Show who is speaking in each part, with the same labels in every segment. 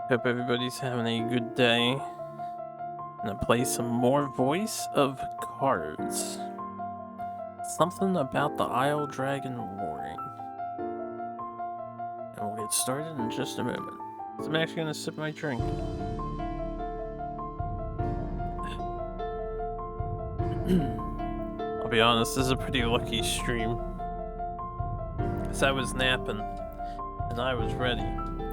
Speaker 1: Hope everybody's having a good day. I'm gonna play some more Voice of Cards. Something about the Isle Dragon Warring. And we'll get started in just a moment. So I'm actually gonna sip my drink. I'll be honest, this is a pretty lucky stream. Because I was napping, and I was ready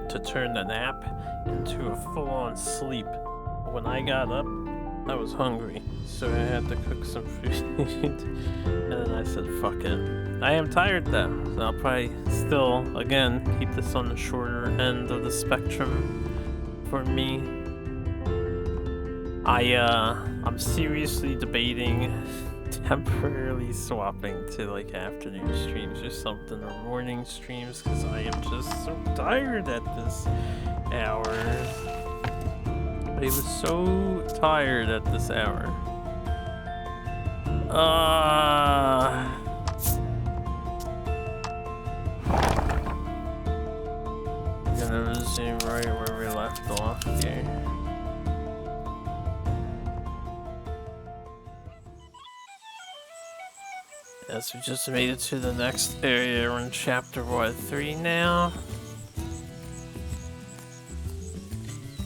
Speaker 1: to turn the nap into a full-on sleep. But when I got up, I was hungry, so I had to cook some food. And then I said, fuck it. I am tired though, so I'll probably still, again, keep this on the shorter end of the spectrum for me. I'm seriously debating temporarily swapping to like afternoon streams or something, or morning streams, because I am just so tired at this hour. I was so tired at this hour. Gonna resume right where we left off here. Yes, we just made it to the next area. We're in chapter 3 now.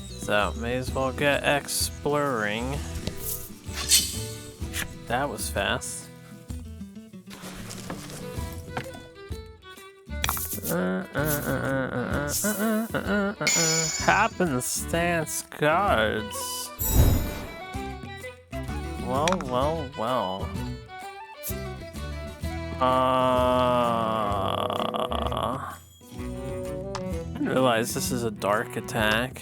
Speaker 1: So, may as well get exploring. That was fast. Happenstance guards. Well. I didn't realize this is a dark attack.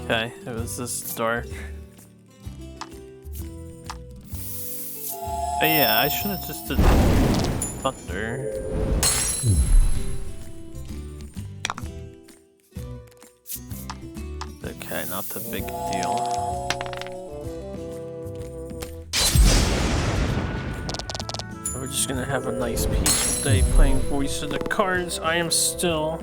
Speaker 1: Okay, it was this dark. But yeah, I should have just did thunder. Okay, not the big deal. We're just gonna have a nice peaceful day playing Voice of the Cards. I am still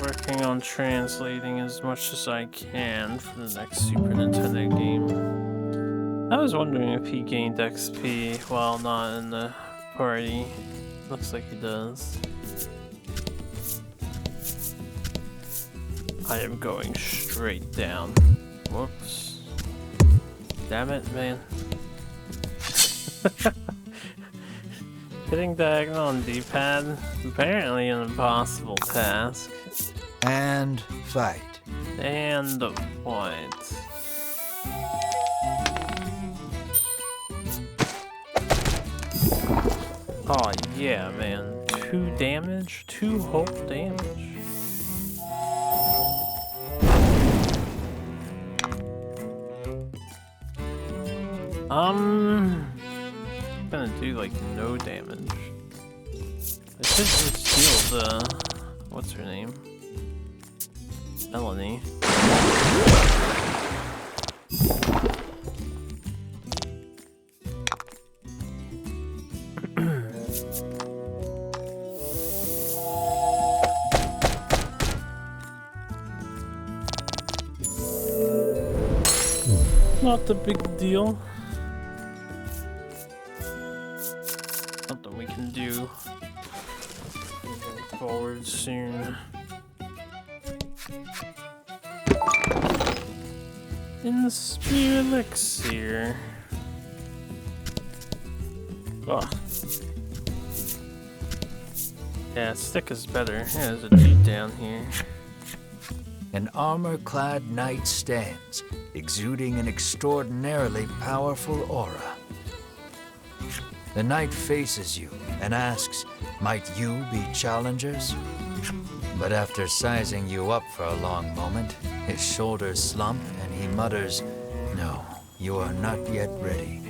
Speaker 1: working on translating as much as I can for the next Super Nintendo game. I was wondering if he gained XP while not in the party. Looks like he does. I am going straight down. Whoops. Damn it, man. Hitting diagonal on D-pad, apparently an impossible task.
Speaker 2: And fight.
Speaker 1: And point. Oh yeah, man. 2 damage? 2 whole damage. I'm gonna do like no damage. I should just heal the... what's her name? Melanie. Not the big deal. Something we can do moving forward soon. In the Spear Elixir. Oh. Yeah, stick is better. Yeah, there's a dude down here.
Speaker 2: An armor-clad knight stands, exuding an extraordinarily powerful aura. The knight faces you and asks, might you be challengers? But after sizing you up for a long moment, his shoulders slump and he mutters, no, you are not yet ready.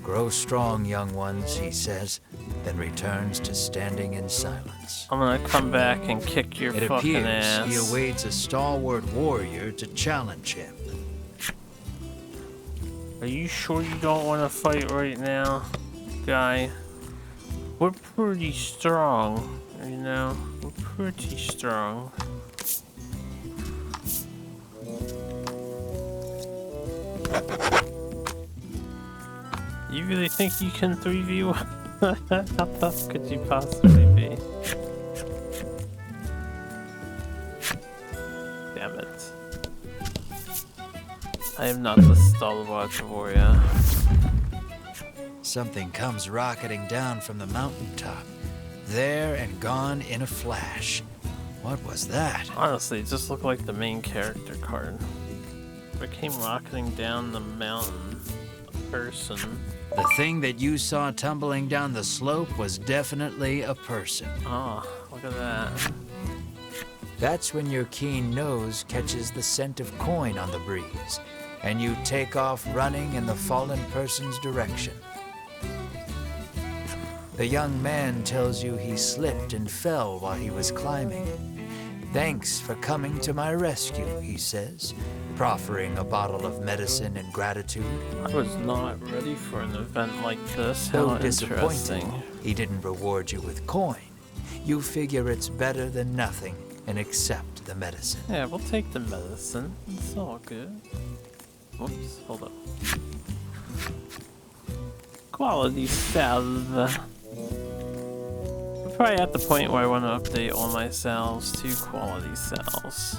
Speaker 2: Grow strong, young ones, he says, then returns to standing in silence.
Speaker 1: I'm gonna come back and kick your
Speaker 2: It
Speaker 1: fucking
Speaker 2: appears
Speaker 1: ass.
Speaker 2: he awaits a stalwart warrior to challenge him.
Speaker 1: Are you sure you don't want to fight right now? guy. We're pretty strong, you know? We're pretty strong. You really think you can 3v1? How tough could you possibly be? Damn it. I am not the stalwart warrior.
Speaker 2: Something comes rocketing down from the mountaintop, there and gone in a flash. What was that?
Speaker 1: Honestly, it just looked like the main character card. It came rocketing down the mountain. A person.
Speaker 2: The thing that you saw tumbling down the slope was definitely a person.
Speaker 1: Oh, look at that.
Speaker 2: That's when your keen nose catches the scent of coin on the breeze, and you take off running in the fallen person's direction. The young man tells you he slipped and fell while he was climbing. Thanks for coming to my rescue, he says, proffering a bottle of medicine in gratitude.
Speaker 1: I was not ready for an event like this.
Speaker 2: Though
Speaker 1: How
Speaker 2: disappointed,
Speaker 1: interesting.
Speaker 2: he didn't reward you with coin. You figure it's better than nothing and accept the medicine.
Speaker 1: Yeah, we'll take the medicine. It's all good. Whoops, hold up. Quality salve. We're probably at the point where I want to update all my cells to quality cells.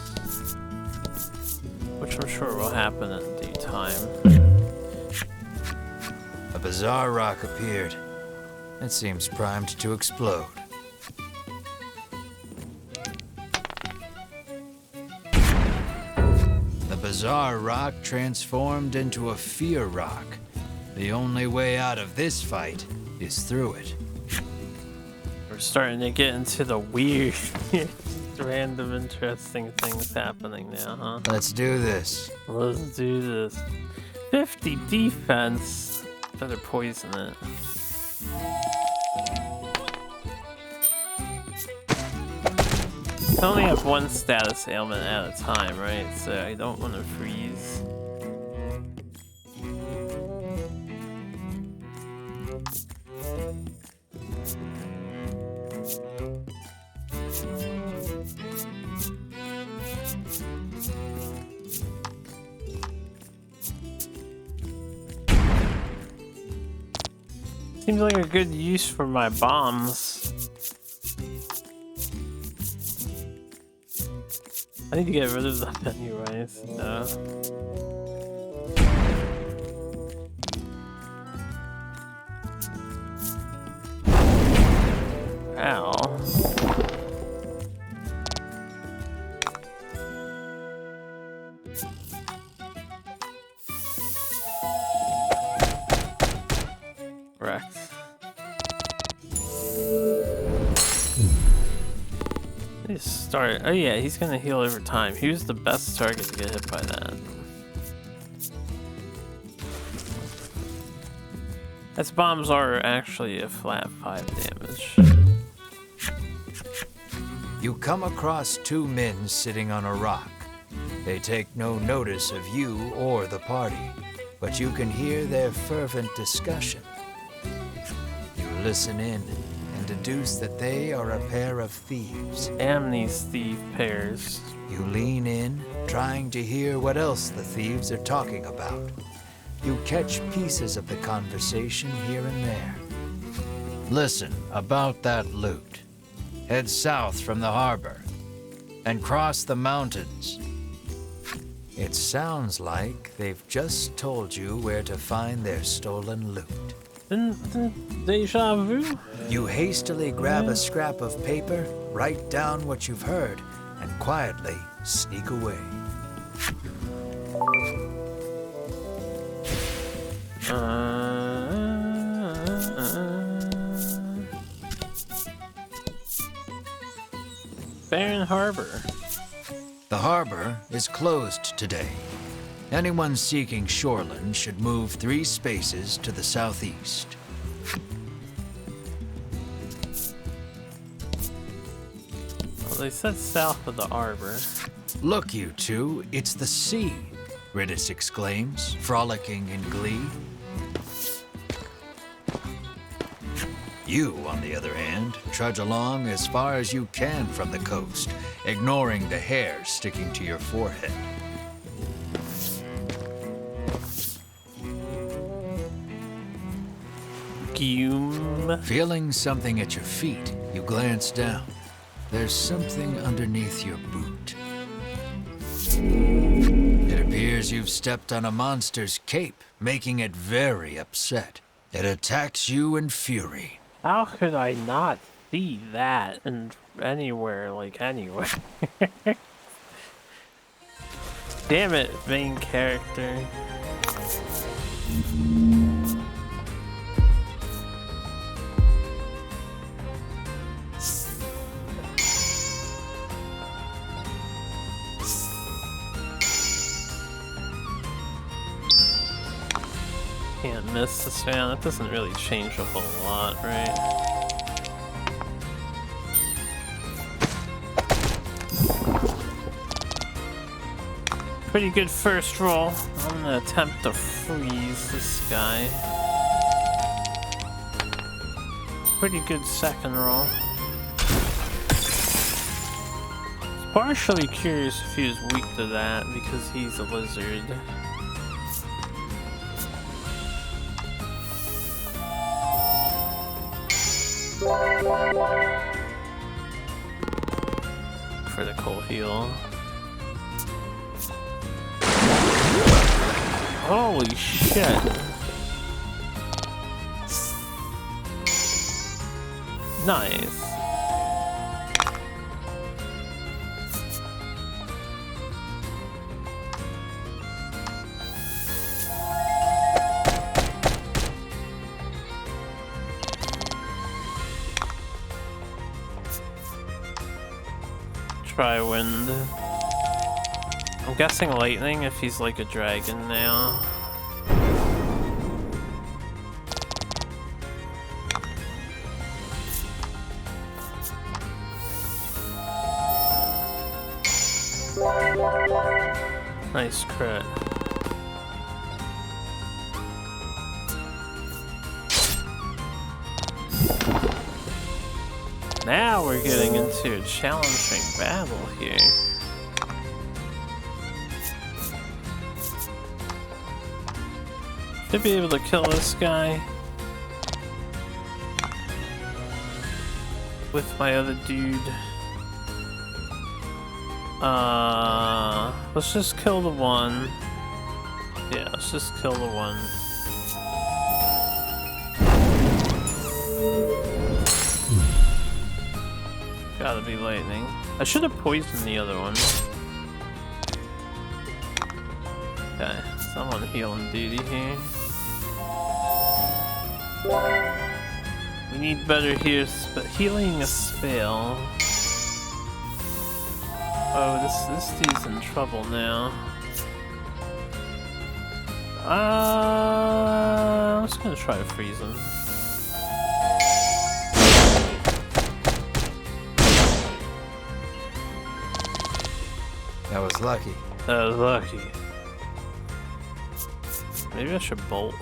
Speaker 1: Which I'm sure will happen in due time.
Speaker 2: A bizarre rock appeared. It seems primed to explode. The bizarre rock transformed into a fear rock. The only way out of this fight is through it.
Speaker 1: We're starting to get into the weird, random, interesting things happening now, huh?
Speaker 2: Let's do this.
Speaker 1: Let's do this. 50 defense. Better poison it. I only have one status ailment at a time, right? So I don't want to freeze. Seems like a good use for my bombs. I need to get rid of them anyways. Ow. Wrecked. Let's start. Oh yeah, he's gonna heal over time. He was the best target to get hit by that. As bombs are actually a flat 5 damage.
Speaker 2: You come across two men sitting on a rock. They take no notice of you or the party, but you can hear their fervent discussion. You listen in and deduce that they are a pair of thieves.
Speaker 1: Damn these thief pairs.
Speaker 2: You lean in, trying to hear what else the thieves are talking about. You catch pieces of the conversation here and there. Listen, about that loot. Head south from the harbor and cross the mountains. It sounds like they've just told you where to find their stolen loot.
Speaker 1: Deja vu?
Speaker 2: You hastily grab a scrap of paper, write down what you've heard, and quietly sneak away.
Speaker 1: Barren Harbor.
Speaker 2: The harbor is closed today. Anyone seeking shoreline should move 3 spaces to the southeast.
Speaker 1: Well, they said south of the harbor.
Speaker 2: Look, you two, it's the sea, Ridis exclaims, frolicking in glee. You, on the other hand, trudge along as far as you can from the coast, ignoring the hair sticking to your forehead.
Speaker 1: Gume.
Speaker 2: Feeling something at your feet, you glance down. There's something underneath your boot. It appears you've stepped on a monster's cape, making it very upset. It attacks you in fury.
Speaker 1: How could I not see that and anywhere, like anywhere? Damn it, main character. Can't miss this fan. That doesn't really change a whole lot, right? Pretty good first roll. I'm gonna attempt to freeze this guy. Pretty good second roll. Partially curious if he was weak to that because he's a lizard. Critical heal. Holy shit. Nice. Try wind. I'm guessing lightning if he's like a dragon now. Nice crit. Now we're getting into a challenging battle here. Should be able to kill this guy with my other dude. Let's just kill the one. Yeah, let's just kill the one. Gotta be lightning. I should have poisoned the other one. Okay, someone healing duty here. We need better here, but healing a spell. Oh, this dude's in trouble now. I'm just gonna try to freeze him.
Speaker 2: That was lucky.
Speaker 1: That was lucky. Maybe I should bolt.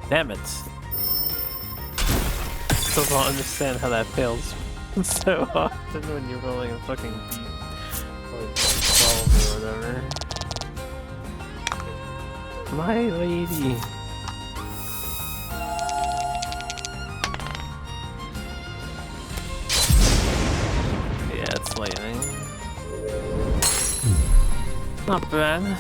Speaker 1: Damn it. Still don't understand how that fails so often when you're rolling a fucking beat. Like 12 or whatever. My lady. Yeah, it's lightning. Not bad.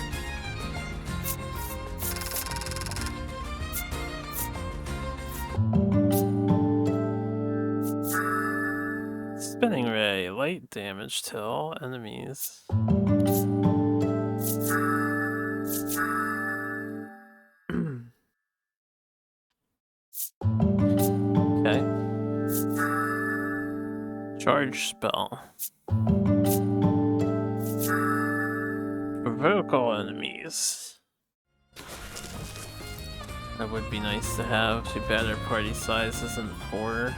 Speaker 1: Spinning ray, light damage to all enemies. Okay. Charge spell. Provoke all enemies. That would be nice to have. Too bad our party size isn't 4.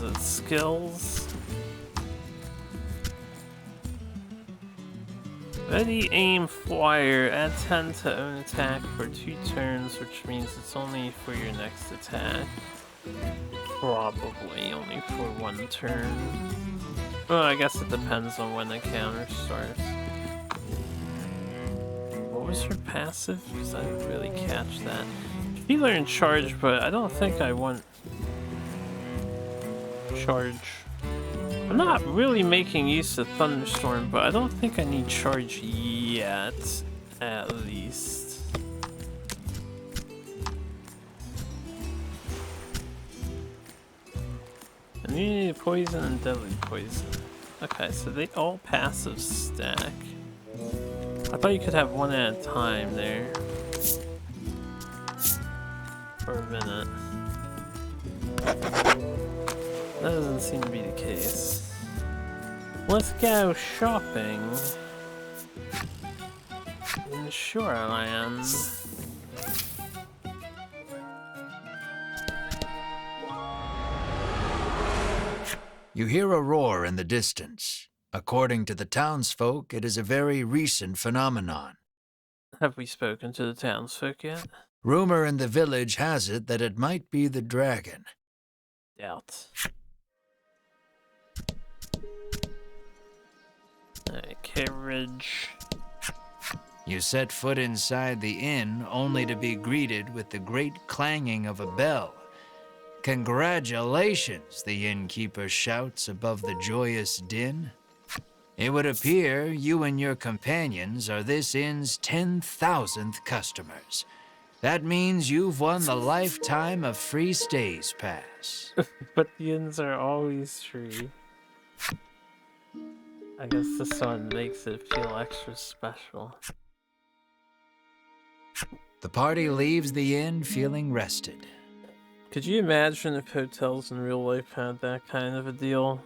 Speaker 1: its skills. Ready, aim, flyer. Add 10 to own attack for 2 turns, which means it's only for your next attack. Probably only for 1 turn. Well, I guess it depends on when the counter starts. What was her passive? Because I didn't really catch that. Healer in charge, but I don't think I want charge. I'm not really making use of Thunderstorm, but I don't think I need charge yet, at least. Immunity to poison and deadly poison. Okay, so they all passive stack. I thought you could have one at a time there. For a minute. That doesn't seem to be the case. Let's go shopping in Shoreland.
Speaker 2: You hear a roar in the distance. According to the townsfolk, it is a very recent phenomenon.
Speaker 1: Have we spoken to the townsfolk yet?
Speaker 2: Rumor in the village has it that it might be the dragon.
Speaker 1: Doubt. Carriage.
Speaker 2: You set foot inside the inn only to be greeted with the great clanging of a bell. Congratulations, the innkeeper shouts above the joyous din. It would appear you and your companions are this inn's 10,000th customers. That means you've won the lifetime of free stays pass.
Speaker 1: But the inns are always free. I guess the sun makes it feel extra special.
Speaker 2: The party leaves the inn feeling rested.
Speaker 1: Could you imagine if hotels in real life had that kind of a deal?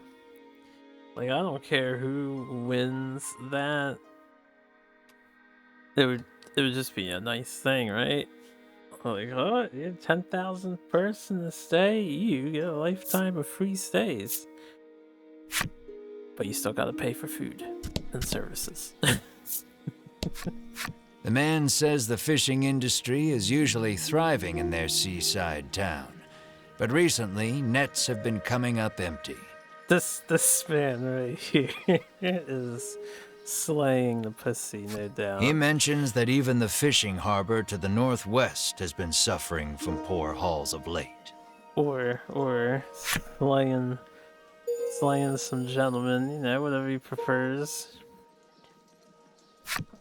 Speaker 1: Like, I don't care who wins that. It would just be a nice thing, right? Like, oh, you're 10,000 person to stay, you get a lifetime of free stays. But you still gotta pay for food and services.
Speaker 2: The man says the fishing industry is usually thriving in their seaside town, but recently nets have been coming up empty.
Speaker 1: This man right here is slaying the pussy, no doubt.
Speaker 2: He mentions that even the fishing harbor to the northwest has been suffering from poor hauls of late.
Speaker 1: Or slaying some gentlemen, you know, whatever he prefers.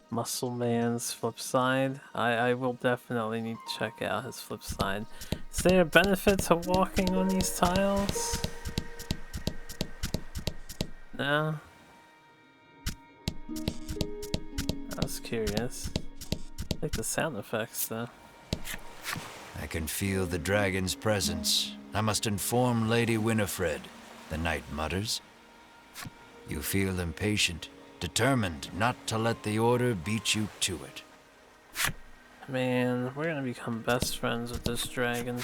Speaker 1: Muscle Man's flip side. I will definitely need to check out his flip side. Is there a benefit to walking on these tiles? No? I was curious. I like the sound effects though.
Speaker 2: I can feel the dragon's presence. I must inform Lady Winifred, the knight mutters. You feel impatient, determined not to let the order beat you to it.
Speaker 1: Man, we're gonna become best friends with this dragon.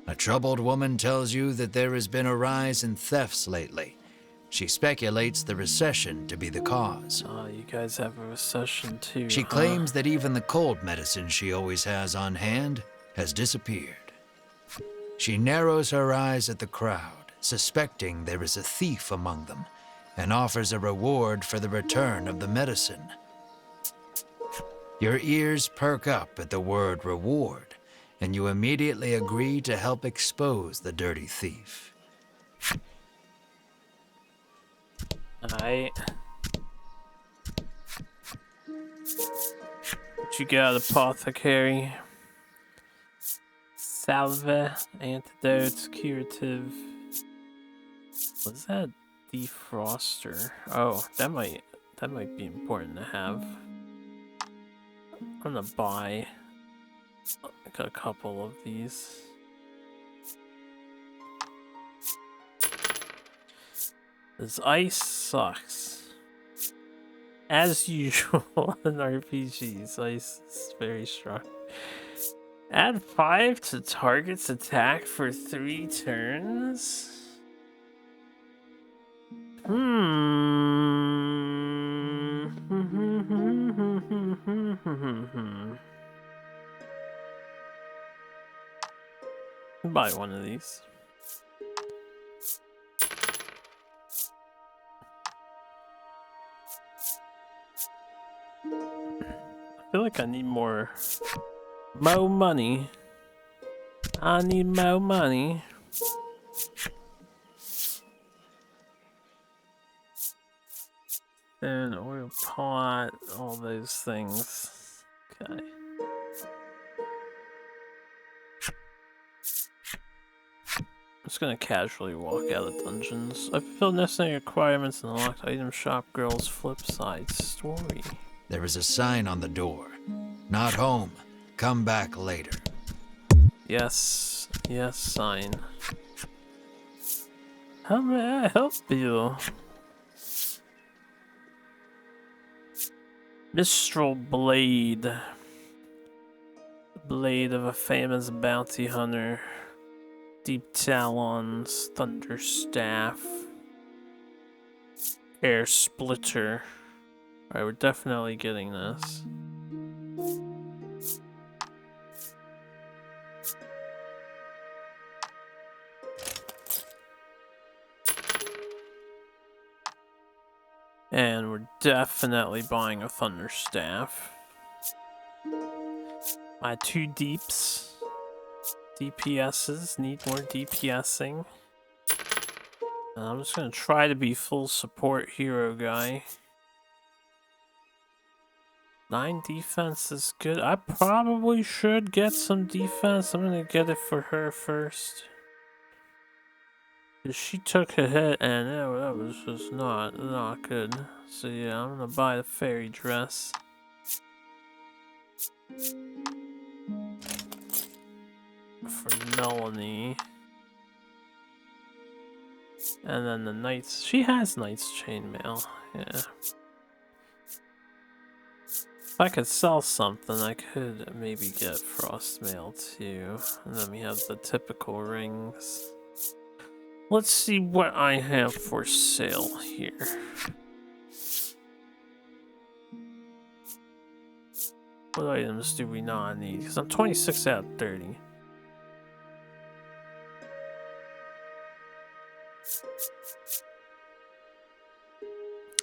Speaker 2: A troubled woman tells you that there has been a rise in thefts lately. She speculates the recession to be the cause.
Speaker 1: Oh, you guys have a recession too,
Speaker 2: She
Speaker 1: huh?
Speaker 2: claims that even the cold medicine she always has on hand has disappeared. She narrows her eyes at the crowd, suspecting there is a thief among them, and offers a reward for the return of the medicine. Your ears perk up at the word reward, and you immediately agree to help expose the dirty thief.
Speaker 1: Alright. What you got, apothecary? Salve, antidotes, curative. What's that? Defroster. Oh, that might be important to have. I'm gonna buy like a couple of these. This ice sucks. As usual in RPGs, ice is very strong. Add 5 to target's attack for 3 turns. Buy one of these. I feel like I need more money. I need more money. And oil pot, all those things. Okay. I'm just gonna casually walk out of dungeons. I fulfilled necessary requirements in the locked item shop girl's flip side story.
Speaker 2: There is a sign on the door. Not home. Come back later.
Speaker 1: Yes, yes, sign. How may I help you? Mistral Blade. The blade of a famous bounty hunter. Deep Talons, Thunder Staff, Air Splitter. Alright, we're definitely getting this. And we're definitely buying a Thunder Staff. My 2 deeps. DPSs, need more DPSing. I'm just gonna try to be full support hero guy. 9 defense is good. I probably should get some defense. I'm gonna get it for her first. She took a hit and that was just not good. So yeah, I'm gonna buy the fairy dress. For Melanie. And then the Knight's... She has Knight's Chainmail, yeah. If I could sell something, I could maybe get Frostmail too. And then we have the typical rings. Let's see what I have for sale here. What items do we not need? Because I'm 26 out of 30.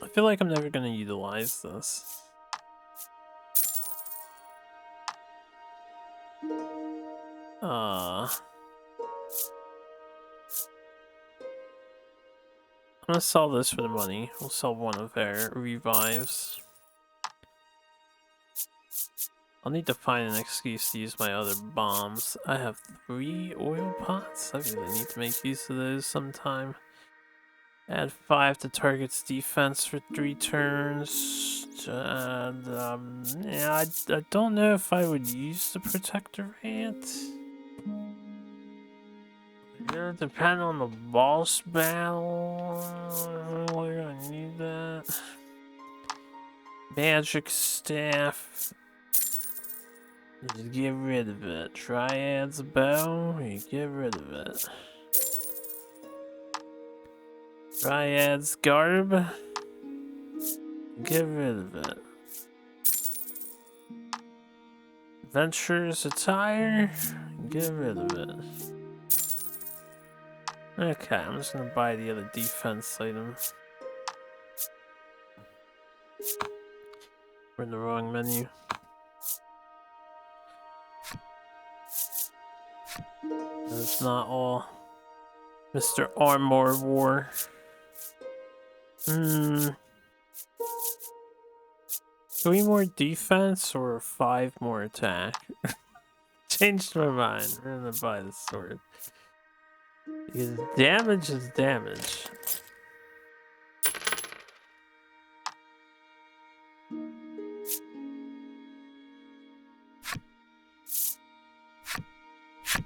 Speaker 1: I feel like I'm never going to utilize this. I'm going to sell this for the money. We'll sell one of their revives. I'll need to find an excuse to use my other bombs. I have 3 oil pots. I really need to make use of those sometime. Add 5 to target's defense for 3 turns. And, yeah, I don't know if I would use the Protector Ant. It's gonna depend on the boss battle. We're gonna need that. Magic Staff. Just get rid of it. Triad's Bow, you get rid of it. Triad's Garb, get rid of it. Adventurer's Attire, get rid of it. Okay, I'm just gonna buy the other defense item. We're in the wrong menu. That's not all. Mr. Armor War. 3 more defense or 5 more attack? Changed my mind. We're gonna buy the sword. Because damage is damage.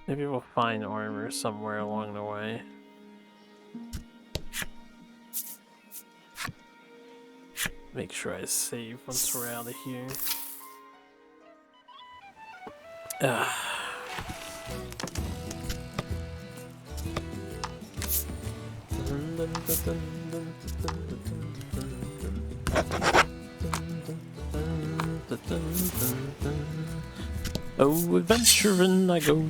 Speaker 1: Maybe we'll find armor somewhere along the way. Make sure I save once we're out of here. Oh, adventuring I go.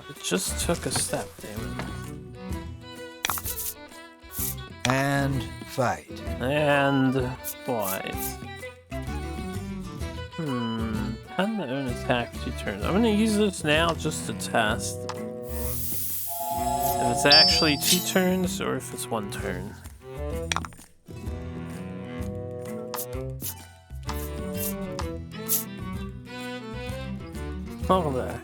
Speaker 1: It just took a step, damn it.
Speaker 2: And fight.
Speaker 1: And fight. How did I own attack 2 turns? I'm gonna use this now just to test if it's actually 2 turns or if it's 1 turn. Welcome back.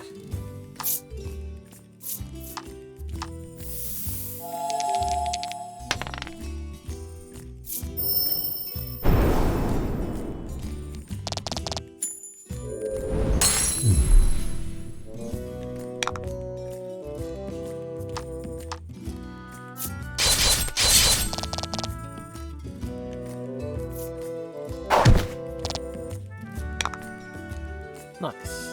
Speaker 1: Nice.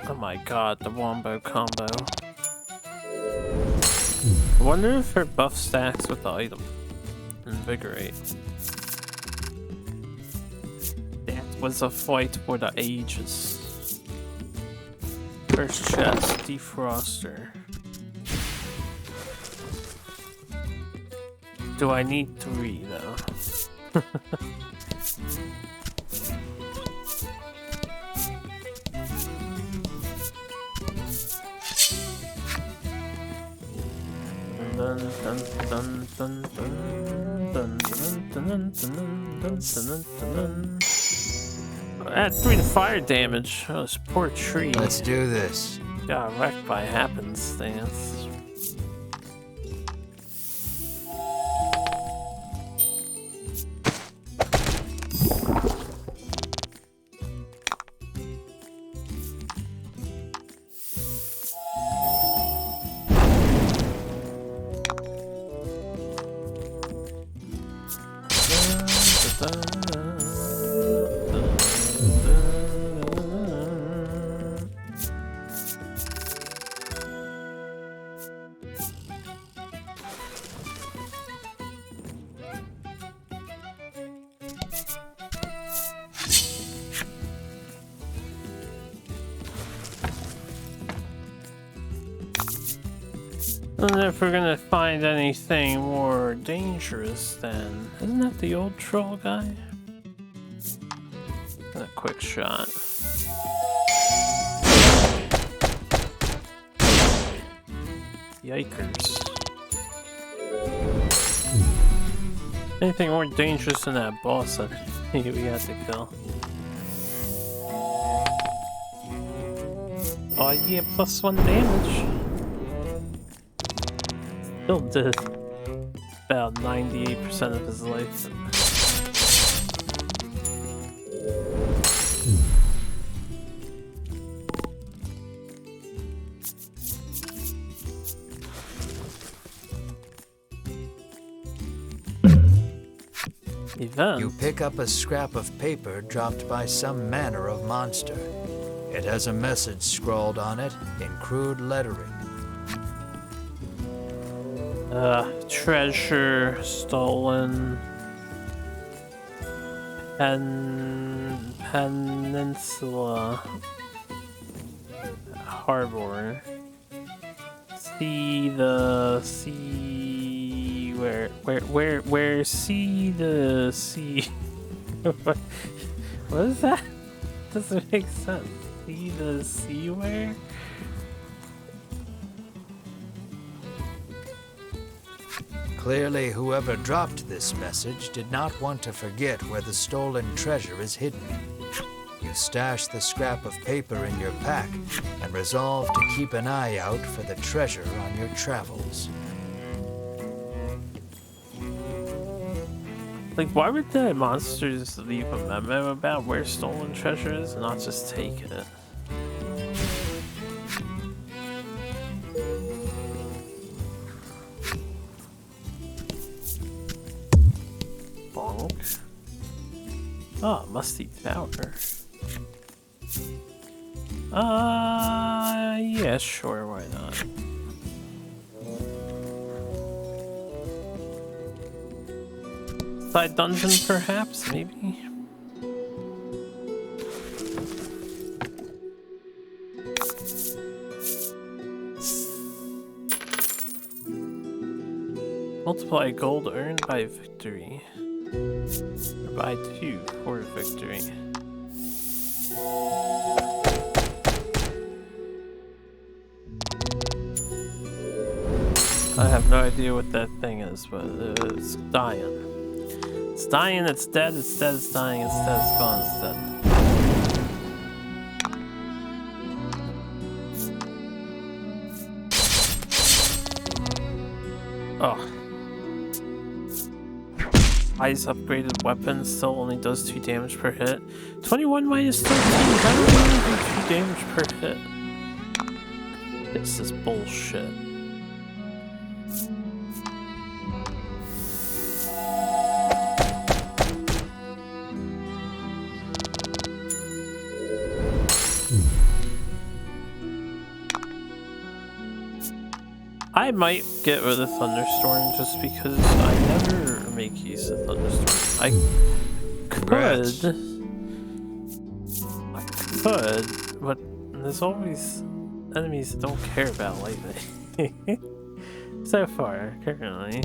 Speaker 1: Oh my god, the wombo combo. I wonder if her buff stacks with the item. Invigorate. That was a fight for the ages. First chest, defroster. Do I need 3 though? Add 3 to fire damage. Oh, this poor tree.
Speaker 2: Let's do this.
Speaker 1: Got wrecked by happenstance. And if we're gonna find anything more dangerous, then isn't that the old troll guy? And a quick shot. Yikers. Anything more dangerous than that boss that we had to kill? Oh yeah, +1 damage. Still did about 98% of his life. Event.
Speaker 2: You pick up a scrap of paper dropped by some manner of monster. It has a message scrawled on it in crude lettering.
Speaker 1: Treasure stolen. Peninsula Harbor. See the sea. Where see the sea. What is that? Doesn't make sense. See the sea where?
Speaker 2: Clearly, whoever dropped this message did not want to forget where the stolen treasure is hidden. You stash the scrap of paper in your pack and resolve to keep an eye out for the treasure on your travels.
Speaker 1: Like, why would the monsters leave a memo about where stolen treasure is and not just take it? Oh, Musty Tower. Yeah, sure, why not? Side dungeon, perhaps, maybe? Multiply gold earned by victory. Or by 2 for victory. I have no idea what that thing is, but it's dying. It's dying, it's dead, it's dead, it's dying, it's dead, it's gone, it's dead. Oh. Highest upgraded weapon still only does 2 damage per hit. 21 minus 13, how do we only do 2 damage per hit? This is bullshit. I might get rid of Thunderstorm just because I never make use of Thunderstorm. I could, but there's always enemies that don't care about lightning. So far, currently.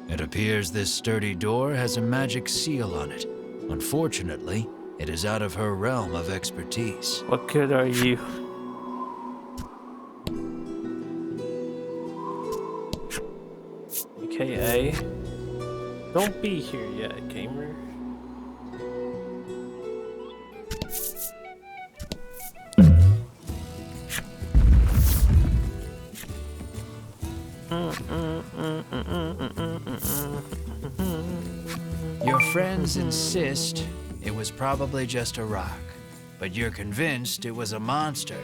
Speaker 2: It appears this sturdy door has a magic seal on it. Unfortunately, it is out of her realm of expertise.
Speaker 1: What good are you? AKA, don't be here yet, gamer.
Speaker 2: Your friends insist it was probably just a rock, but you're convinced it was a monster,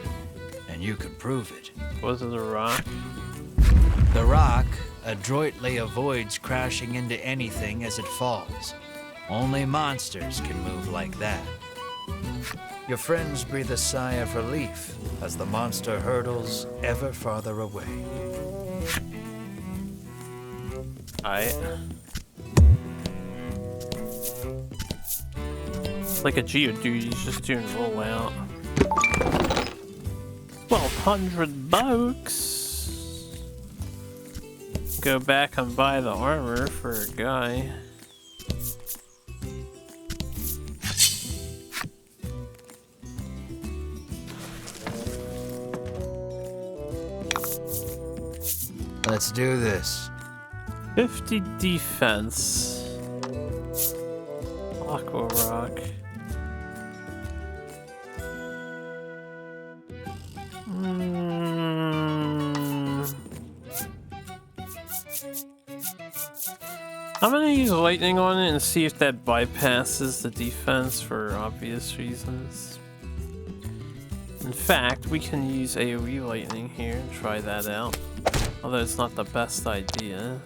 Speaker 2: and you can prove it.
Speaker 1: Was it a rock?
Speaker 2: The rock adroitly avoids crashing into anything as it falls. Only monsters can move like that. Your friends breathe a sigh of relief as the monster hurtles ever farther away.
Speaker 1: Alright. Like a Geodude, he's just doing rollout. 1,200 bucks. Go back and buy the armor for a guy.
Speaker 2: Let's do this.
Speaker 1: 50 defense. Aqua Rock. I'm gonna use lightning on it and see if that bypasses the defense for obvious reasons. In fact, we can use AoE lightning here and try that out. Although it's not the best idea.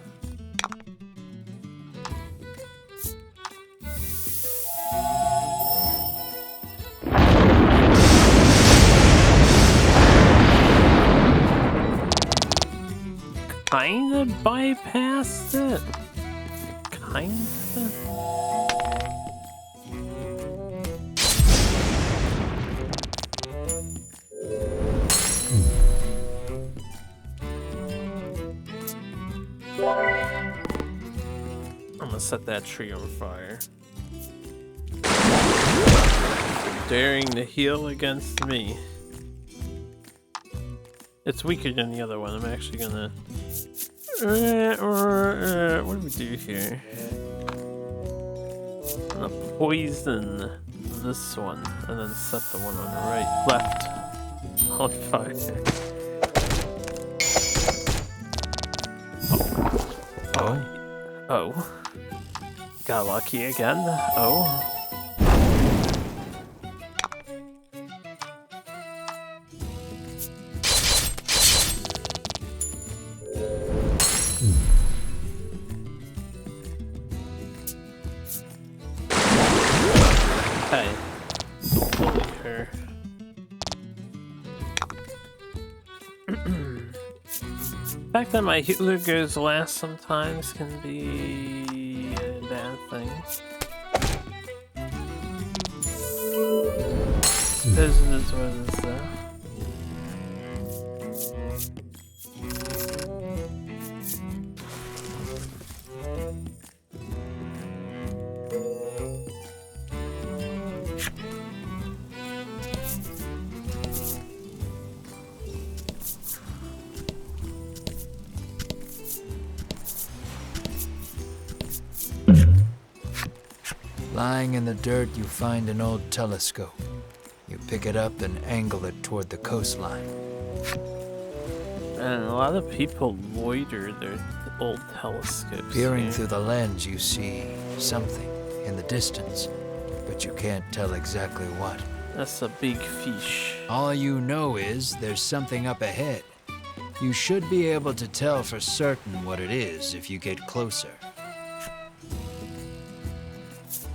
Speaker 1: Kinda bypassed it. Kinda. I'm gonna set that tree on fire. Daring to heal against me. It's weaker than the other one. I'm actually gonna... what do we do here? I'm gonna poison this one and then set the one on the right, left on fire. Oh. Got lucky again. Oh. Hey, bully her. The fact that my Hitler goes last sometimes can be a bad thing. This is what it is though.
Speaker 2: Lying in the dirt, you find an old telescope. You pick it up and angle it toward the coastline.
Speaker 1: And a lot of people loiter their old telescopes.
Speaker 2: Peering
Speaker 1: here.
Speaker 2: through the lens, you see something in the distance, but you can't tell exactly what.
Speaker 1: That's a big fish.
Speaker 2: All you know is there's something up ahead. You should be able to tell for certain what it is if you get closer.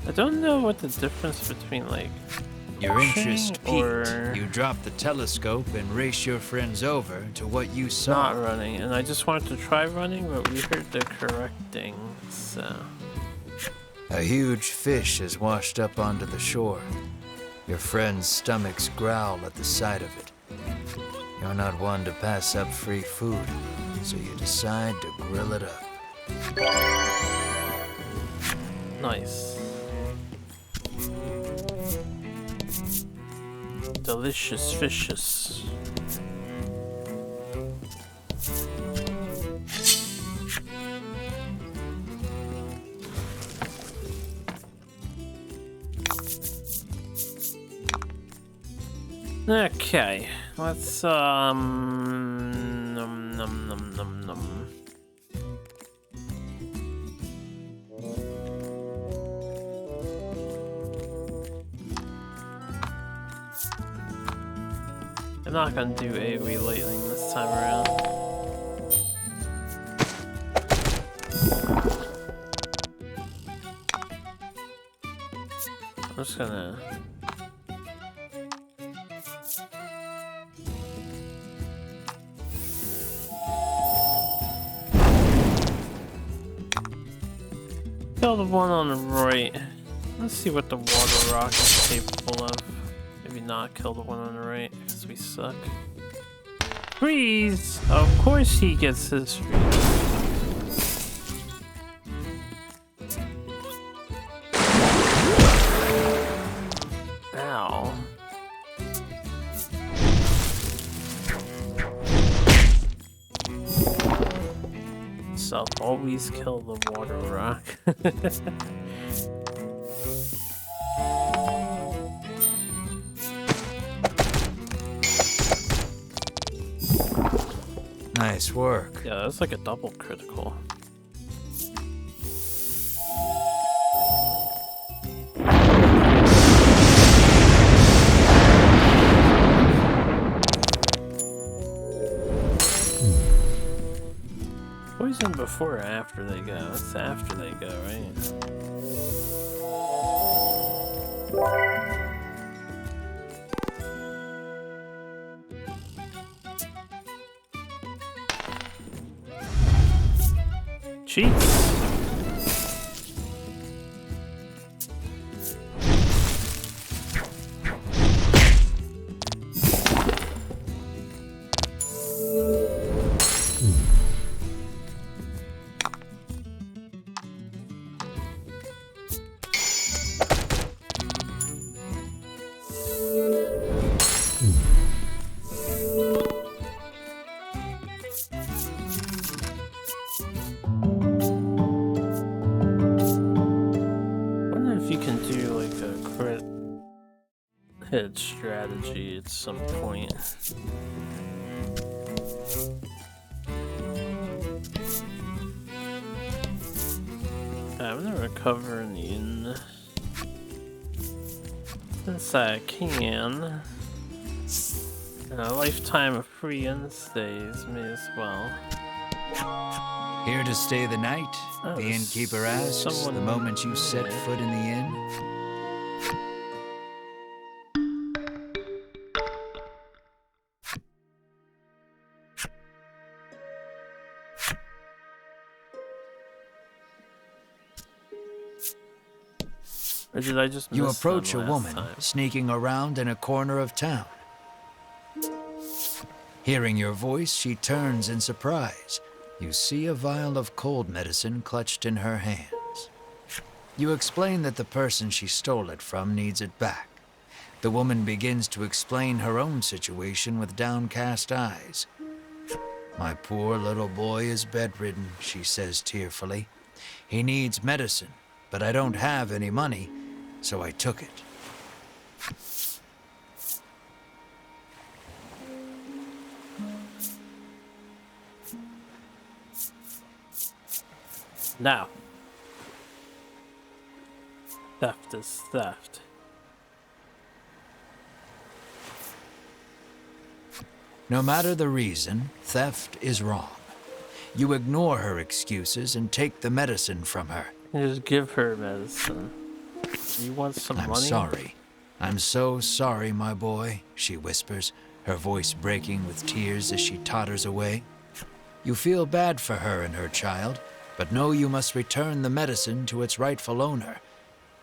Speaker 1: I don't know what the difference between like
Speaker 2: Your interest peaked.
Speaker 1: or
Speaker 2: You drop the telescope and race your friends over to what you saw.
Speaker 1: not running, and I just wanted to try running, but we heard the correcting, so
Speaker 2: A huge fish has washed up onto the shore. Your friends' stomachs growl at the sight of it. You're not one to pass up free food, so you decide to grill it up.
Speaker 1: nice. Delicious fishes. Okay, let's num num num num num. I'm not gonna do AoE lightning this time around. I'm just gonna kill the one on the right. Let's see what the water rock is capable of. Maybe not kill the one on the right, because we suck. Freeze! Of course he gets his freeze. Ow. So always kill the water rock.
Speaker 2: Nice work.
Speaker 1: Yeah, that's like a double critical. Poison before or after they go? It's after they go, right? Cheats. Hit strategy at some point. I'm gonna recover in the inn. Since I can. And a lifetime of free inn stays, may as well.
Speaker 2: Here to stay the night?
Speaker 1: Oh,
Speaker 2: The innkeeper asks
Speaker 1: someone
Speaker 2: the moment you set
Speaker 1: there.
Speaker 2: foot in the inn.
Speaker 1: Or did I just
Speaker 2: You
Speaker 1: miss
Speaker 2: approach a
Speaker 1: them
Speaker 2: woman
Speaker 1: last time?
Speaker 2: sneaking around in a corner of town. Hearing your voice, she turns in surprise. You see a vial of cold medicine clutched in her hands. You explain that the person she stole it from needs it back. The woman begins to explain her own situation with downcast eyes. My poor little boy is bedridden, she says tearfully. He needs medicine, but I don't have any money, so I took it.
Speaker 1: Now, theft is theft.
Speaker 2: No matter the reason, theft is wrong. You ignore her excuses and take the medicine from her.
Speaker 1: You just give her medicine. You want some
Speaker 2: I'm
Speaker 1: money?
Speaker 2: sorry. I'm so sorry, my boy, she whispers, her voice breaking with tears as she totters away. You feel bad for her and her child, but know you must return the medicine to its rightful owner.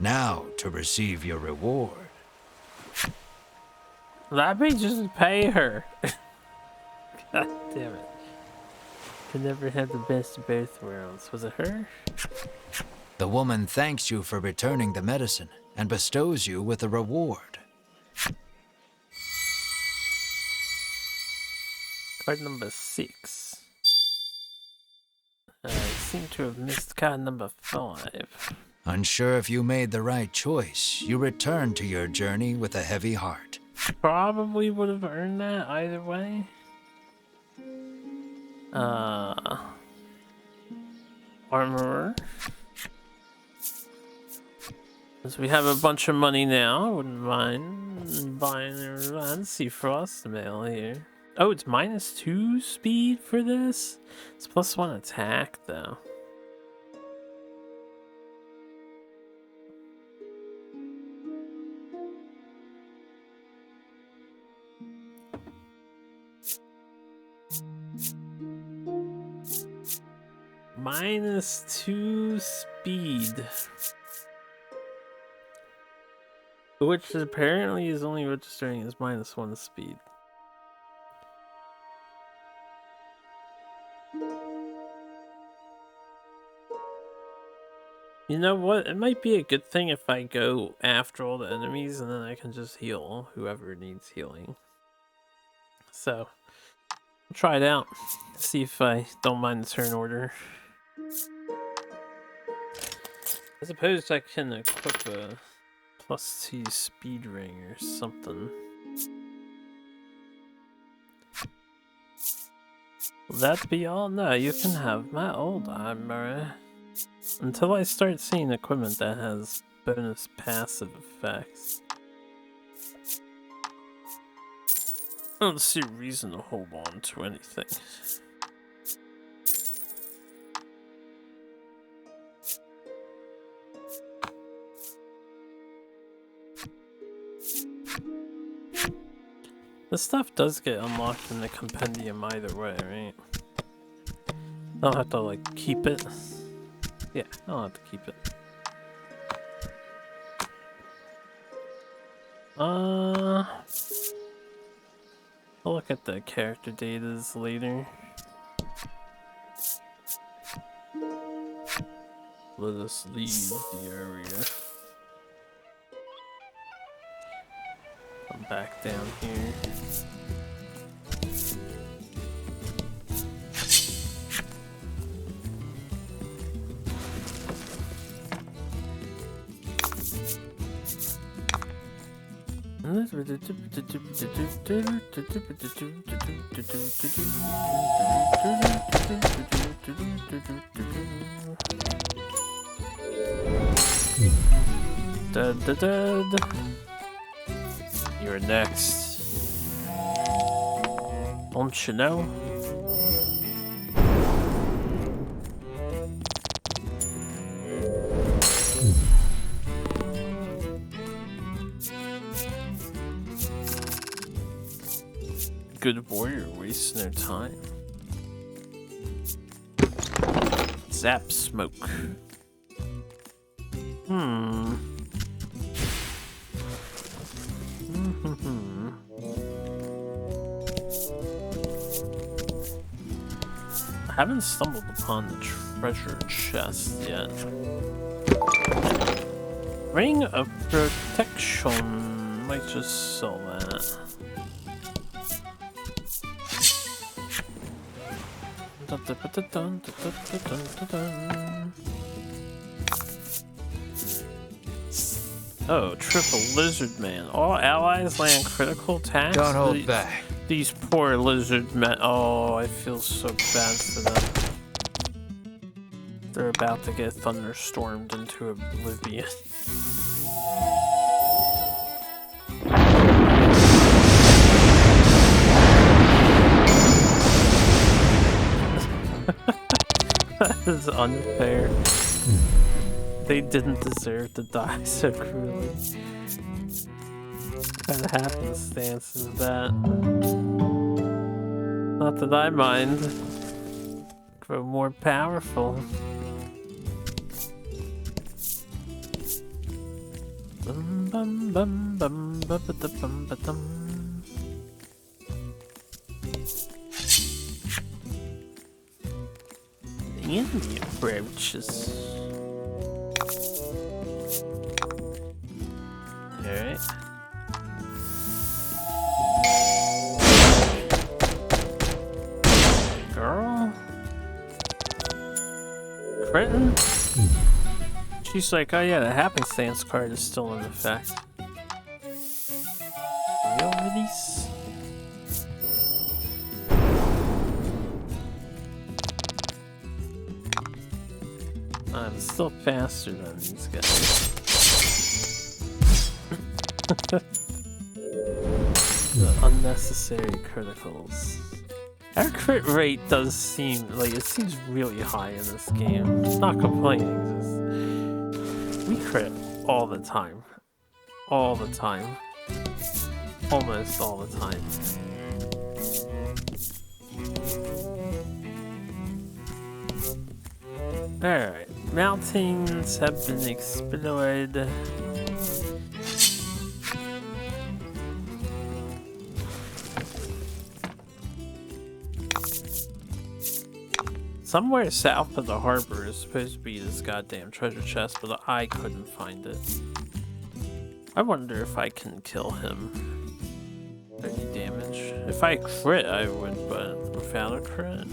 Speaker 2: Now to receive your reward.
Speaker 1: Let me just pay her. God damn it. Could never have the best of both worlds. Was it her?
Speaker 2: The woman thanks you for returning the medicine and bestows you with a reward.
Speaker 1: Card number 6. I seem to have missed card number 5.
Speaker 2: Unsure if you made the right choice, you return to your journey with a heavy heart.
Speaker 1: Probably would have earned that either way. Armorer. Since we have a bunch of money now, I wouldn't mind buying a fancy frost mail here. Oh, it's -2 speed for this? It's +1 attack, though. -2 speed. Which apparently is only registering as -1 speed. You know what? It might be a good thing if I go after all the enemies and then I can just heal whoever needs healing. So, I'll try it out. See if I don't mind the turn order. I suppose I can equip a +2 speed ring or something. Will that be all? No, you can have my old armor. Until I start seeing equipment that has bonus passive effects. I don't see a reason to hold on to anything. This stuff does get unlocked in the compendium either way, right? I'll have to, like, keep it. Yeah, I'll have to keep it. I'll look at the character datas later. Let us leave the area. Come back down here. You're next. Don't you know? Good warrior wastes no time. Zap smoke. I haven't stumbled upon the treasure chest yet. Ring of Protection. Might just sell that. Oh, triple lizard man. All allies land critical attacks.
Speaker 2: Don't hold back.
Speaker 1: These poor lizard men. Oh, I feel so bad for them. They're about to get thunderstormed into oblivion. That is unfair. They didn't deserve to die so cruelly. What kind of happenstance is that? Not that I mind. Grow more powerful. Bum bum bum bum ba ba da bum ba dum. Indian brooches. Alright. Girl? Critton? She's like, oh yeah, the happenstance card is still in effect. Real release? I'm still faster than these guys. The unnecessary criticals. Our crit rate does seem like it seems really high in this game. Not complaining. We crit all the time. All the time. Almost all the time. Alright. Mountains have been explored. Somewhere south of the harbor is supposed to be this goddamn treasure chest, but I couldn't find it. I wonder if I can kill him. 30 damage. If I crit, I would, but without a crit,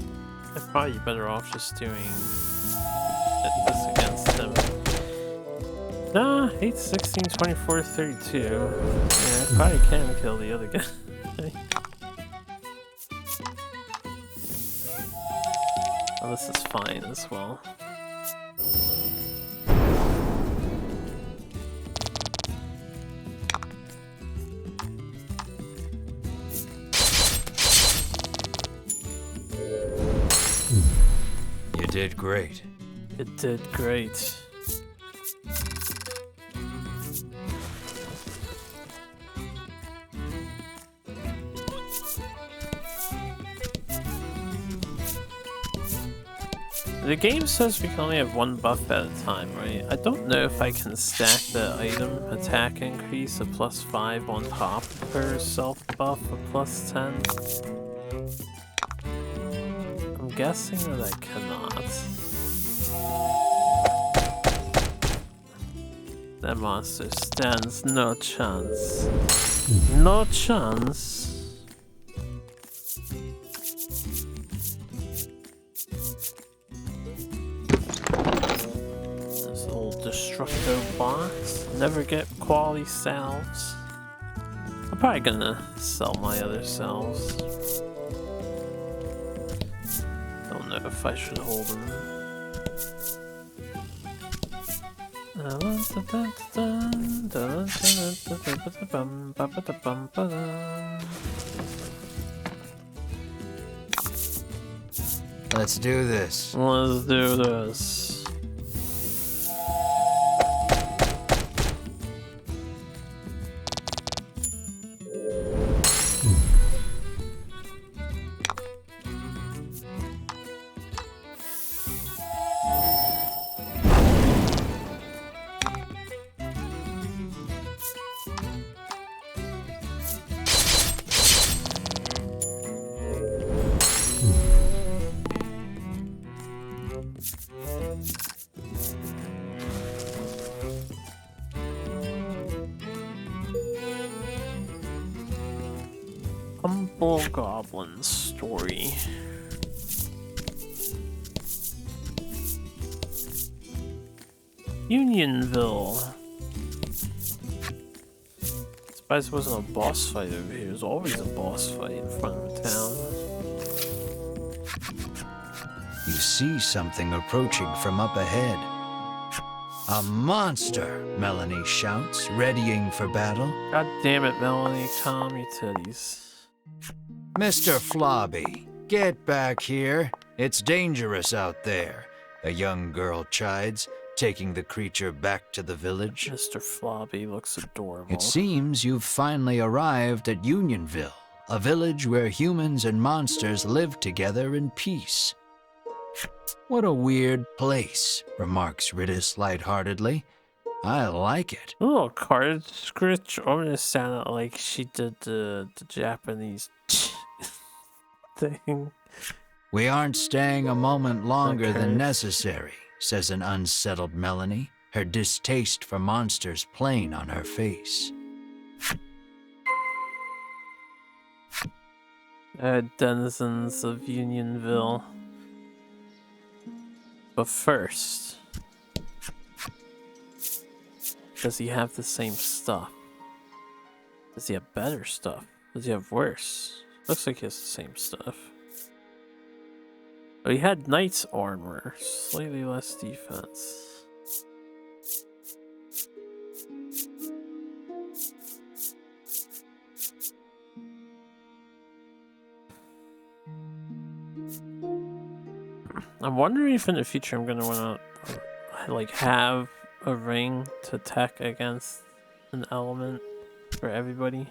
Speaker 1: I'm probably better off just doing this against him. Nah, 8, 16, 24, 32. Yeah, I probably can kill the other guy. Oh, this is fine as well.
Speaker 2: You did great.
Speaker 1: It did great. The game says we can only have one buff at a time, right? I don't know if I can stack the item attack increase of +5 on top of her self buff of +10. I'm guessing that I cannot. That monster stands no chance. No chance. Destructo box. Never get quality salves. I'm probably gonna sell my other salves. Don't know if I should hold them.
Speaker 2: Let's do this.
Speaker 1: Let's do this. Humble Goblin story. Unionville. Surprised it wasn't a boss fight over here. There's always a boss fight in front of the town.
Speaker 2: You see something approaching from up ahead. A monster, Melanie shouts, readying for battle.
Speaker 1: God damn it, Melanie. Calm your titties.
Speaker 2: Mr. Flobby, get back here. It's dangerous out there, a young girl chides, taking the creature back to the village.
Speaker 1: Mr. Flobby looks adorable.
Speaker 2: It seems you've finally arrived at Unionville, a village where humans and monsters live together in peace. What a weird place, remarks Ridis lightheartedly. I like it.
Speaker 1: A little card scratch almost sounded like she did the Japanese thing.
Speaker 2: We aren't staying a moment longer
Speaker 1: Okay.
Speaker 2: than necessary, says an unsettled Melanie, her distaste for monsters plain on her face.
Speaker 1: Denizens of Unionville. But first, does he have the same stuff? Does he have better stuff? Does he have worse? Looks like he has the same stuff. But he had knight's armor, slightly less defense. I'm wondering if in the future I'm gonna wanna like have a ring to tech against an element for everybody.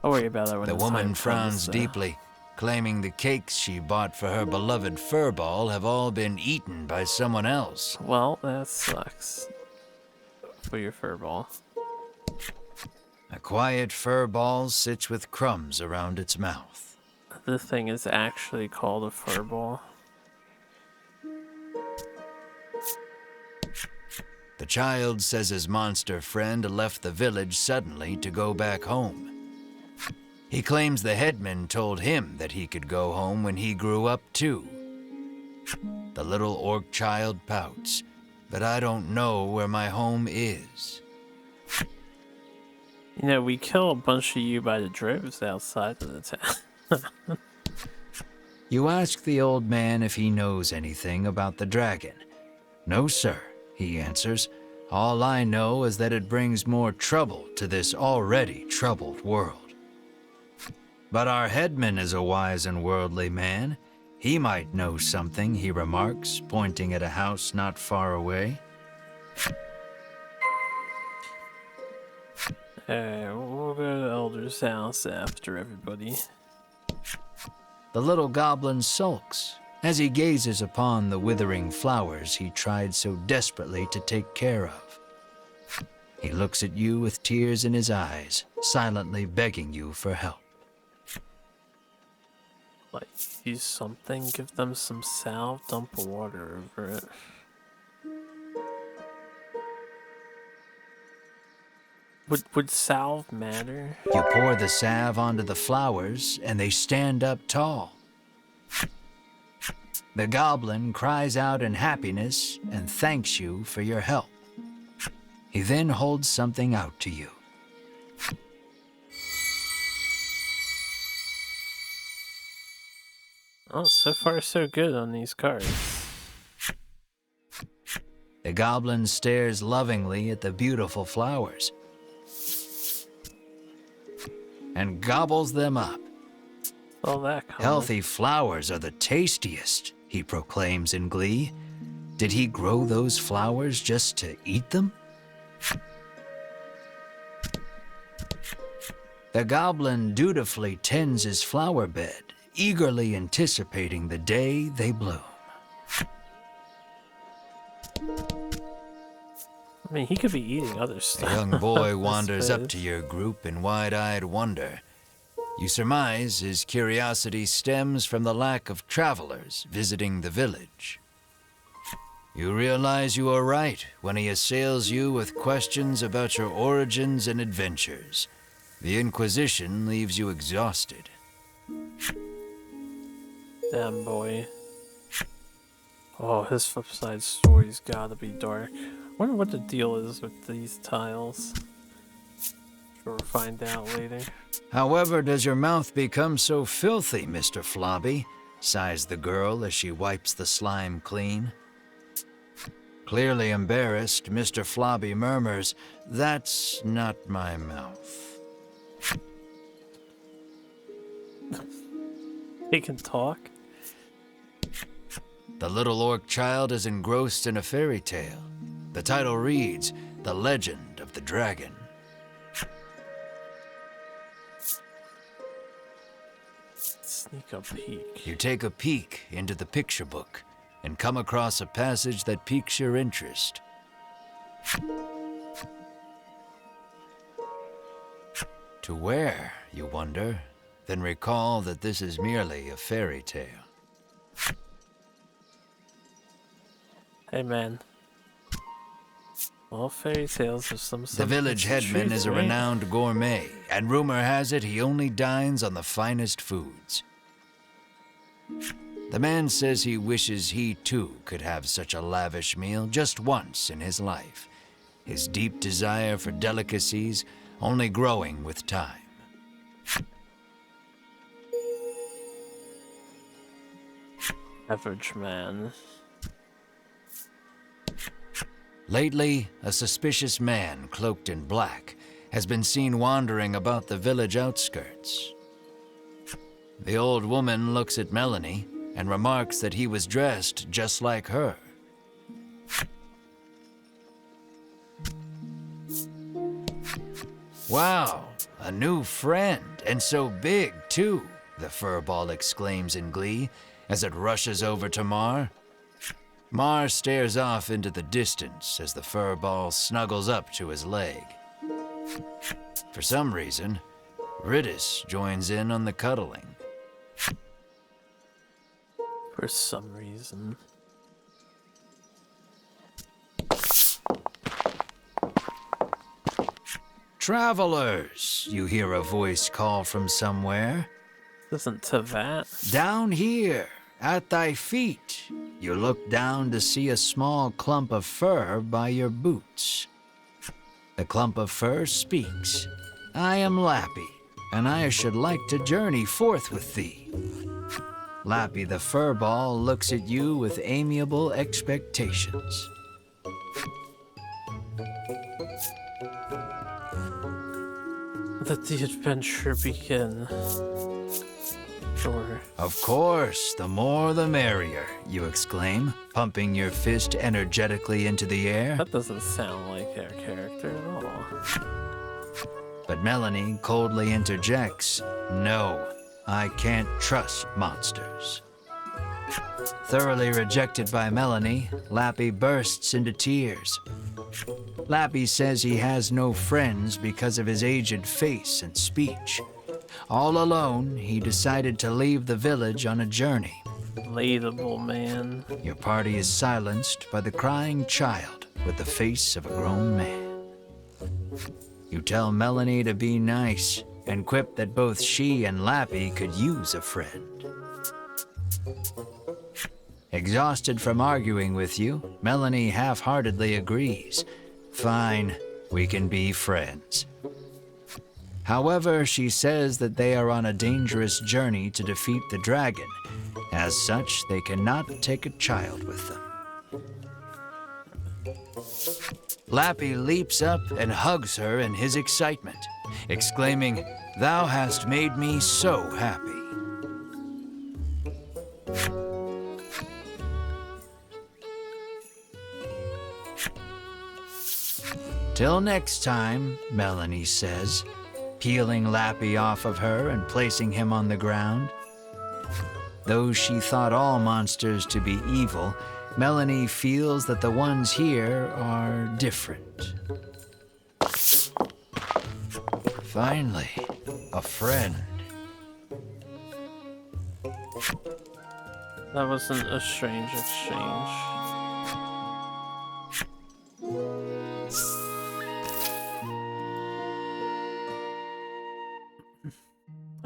Speaker 1: I'll worry about that when
Speaker 2: The
Speaker 1: the time
Speaker 2: woman
Speaker 1: comes,
Speaker 2: frowns
Speaker 1: though.
Speaker 2: deeply, claiming the cakes she bought for her beloved furball have all been eaten by someone else.
Speaker 1: Well, that sucks for your furball.
Speaker 2: A quiet furball sits with crumbs around its mouth.
Speaker 1: This thing is actually called a furball.
Speaker 2: The child says his monster friend left the village suddenly to go back home. He claims the headman told him that he could go home when he grew up too. The little orc child pouts, but I don't know where my home is.
Speaker 1: You know, we kill a bunch of you by the droves outside of the town.
Speaker 2: You ask the old man if he knows anything about the dragon. No, sir, he answers. All I know is that it brings more trouble to this already troubled world. But our headman is a wise and worldly man. He might know something, he remarks, pointing at a house not far away.
Speaker 1: We'll go to the Elder's house after everybody.
Speaker 2: The little goblin sulks as he gazes upon the withering flowers he tried so desperately to take care of. He looks at you with tears in his eyes, silently begging you for help.
Speaker 1: Like, use something, give them some salve, dump water over it. Would salve matter?
Speaker 2: You pour the salve onto the flowers, and they stand up tall. The goblin cries out in happiness and thanks you for your help. He then holds something out to you.
Speaker 1: Oh, so far so good on these cards.
Speaker 2: The goblin stares lovingly at the beautiful flowers and gobbles them up.
Speaker 1: All that comes.
Speaker 2: Healthy flowers are the tastiest, he proclaims in glee. Did he grow those flowers just to eat them? The goblin dutifully tends his flower bed, eagerly anticipating the day they bloom.
Speaker 1: I mean, he could be eating other
Speaker 2: A
Speaker 1: stuff.
Speaker 2: young boy
Speaker 1: I
Speaker 2: wanders up
Speaker 1: suppose.
Speaker 2: to your group in wide-eyed wonder. You surmise his curiosity stems from the lack of travelers visiting the village. You realize you are right when he assails you with questions about your origins and adventures. The Inquisition leaves you exhausted.
Speaker 1: Damn boy. Oh, his flip side story's gotta be dark. I wonder what the deal is with these tiles. Sure, we'll find out later.
Speaker 2: However does your mouth become so filthy, Mr. Flobby? Sighs the girl as she wipes the slime clean. Clearly embarrassed, Mr. Flobby murmurs, "That's not my mouth."
Speaker 1: He can talk?
Speaker 2: The little orc child is engrossed in a fairy tale. The title reads, "The Legend of the Dragon."
Speaker 1: Sneak a peek.
Speaker 2: You take a peek into the picture book and come across a passage that piques your interest. To where, you wonder, then recall that this is merely a fairy tale.
Speaker 1: Hey man. All fairy tales have some
Speaker 2: The village headman is a renowned gourmet, and rumor has it he only dines on the finest foods. The man says he wishes he too could have such a lavish meal just once in his life, his deep desire for delicacies only growing with time.
Speaker 1: Average man.
Speaker 2: Lately, a suspicious man cloaked in black has been seen wandering about the village outskirts. The old woman looks at Melanie and remarks that he was dressed just like her. "Wow, a new friend, and so big, too," the furball exclaims in glee as it rushes over to Mar. Mar stares off into the distance as the furball snuggles up to his leg. For some reason, Ridis joins in on the cuddling.
Speaker 1: For some reason.
Speaker 2: "Travelers," you hear a voice call from somewhere.
Speaker 1: Isn't Tevat?
Speaker 2: "Down here, at thy feet." You look down to see a small clump of fur by your boots. The clump of fur speaks. "I am Lappy, and I should like to journey forth with thee." Lappy the furball looks at you with amiable expectations.
Speaker 1: Let the adventure begin. Sure.
Speaker 2: "Of course, the more the merrier," you exclaim, pumping your fist energetically into the air.
Speaker 1: That doesn't sound like our character at all.
Speaker 2: But Melanie coldly interjects, "No, I can't trust monsters." Thoroughly rejected by Melanie, Lappy bursts into tears. Lappy says he has no friends because of his aged face and speech. All alone, he decided to leave the village on a journey.
Speaker 1: Relatable, man.
Speaker 2: Your party is silenced by the crying child with the face of a grown man. You tell Melanie to be nice and quip that both she and Lappy could use a friend. Exhausted from arguing with you, Melanie half-heartedly agrees. "Fine, we can be friends." However, she says that they are on a dangerous journey to defeat the dragon. As such, they cannot take a child with them. Lappy leaps up and hugs her in his excitement, exclaiming, "Thou hast made me so happy." "Till next time," Melanie says, peeling Lappy off of her and placing him on the ground. Though she thought all monsters to be evil, Melanie feels that the ones here are different. Finally, a friend.
Speaker 1: That wasn't a strange exchange.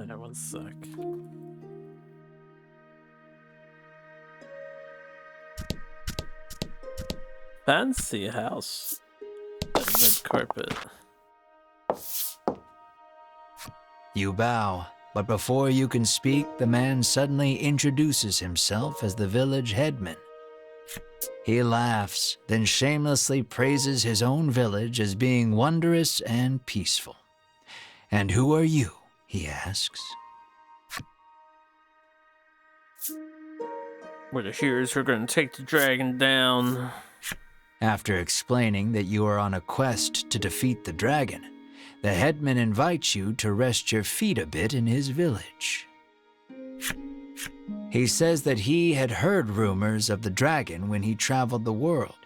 Speaker 1: Alright, one sec. Fancy house. Red carpet.
Speaker 2: You bow, but before you can speak, the man suddenly introduces himself as the village headman. He laughs, then shamelessly praises his own village as being wondrous and peaceful. "And who are you?" he asks.
Speaker 1: We're the heroes who are going to take the dragon down.
Speaker 2: After explaining that you are on a quest to defeat the dragon, the headman invites you to rest your feet a bit in his village. He says that he had heard rumors of the dragon when he traveled the world.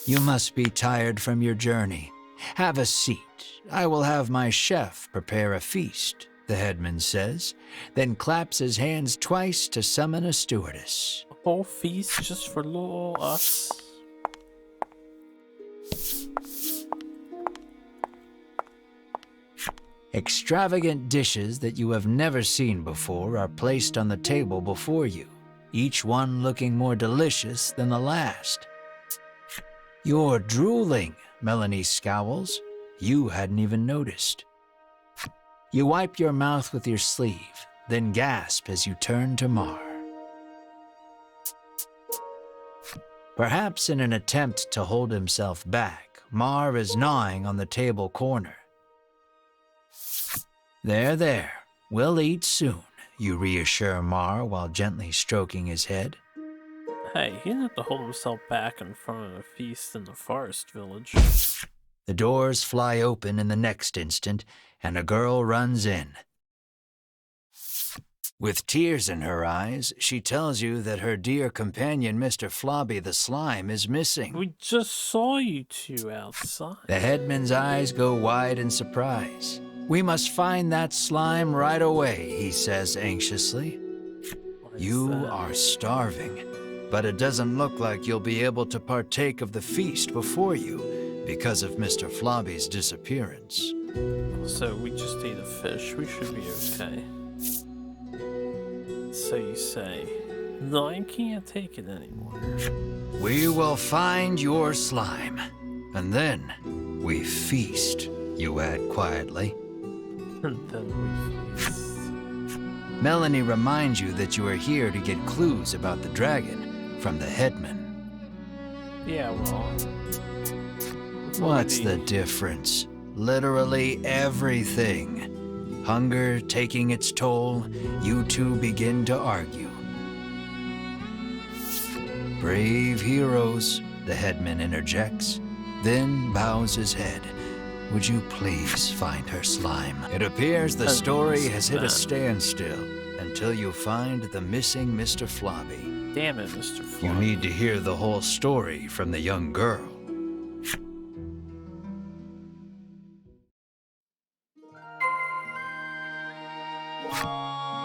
Speaker 2: "You must be tired from your journey. Have a seat. I will have my chef prepare a feast," the headman says, then claps his hands twice to summon a stewardess.
Speaker 1: A whole feast just for little us?
Speaker 2: Extravagant dishes that you have never seen before are placed on the table before you, each one looking more delicious than the last. "You're drooling," Melanie scowls. You hadn't even noticed. You wipe your mouth with your sleeve, then gasp as you turn to Mar. Perhaps in an attempt to hold himself back, Mar is gnawing on the table corner. There, we'll eat soon," you reassure Mar while gently stroking his head.
Speaker 1: Hey, he didn't have to hold himself back in front of a feast in the forest village.
Speaker 2: The doors fly open in the next instant, and a girl runs in. With tears in her eyes, she tells you that her dear companion, Mr. Flobby the Slime, is missing.
Speaker 1: We just saw you two outside.
Speaker 2: The headman's eyes go wide in surprise. "We must find that slime right away," he says anxiously.
Speaker 1: What is
Speaker 2: "You
Speaker 1: that?
Speaker 2: are starving, but it doesn't look like you'll be able to partake of the feast before you because of Mr. Flobby's disappearance."
Speaker 1: So we just ate a fish. We should be okay. So you say. No, I can't take it anymore.
Speaker 2: "We will find your slime, and then we feast," you add quietly.
Speaker 1: And then we feast.
Speaker 2: Melanie reminds you that you are here to get clues about the dragon from the headman.
Speaker 1: Yeah, well.
Speaker 2: What's the difference? Literally everything. Hunger taking its toll, you two begin to argue. "Brave heroes," the headman interjects, then bows his head. "Would you please find her slime?" It appears the story has hit a standstill until you find the missing Mr. Flobby.
Speaker 1: Damn it, Mr. Flobby.
Speaker 2: You need to hear the whole story from the young girl.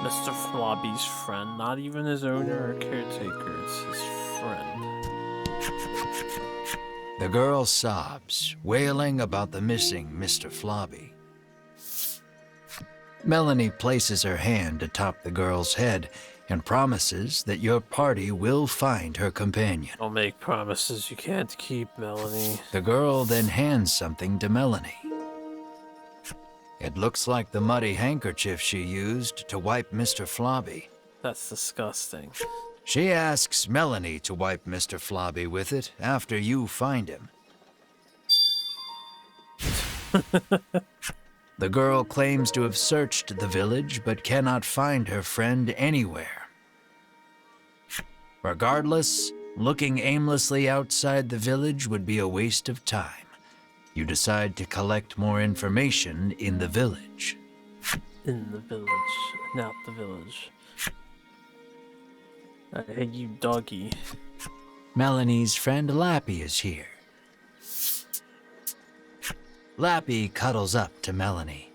Speaker 1: Mr. Flobby's friend, not even his owner or caretaker, it's his friend.
Speaker 2: The girl sobs, wailing about the missing Mr. Flobby. Melanie places her hand atop the girl's head and promises that your party will find her companion.
Speaker 1: Don't make promises you can't keep, Melanie.
Speaker 2: The girl then hands something to Melanie. It looks like the muddy handkerchief she used to wipe Mr. Flobby.
Speaker 1: That's disgusting.
Speaker 2: She asks Melanie to wipe Mr. Flobby with it after you find him. The girl claims to have searched the village but cannot find her friend anywhere. Regardless, looking aimlessly outside the village would be a waste of time. You decide to collect more information in the village.
Speaker 1: In the village, not the village. Hey, you doggy.
Speaker 2: Melanie's friend Lappy is here. Lappy cuddles up to Melanie.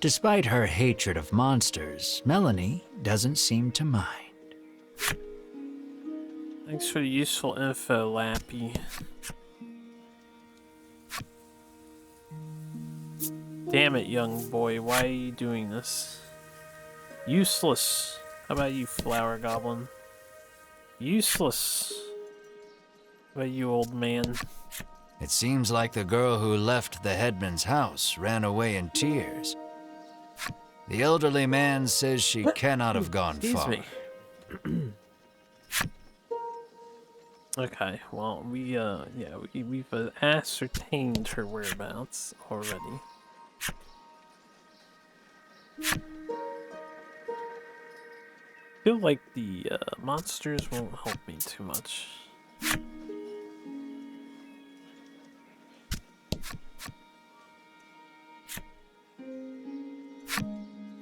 Speaker 2: Despite her hatred of monsters, Melanie doesn't seem to mind.
Speaker 1: Thanks for the useful info, Lappy. Damn it, young boy. Why are you doing this? Useless. How about you, flower goblin? Useless. How about you, old man?
Speaker 2: It seems like the girl who left the headman's house ran away in tears. The elderly man says she cannot have gone far.
Speaker 1: Me. Okay, well, we've ascertained her whereabouts already. I feel like the monsters won't help me too much.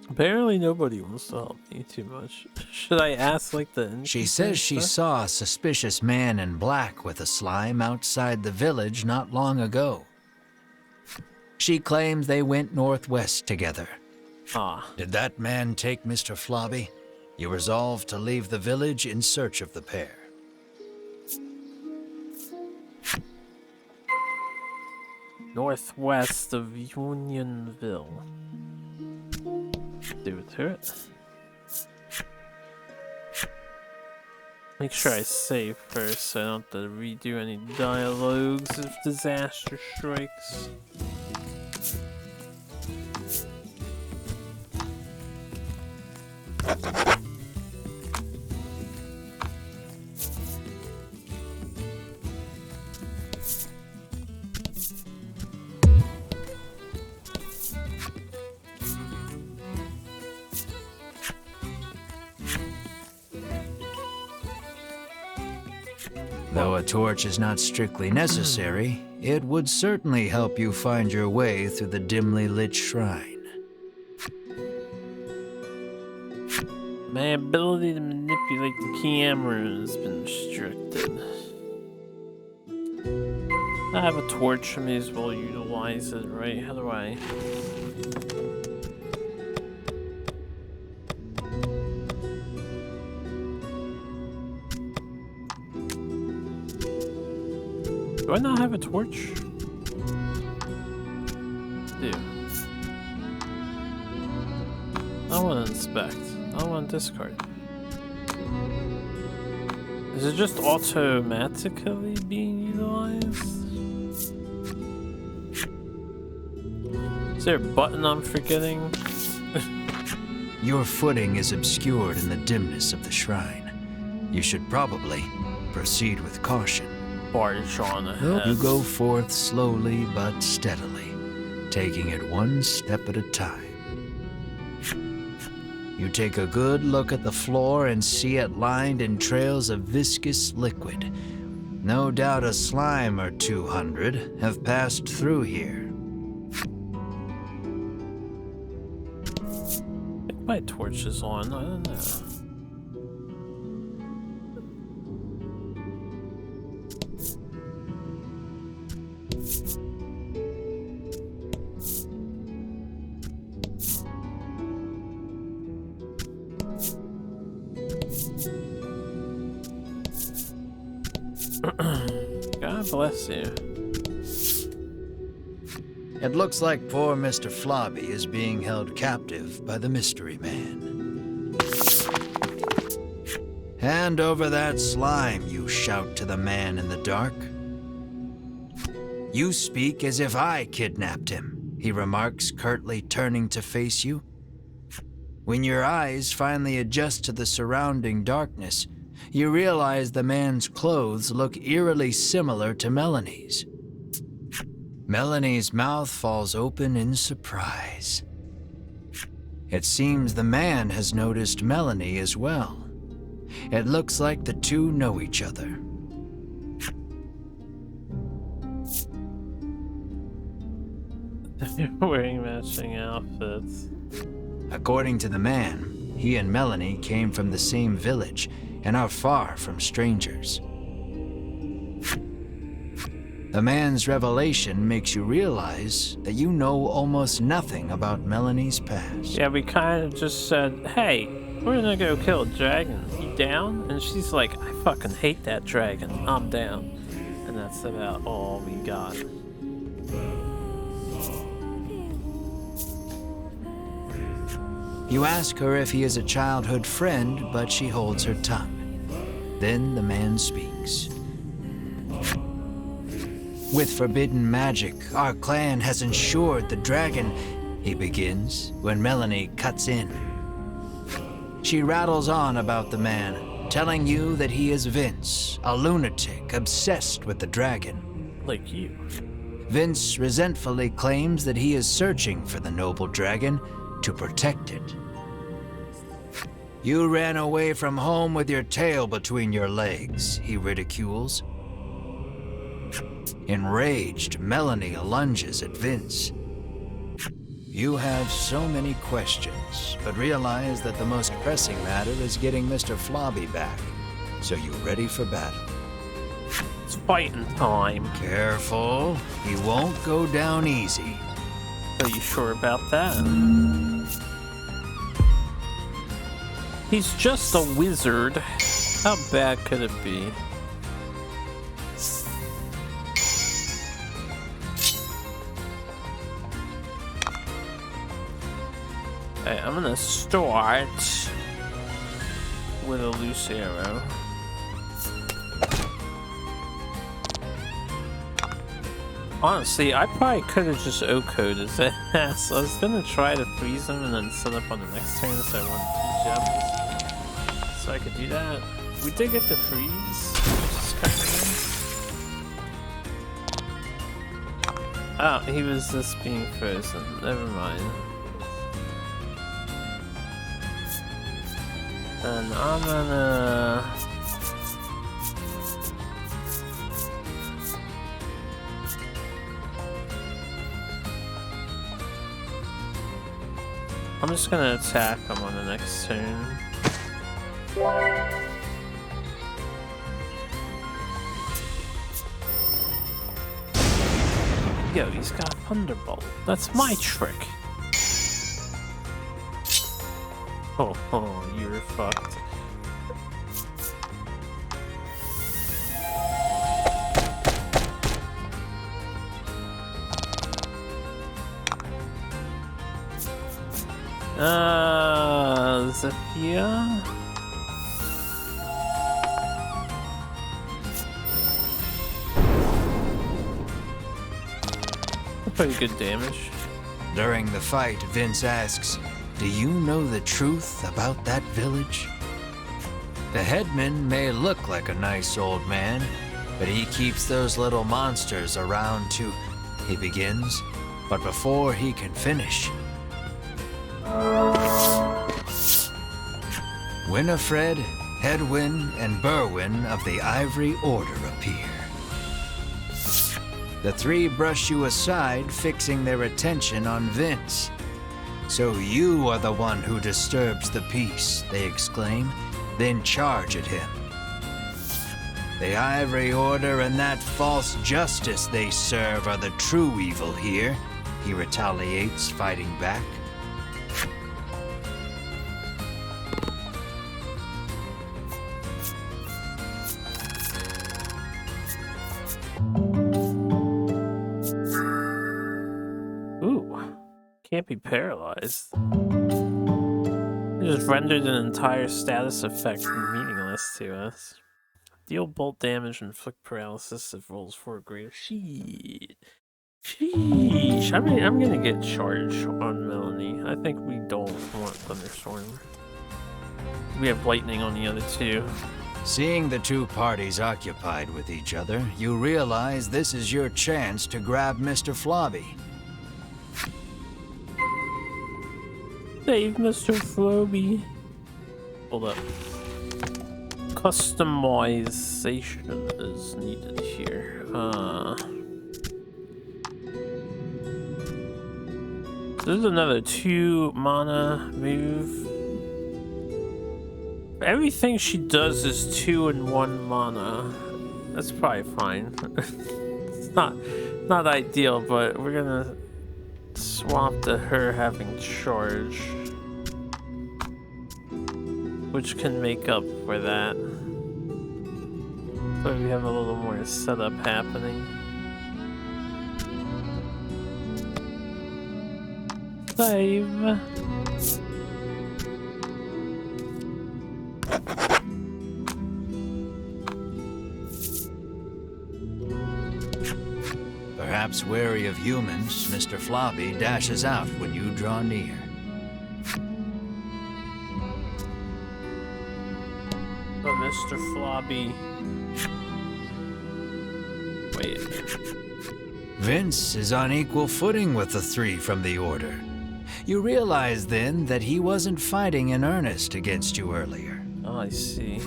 Speaker 1: Apparently nobody wants to help me too much. Should I ask, like, the...
Speaker 2: She says she saw a suspicious man in black with a slime outside the village not long ago. She claims they went northwest together.
Speaker 1: Ah.
Speaker 2: Did that man take Mr. Flobby? You resolved to leave the village in search of the pair.
Speaker 1: Northwest of Unionville. Do it to it. Make sure I save first so I don't have to redo any dialogues if disaster strikes.
Speaker 2: Though a torch is not strictly necessary, it would certainly help you find your way through the dimly lit shrine.
Speaker 1: My ability to manipulate the camera has been restricted. I have a torch, I may as well utilize it, right? How do I... Do I not have a torch? Do. I want to inspect. I want to discard. Is it just automatically being utilized? Is there a button I'm forgetting?
Speaker 2: Your footing is obscured in the dimness of the shrine. You should probably proceed with caution.
Speaker 1: Barge on ahead.
Speaker 2: You go forth slowly but steadily, taking it one step at a time. You take a good look at the floor and see it lined in trails of viscous liquid. No doubt a slime or 200 have passed through here.
Speaker 1: I think my torch is on, I don't know. God bless you.
Speaker 2: It looks like poor Mr. Flobby is being held captive by the mystery man. Hand over that slime, you shout to the man in the dark. You speak as if I kidnapped him, he remarks, curtly turning to face you. When your eyes finally adjust to the surrounding darkness, you realize the man's clothes look eerily similar to Melanie's. Melanie's mouth falls open in surprise. It seems the man has noticed Melanie as well. It looks like the two know each other.
Speaker 1: They're wearing matching outfits.
Speaker 2: According to the man, he and Melanie came from the same village and are far from strangers. The man's revelation makes you realize that you know almost nothing about Melanie's past.
Speaker 1: Yeah, we kind of just said, hey, we're gonna go kill a dragon. You down? And she's like, I fucking hate that dragon. I'm down. And that's about all we got.
Speaker 2: You ask her if he is a childhood friend, but she holds her tongue. Then the man speaks. With forbidden magic, our clan has ensured the dragon, he begins, when Melanie cuts in. She rattles on about the man, telling you that he is Vince, a lunatic obsessed with the dragon.
Speaker 1: Like you.
Speaker 2: Vince resentfully claims that he is searching for the noble dragon to protect it. You ran away from home with your tail between your legs, he ridicules. Enraged, Melanie lunges at Vince. You have so many questions, but realize that the most pressing matter is getting Mr. Flobby back. So you ready for battle?
Speaker 1: It's fighting time.
Speaker 2: Careful, he won't go down easy.
Speaker 1: Are you sure about that? He's just a wizard. How bad could it be? Okay, I'm gonna start with a loose arrow. Honestly, I probably could have just O-coded his ass. I was gonna try to freeze him and then set up on the next turn so I wanted 2 gems. So I could do that. We did get the freeze, which is kind of nice. Oh, he was just being frozen. Never mind. And I'm gonna... I'm just gonna attack him on the next turn. Yo, he's got Thunderbolt. That's my trick. Oh, you're fucked. Zephyr? Pretty good damage.
Speaker 2: During the fight, Vince asks, "Do you know the truth about that village?" The headman may look like a nice old man, but he keeps those little monsters around to... he begins, but before he can finish... Winifred, Hedwyn, and Berwyn of the Ivory Order appear. The three brush you aside, fixing their attention on Vince. "So you are the one who disturbs the peace," they exclaim, then charge at him. The Ivory Order and that false justice they serve are the true evil here, he retaliates, fighting back.
Speaker 1: Can't be paralyzed. It just rendered an entire status effect meaningless to us. Deal bolt damage and inflict paralysis if rolls 4 or greater. Sheesh. I'm gonna get charged on Melanie. I think we don't want Thunderstorm. We have lightning on the other two.
Speaker 2: Seeing the two parties occupied with each other, you realize this is your chance to grab Mr. Flobby.
Speaker 1: Save Mr. Flobby. Hold up. Customization is needed here. This is another 2 mana move. Everything she does is 2 and 1 mana. That's probably fine. It's not ideal, but we're gonna swap to her having charge, which can make up for that. But we have a little more setup happening. Save.
Speaker 2: Perhaps wary of humans, Mr. Floppy dashes out when you draw near.
Speaker 1: But Mr. Floppy... Wait a minute.
Speaker 2: Vince is on equal footing with the three from the Order. You realize then that he wasn't fighting in earnest against you earlier.
Speaker 1: Oh, I see.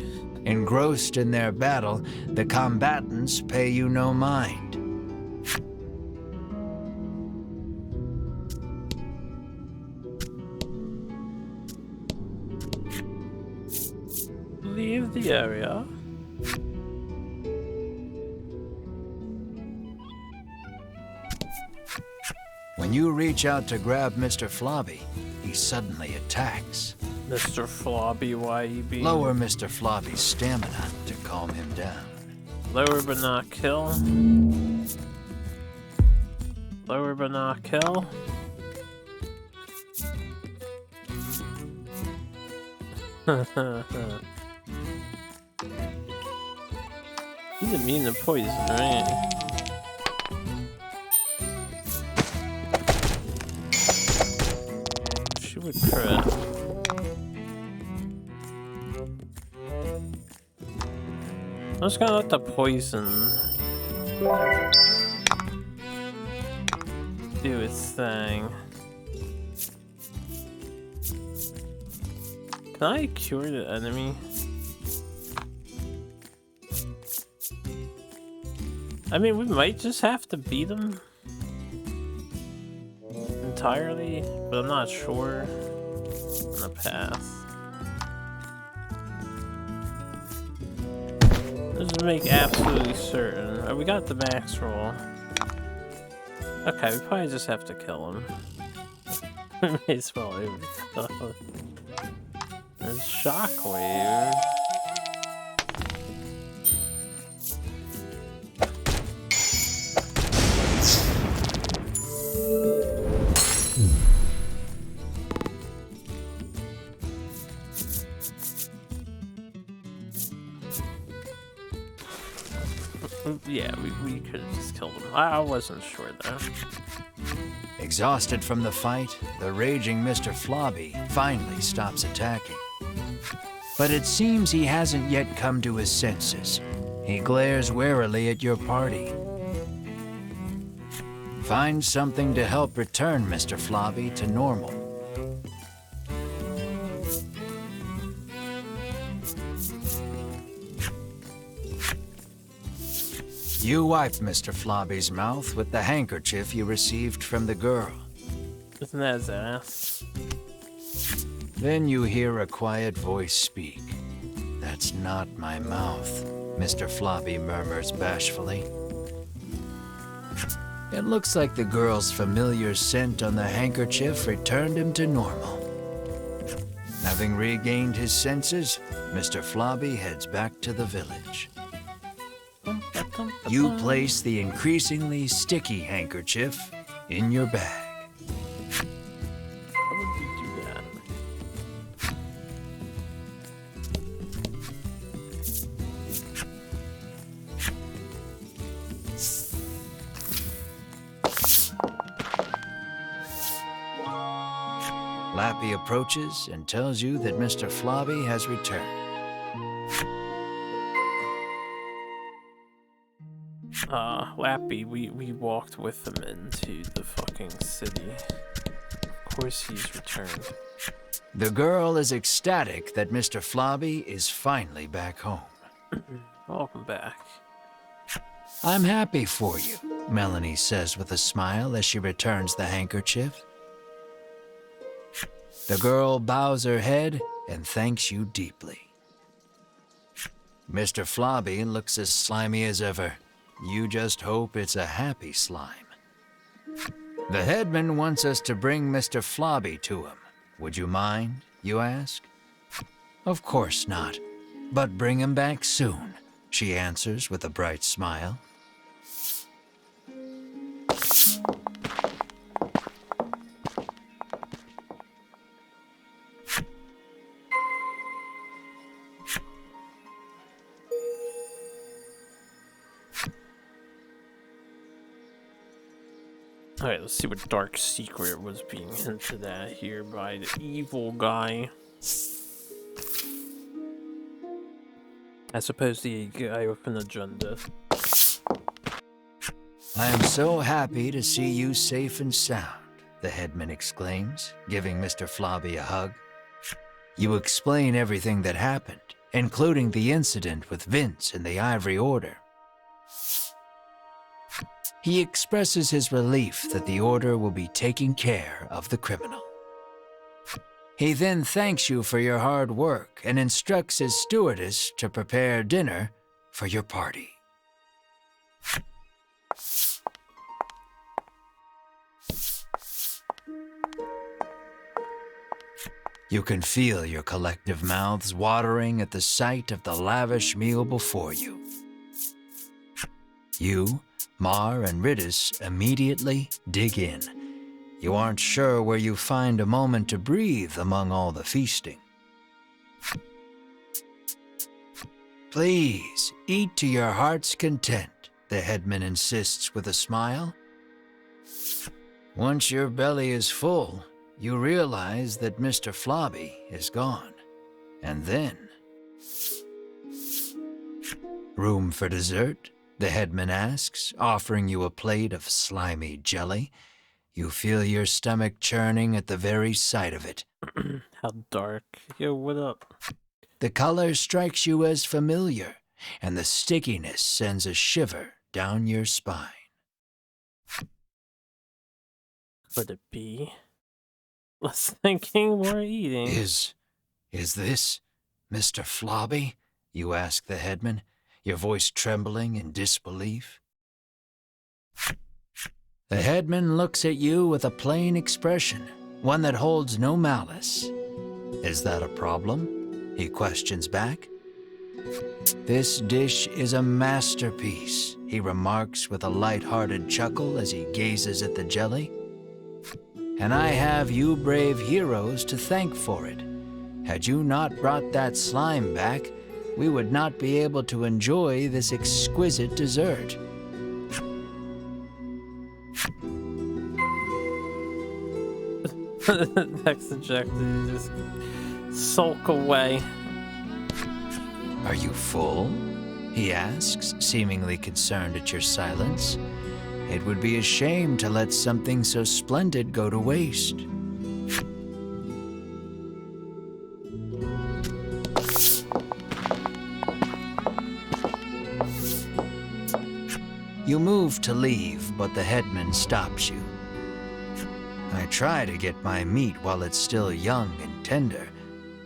Speaker 2: Engrossed in their battle, the combatants pay you no mind.
Speaker 1: Leave the area.
Speaker 2: When you reach out to grab Mr. Flobby, he suddenly attacks.
Speaker 1: Mr. Flobby, why you being...
Speaker 2: Lower Mr. Flobby's stamina to calm him down.
Speaker 1: Lower but not kill. Lower but not kill. He's immune to poison, right? She would crit. I'm just gonna let the poison do its thing. Can I cure the enemy? I mean, we might just have to beat him entirely, but I'm not sure on the path. Let's just make absolutely certain. Oh, we got the max roll. Okay, we probably just have to kill him. We may as well overkill. There's Shockwave. Yeah, we could have just killed him. I wasn't sure though.
Speaker 2: Exhausted from the fight, the raging Mr. Flobby finally stops attacking. But it seems he hasn't yet come to his senses. He glares warily at your party. Find something to help return Mr. Flobby to normal. You wipe Mr. Flobby's mouth with the handkerchief you received from the girl.
Speaker 1: Isn't that his ass?
Speaker 2: Then you hear a quiet voice speak. "That's not my mouth," Mr. Flobby murmurs bashfully. It looks like the girl's familiar scent on the handkerchief returned him to normal. Having regained his senses, Mr. Flobby heads back to the village. You place the increasingly sticky handkerchief in your bag.
Speaker 1: How would we do that?
Speaker 2: Lappy approaches and tells you that Mr. Flobby has returned.
Speaker 1: Lappy, we walked with him into the fucking city. Of course he's returned.
Speaker 2: The girl is ecstatic that Mr. Flobby is finally back home.
Speaker 1: Welcome back.
Speaker 2: "I'm happy for you," Melanie says with a smile as she returns the handkerchief. The girl bows her head and thanks you deeply. Mr. Flobby looks as slimy as ever. You just hope it's a happy slime. The headman wants us to bring Mr. Flobby to him. Would you mind, you ask? Of course not, but bring him back soon, she answers with a bright smile.
Speaker 1: Alright, let's see what dark secret was being hinted at here by the evil guy. I suppose the guy with an agenda.
Speaker 2: I am so happy to see you safe and sound, the headman exclaims, giving Mr. Flobby a hug. You explain everything that happened, including the incident with Vince and the Ivory Order. He expresses his relief that the Order will be taking care of the criminal. He then thanks you for your hard work and instructs his stewardess to prepare dinner for your party. You can feel your collective mouths watering at the sight of the lavish meal before you. You, Mar, and Ridis immediately dig in. You aren't sure where you find a moment to breathe among all the feasting. Please, eat to your heart's content, the headman insists with a smile. Once your belly is full, you realize that Mr. Flobby is gone. And then... Room for dessert? The headman asks, offering you a plate of slimy jelly. You feel your stomach churning at the very sight of it.
Speaker 1: How dark. Yo, what up?
Speaker 2: The color strikes you as familiar, and the stickiness sends a shiver down your spine.
Speaker 1: Could it be? Less thinking, more eating.
Speaker 2: Is this Mr. Flobby? You ask the headman, your voice trembling in disbelief. The headman looks at you with a plain expression, one that holds no malice. Is that a problem? He questions back. This dish is a masterpiece, he remarks with a light-hearted chuckle as he gazes at the jelly. And I have you brave heroes to thank for it. Had you not brought that slime back, we would not be able to enjoy this exquisite dessert.
Speaker 1: Next ejected, you just sulk away.
Speaker 2: Are you full? He asks, seemingly concerned at your silence. It would be a shame to let something so splendid go to waste. You move to leave, but the headman stops you. I try to get my meat while it's still young and tender,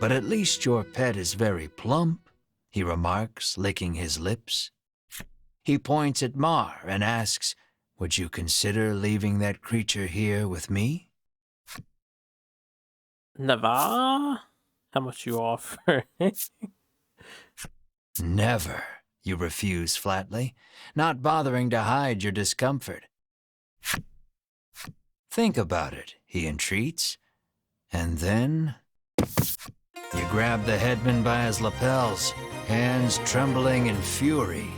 Speaker 2: but at least your pet is very plump, he remarks, licking his lips. He points at Mar and asks, would you consider leaving that creature here with me?
Speaker 1: Never? How much you offer?
Speaker 2: Never, you refuse flatly, not bothering to hide your discomfort. Think about it, he entreats. And then... You grab the headman by his lapels, hands trembling in fury.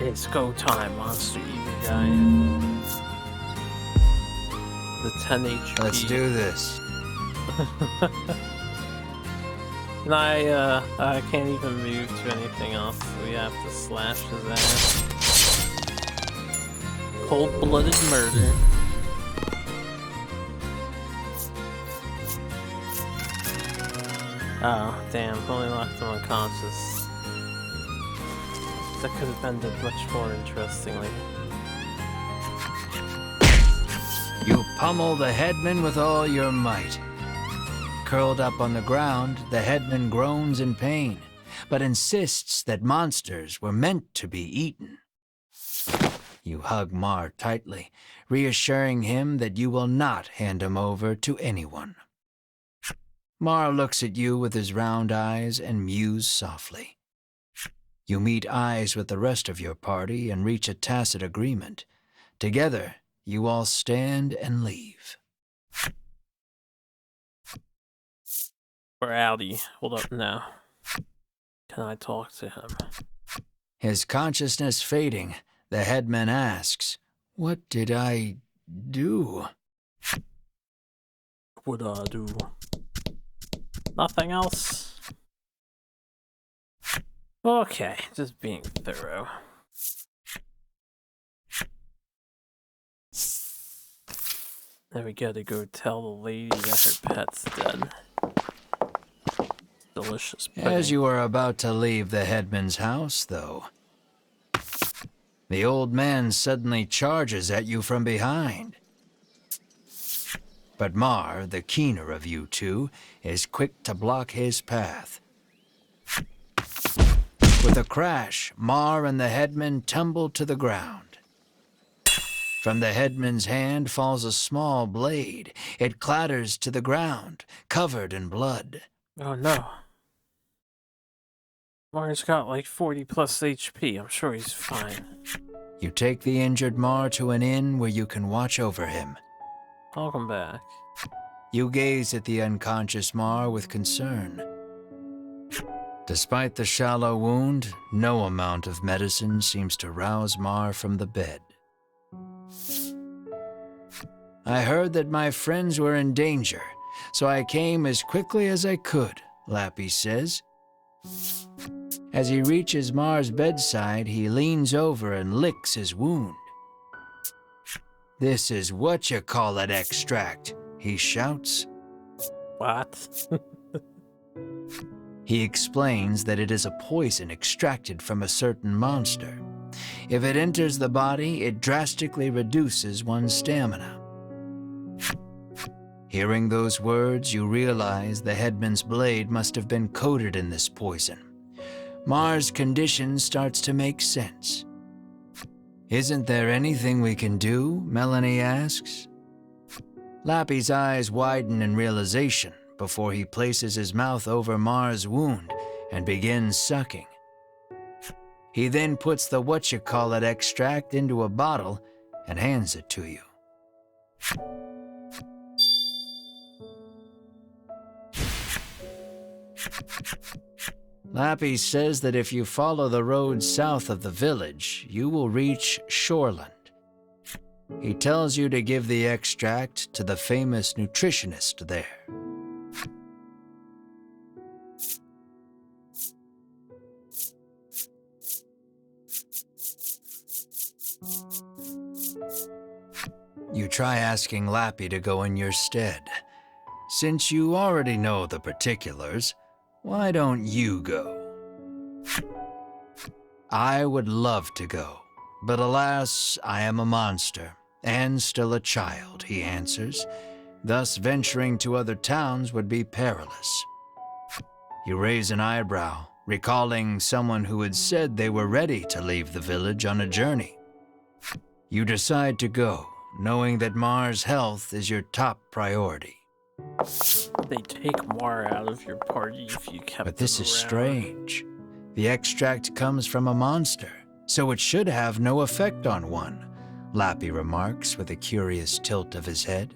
Speaker 1: It's go time, monster eater guy. The 10 HP.
Speaker 2: Let's do this.
Speaker 1: And I can't even move to anything else. So we have to slash his ass. Cold-blooded murder. Oh, damn. Only locked him unconscious. That could have ended much more interestingly.
Speaker 2: You pummel the headman with all your might. Curled up on the ground, the headman groans in pain, but insists that monsters were meant to be eaten. You hug Mar tightly, reassuring him that you will not hand him over to anyone. Mar looks at you with his round eyes and mews softly. You meet eyes with the rest of your party and reach a tacit agreement. Together, you all stand and leave.
Speaker 1: We're outie. Hold up now. Can I talk to him?
Speaker 2: His consciousness fading, the headman asks, "What did I do?"
Speaker 1: What I do? Nothing else? Okay, just being thorough. Now we gotta go tell the lady that her pet's dead. Delicious pudding.
Speaker 2: As you are about to leave the headman's house, though, the old man suddenly charges at you from behind. But Mar, the keener of you two, is quick to block his path. With a crash, Mar and the headman tumble to the ground. From the headman's hand falls a small blade. It clatters to the ground, covered in blood.
Speaker 1: Oh no. Mar's got like 40 plus HP. I'm sure he's fine.
Speaker 2: You take the injured Mar to an inn where you can watch over him.
Speaker 1: I'll come back.
Speaker 2: You gaze at the unconscious Mar with concern. Despite the shallow wound, no amount of medicine seems to rouse Mar from the bed. I heard that my friends were in danger, so I came as quickly as I could, Lappy says. As he reaches Mar's bedside, he leans over and licks his wound. "This is what-you-call-it extract," he shouts.
Speaker 1: What?
Speaker 2: He explains that it is a poison extracted from a certain monster. If it enters the body, it drastically reduces one's stamina. Hearing those words, you realize the headman's blade must have been coated in this poison. Mar's condition starts to make sense. "Isn't there anything we can do?" Melanie asks. Lappy's eyes widen in realization before he places his mouth over Mar's wound and begins sucking. He then puts the what-you-call-it extract into a bottle and hands it to you. Lappy says that if you follow the road south of the village, you will reach Shoreland. He tells you to give the extract to the famous nutritionist there. You try asking Lappy to go in your stead. Since you already know the particulars, why don't you go? I would love to go, but alas, I am a monster, and still a child, he answers. Thus venturing to other towns would be perilous. You raise an eyebrow, recalling someone who had said they were ready to leave the village on a journey. You decide to go, knowing that Mar's health is your top priority.
Speaker 1: They take Mar out of your party if you kept
Speaker 2: But this
Speaker 1: them
Speaker 2: is
Speaker 1: around.
Speaker 2: strange. The extract comes from a monster, so it should have no effect on one, Lappy remarks with a curious tilt of his head.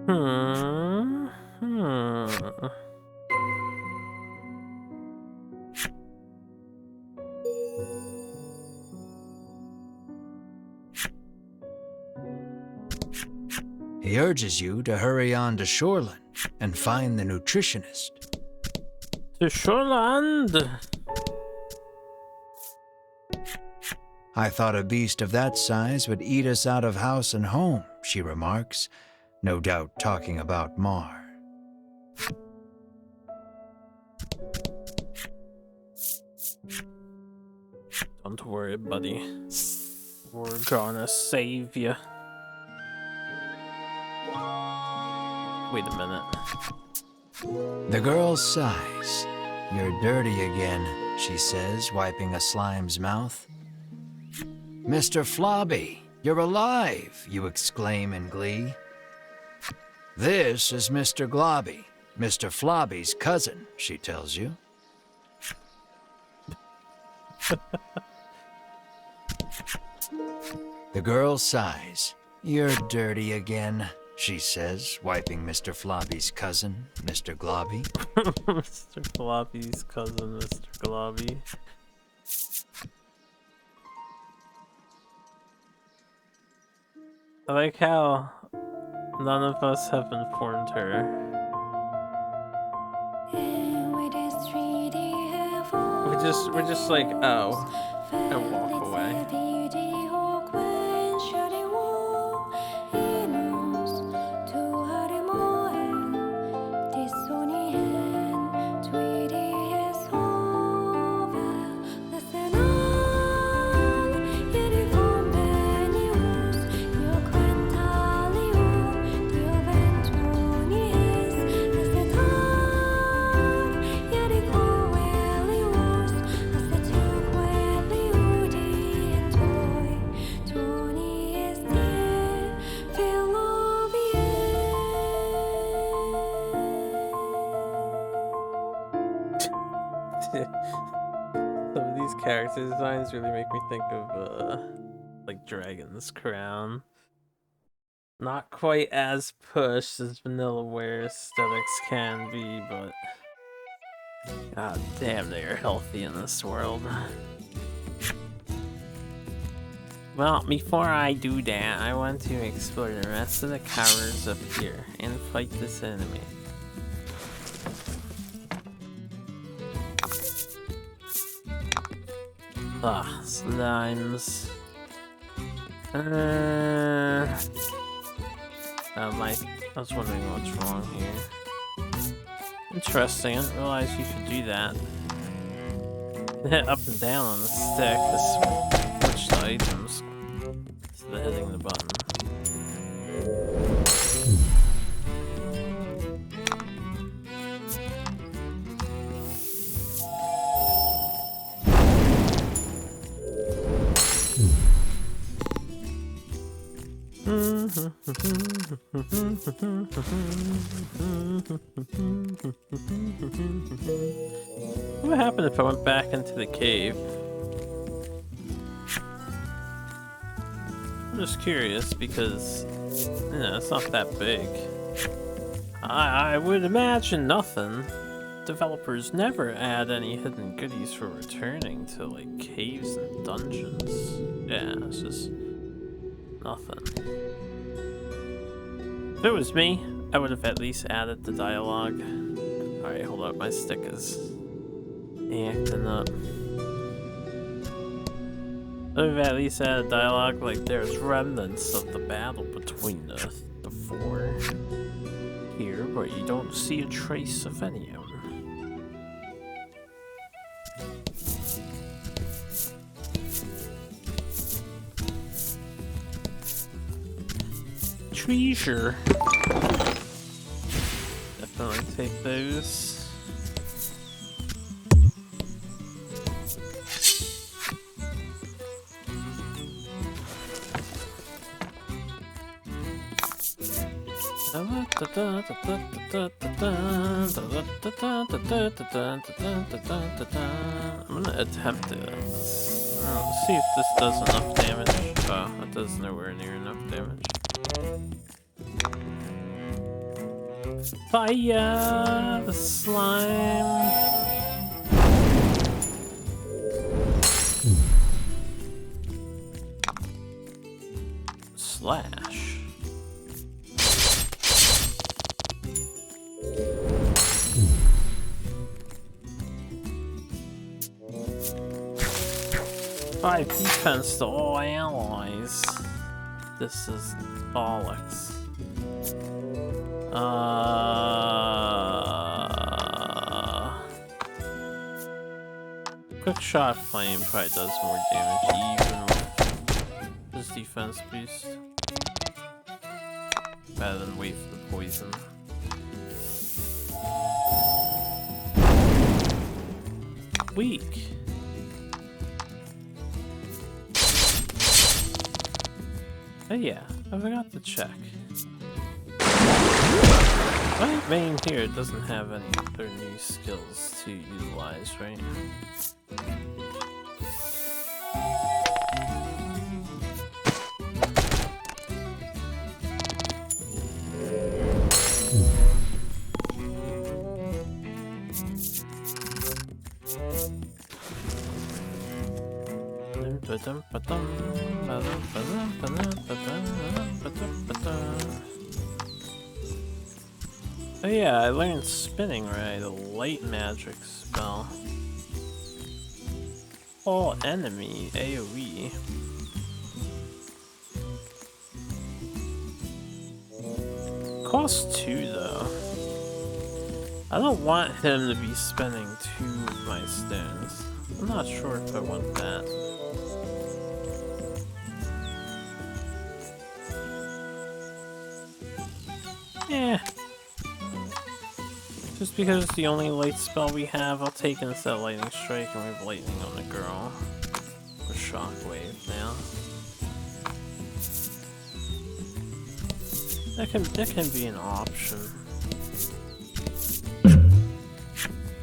Speaker 1: Hmm.
Speaker 2: He urges you to hurry on to Shoreland and find the nutritionist.
Speaker 1: To Shoreland.
Speaker 2: I thought a beast of that size would eat us out of house and home, she remarks, no doubt talking about Mar.
Speaker 1: Don't worry, buddy. We're gonna save you. Wait a minute.
Speaker 2: The girl sighs. "You're dirty again," she says, wiping a slime's mouth. "Mr. Flobby, you're alive," you exclaim in glee. "This is Mr. Globby, Mr. Flobby's cousin," she tells you. The girl sighs. "You're dirty again," she says, wiping Mr. Flobby's cousin, Mr. Globby.
Speaker 1: Mr. Globby's cousin, Mr. Globby. I like how none of us have informed her. We're just like, oh, and walk away. Some of these character designs really make me think of like Dragon's Crown. Not quite as pushed as Vanillaware aesthetics can be, but god damn, they are healthy in this world. Well, before I do that, I want to explore the rest of the caverns up here and fight this enemy. Ah, slimes. I was wondering what's wrong here. Interesting, I didn't realize you could do that. Hit up and down on the stick to switch the items instead of hitting the button. What would happen if I went back into the cave? I'm just curious because, you know, it's not that big. I would imagine nothing. Developers never add any hidden goodies for returning to, like, caves and dungeons. Yeah, it's just nothing. If it was me, I would have at least added the dialogue. Alright, hold up, my stick is acting up. I would have at least added dialogue like there's remnants of the battle between the four here, but you don't see a trace of any of them. Treasure. Definitely take those. I'm gonna attempt this. See if this does enough damage. Oh, that does nowhere near enough damage. Fire! The slime! Slash. Five defense to all allies. This is bollocks. Quick shot flame probably does more damage even with his defense boost. Rather than wait for the poison. Weak. Oh yeah, I forgot to check. My main here doesn't have any other new skills to utilize, right? Oh yeah, I learned spinning right, a light magic spell. All enemy AoE. Cost 2 though. I don't want him to be spending 2 of my stones. I'm not sure if I want that. Eh. Just because it's the only light spell we have, I'll take it instead of Lightning Strike, and we have Lightning on the girl. Or Shockwave now. That can be an option.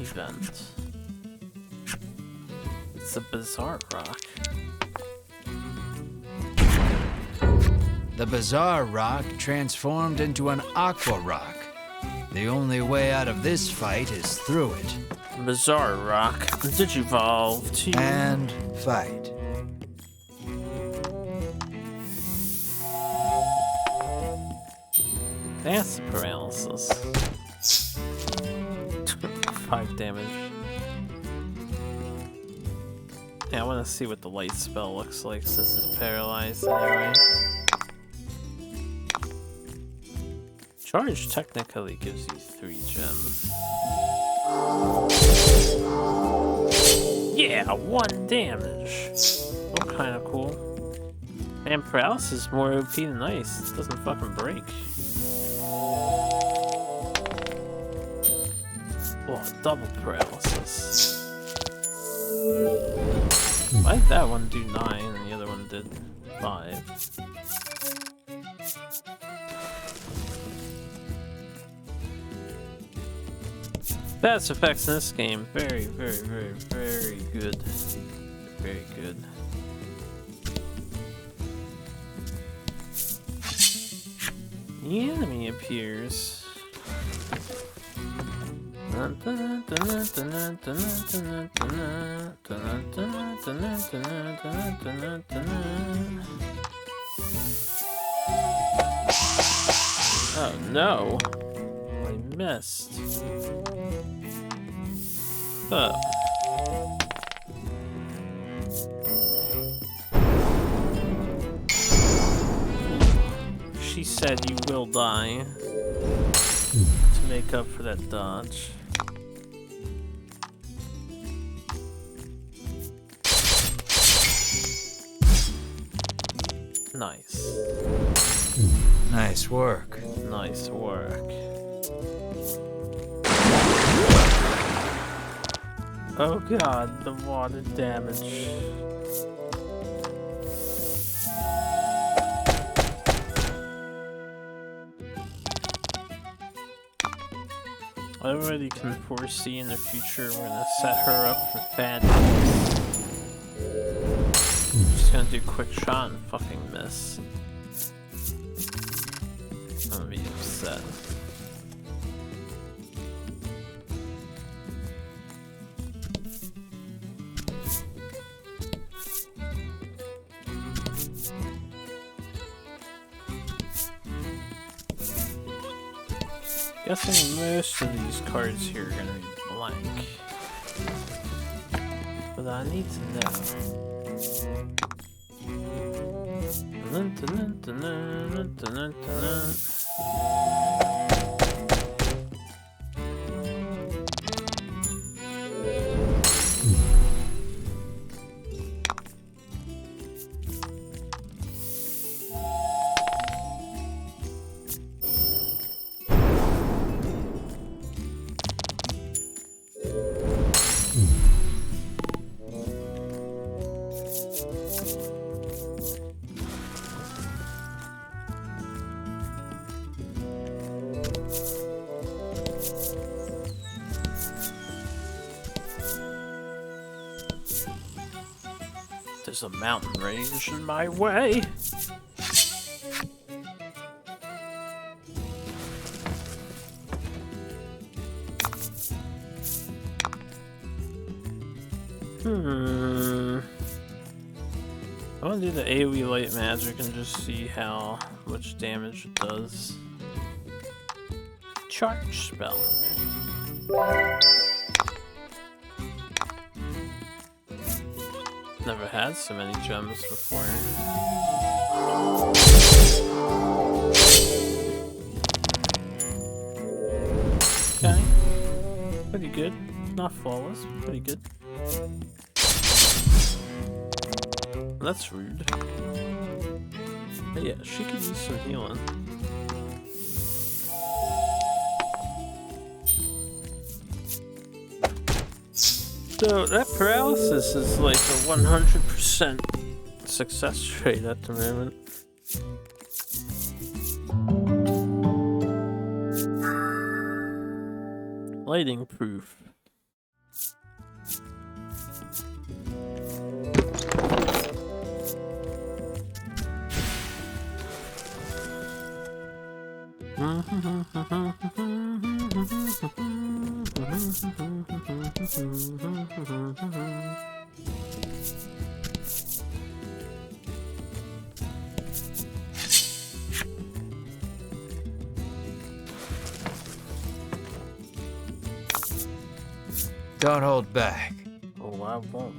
Speaker 1: Event. It's a Bizarre Rock.
Speaker 2: The Bizarre Rock transformed into an Aqua Rock. The only way out of this fight is through it.
Speaker 1: Bizarre Rock. Digivolve to...
Speaker 2: And fight.
Speaker 1: That's paralysis. 5 damage. Yeah, I want to see what the light spell looks like since it's paralyzed anyway. Charge technically gives you 3 gems. Yeah, 1 damage. Oh, kind of cool. Man, paralysis is more OP than ice. It doesn't fucking break. Oh, double paralysis. Why did that one do 9 and the other one did 5? Stats effects in this game, very, very, very, very good. Very good. The enemy appears. Oh no! I missed. Up. She said you will die to make up for that dodge. Nice.
Speaker 2: Nice work.
Speaker 1: Nice work. Oh god, the water damage. I already can foresee in the future we're gonna set her up for fat. Just gonna do quick shot and fucking miss. I'm gonna be upset. Guessing most of these cards here are gonna be blank. But I need to know. There's a mountain range in my way. I want to do the AoE light magic and just see how much damage it does. Charge spell. Never had so many gems before. Okay. Pretty good. Not flawless, but pretty good. That's rude. But yeah, she could use some healing. So that paralysis is like a 100% success rate at the moment. Lighting proof.
Speaker 2: Don't hold back.
Speaker 1: Oh, I won't.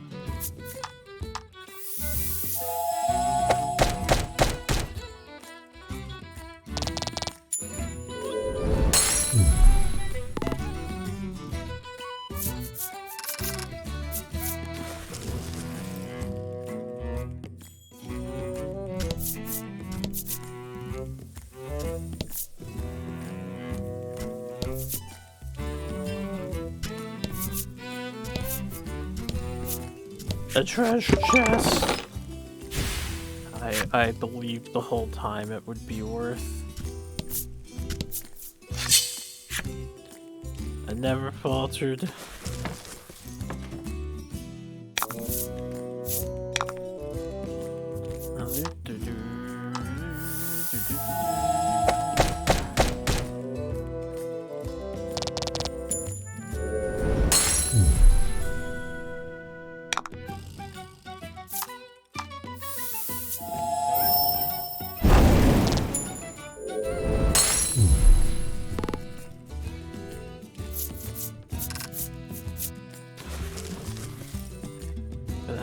Speaker 1: A treasure chest. I believed the whole time it would be worth. I never faltered.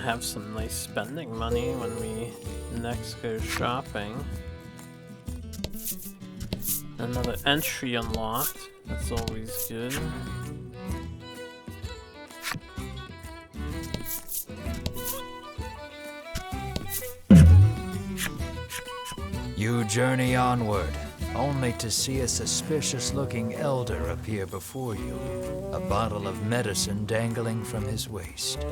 Speaker 1: Have some nice spending money when we next go shopping. Another entry unlocked. That's always good.
Speaker 2: You journey onward, only to see a suspicious-looking elder appear before you, a bottle of medicine dangling from his waist.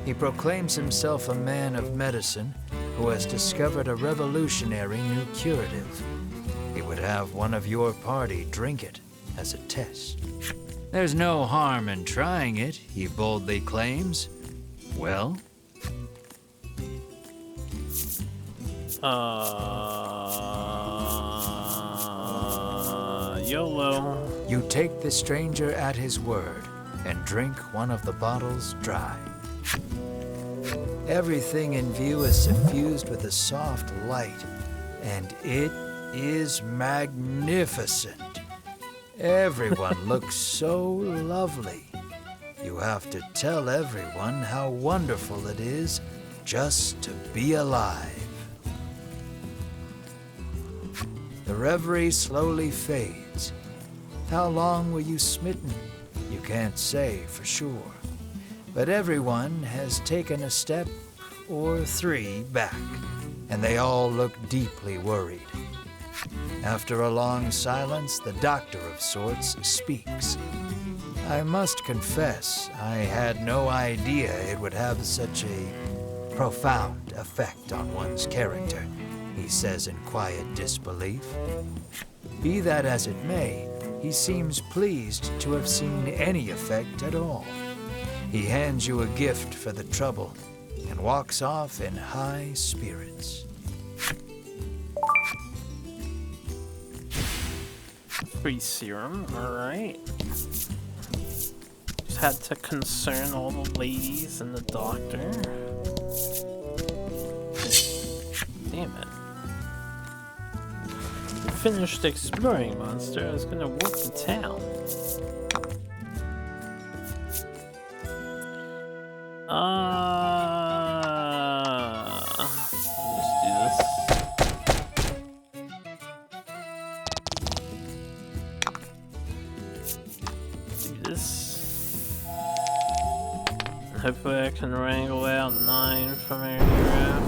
Speaker 2: He proclaims himself a man of medicine who has discovered a revolutionary new curative. He would have one of your party drink it as a test. There's no harm in trying it, he boldly claims. Well?
Speaker 1: YOLO.
Speaker 2: You take the stranger at his word and drink one of the bottles dry. Everything in view is suffused with a soft light, and it is magnificent. Everyone looks so lovely. You have to tell everyone how wonderful it is just to be alive. The reverie slowly fades. How long were you smitten? You can't say for sure. But everyone has taken a step or three back, and they all look deeply worried. After a long silence, the doctor of sorts speaks. I must confess, I had no idea it would have such a profound effect on one's character, he says in quiet disbelief. Be that as it may, he seems pleased to have seen any effect at all. He hands you a gift for the trouble and walks off in high spirits.
Speaker 1: Free serum, alright. Just had to concern all the ladies and the doctor. damn it. Finished exploring, monster. I was gonna walk the town. Let's do this. Do this. Hopefully I can wrangle out 9 from our hero.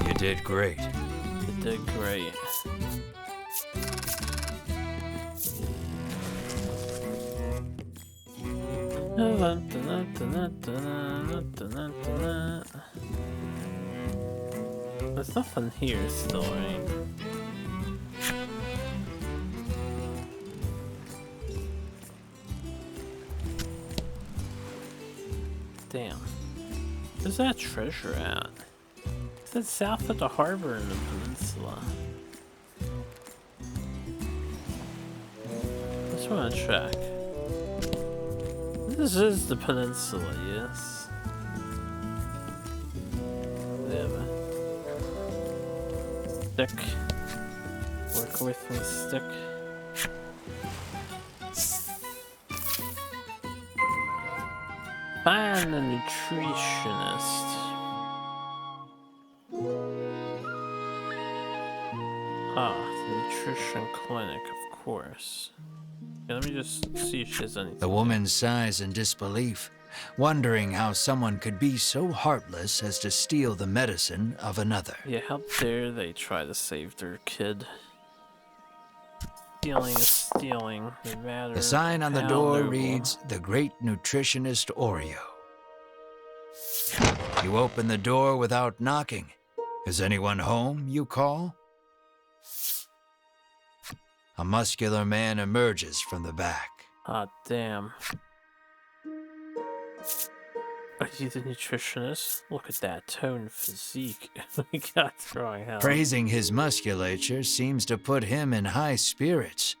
Speaker 2: You did great.
Speaker 1: You did great. There's nothing here still, right? Damn. Where's that treasure at? Is it south of the harbor in the peninsula? Just wanna check. This is the peninsula, yes. They have a stick. Work with me, stick. Find the nutritionist. Ah, the nutrition clinic, of course. Yeah, let me just see if she has anything.
Speaker 2: The woman sighs in disbelief, wondering how someone could be so heartless as to steal the medicine of another.
Speaker 1: Yeah, how dare they try to save their kid? Stealing is stealing, no matter.
Speaker 2: The sign on the
Speaker 1: how
Speaker 2: door
Speaker 1: noble.
Speaker 2: reads, "The Great Nutritionist Oreo." You open the door without knocking. Is anyone home, you call? A muscular man emerges from the back.
Speaker 1: Ah, damn. Are you the nutritionist? Look at that toned physique. We got throwing hell.
Speaker 2: Praising his musculature seems to put him in high spirits.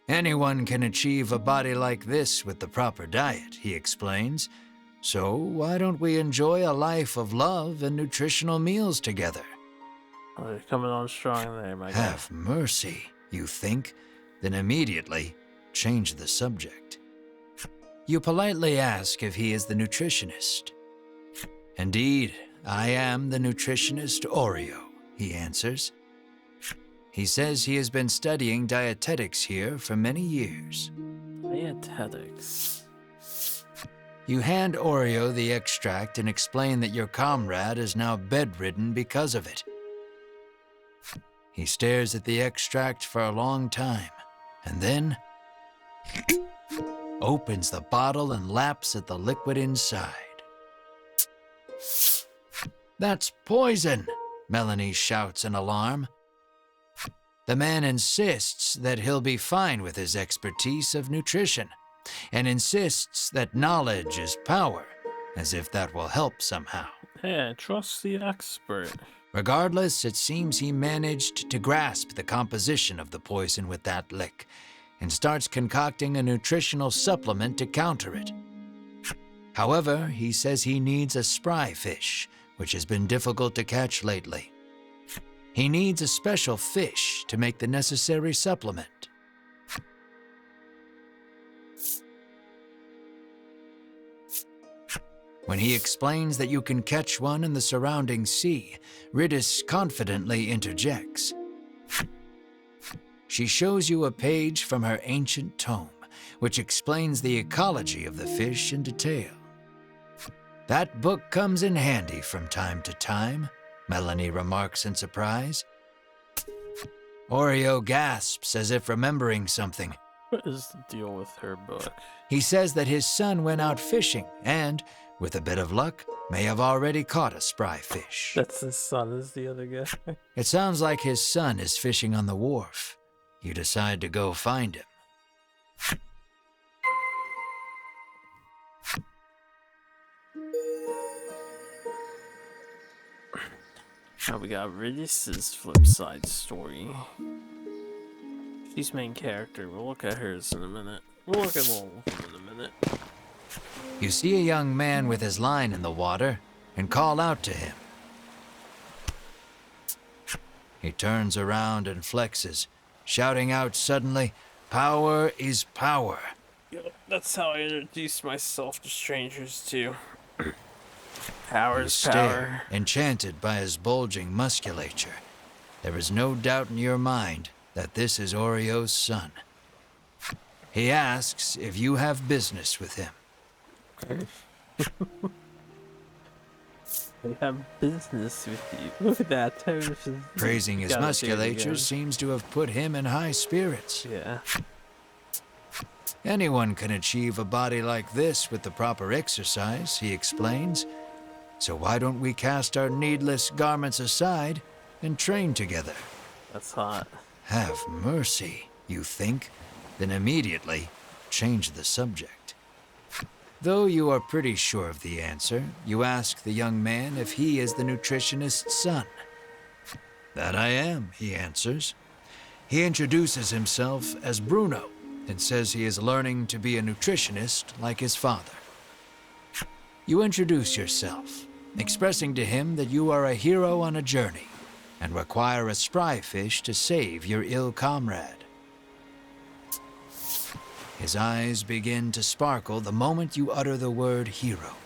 Speaker 2: Anyone can achieve a body like this with the proper diet, he explains. So why don't we enjoy a life of love and nutritional meals together?
Speaker 1: Oh, you're coming on strong there, my guy.
Speaker 2: Have mercy, you think, then immediately change the subject. You politely ask if he is the nutritionist. Indeed, I am the nutritionist Oreo, he answers. He says he has been studying dietetics here for many years.
Speaker 1: Dietetics.
Speaker 2: You hand Oreo the extract and explain that your comrade is now bedridden because of it. He stares at the extract for a long time, and then opens the bottle and laps at the liquid inside. That's poison, Melanie shouts in alarm. The man insists that he'll be fine with his expertise of nutrition, and insists that knowledge is power, as if that will help somehow.
Speaker 1: Hey, trust the expert.
Speaker 2: Regardless, it seems he managed to grasp the composition of the poison with that lick, and starts concocting a nutritional supplement to counter it. However, he says he needs a spry fish, which has been difficult to catch lately. He needs a special fish to make the necessary supplement. When he explains that you can catch one in the surrounding sea, Ridis confidently interjects. She shows you a page from her ancient tome, which explains the ecology of the fish in detail. That book comes in handy from time to time, Melanie remarks in surprise. Oreo gasps as if remembering something.
Speaker 1: What is the deal with her book?
Speaker 2: He says that his son went out fishing and, with a bit of luck, may have already caught a spry fish.
Speaker 1: That's his son, is the other guy.
Speaker 2: It sounds like his son is fishing on the wharf. You decide to go find him.
Speaker 1: Now we got Ridis's flip side story. She's main character. We'll look at hers in a minute. We'll look at all of them in a minute.
Speaker 2: You see a young man with his line in the water and call out to him. He turns around and flexes, shouting out suddenly, "Power is power."
Speaker 1: Yep, that's how I introduce myself to strangers too. Power
Speaker 2: You
Speaker 1: is
Speaker 2: stare,
Speaker 1: power.
Speaker 2: enchanted by his bulging musculature. There is no doubt in your mind that this is Oreo's son. He asks if you have business with him.
Speaker 1: I have business with you. Look at that tone.
Speaker 2: Praising his musculature seems to have put him in high spirits.
Speaker 1: Yeah.
Speaker 2: Anyone can achieve a body like this with the proper exercise, he explains. So why don't we cast our needless garments aside and train together?
Speaker 1: That's hot.
Speaker 2: Have mercy, you think, then immediately change the subject. Though you are pretty sure of the answer, you ask the young man if he is the nutritionist's son. That I am, he answers. He introduces himself as Bruno and says he is learning to be a nutritionist like his father. You introduce yourself, expressing to him that you are a hero on a journey and require a spry fish to save your ill comrade. His eyes begin to sparkle the moment you utter the word hero,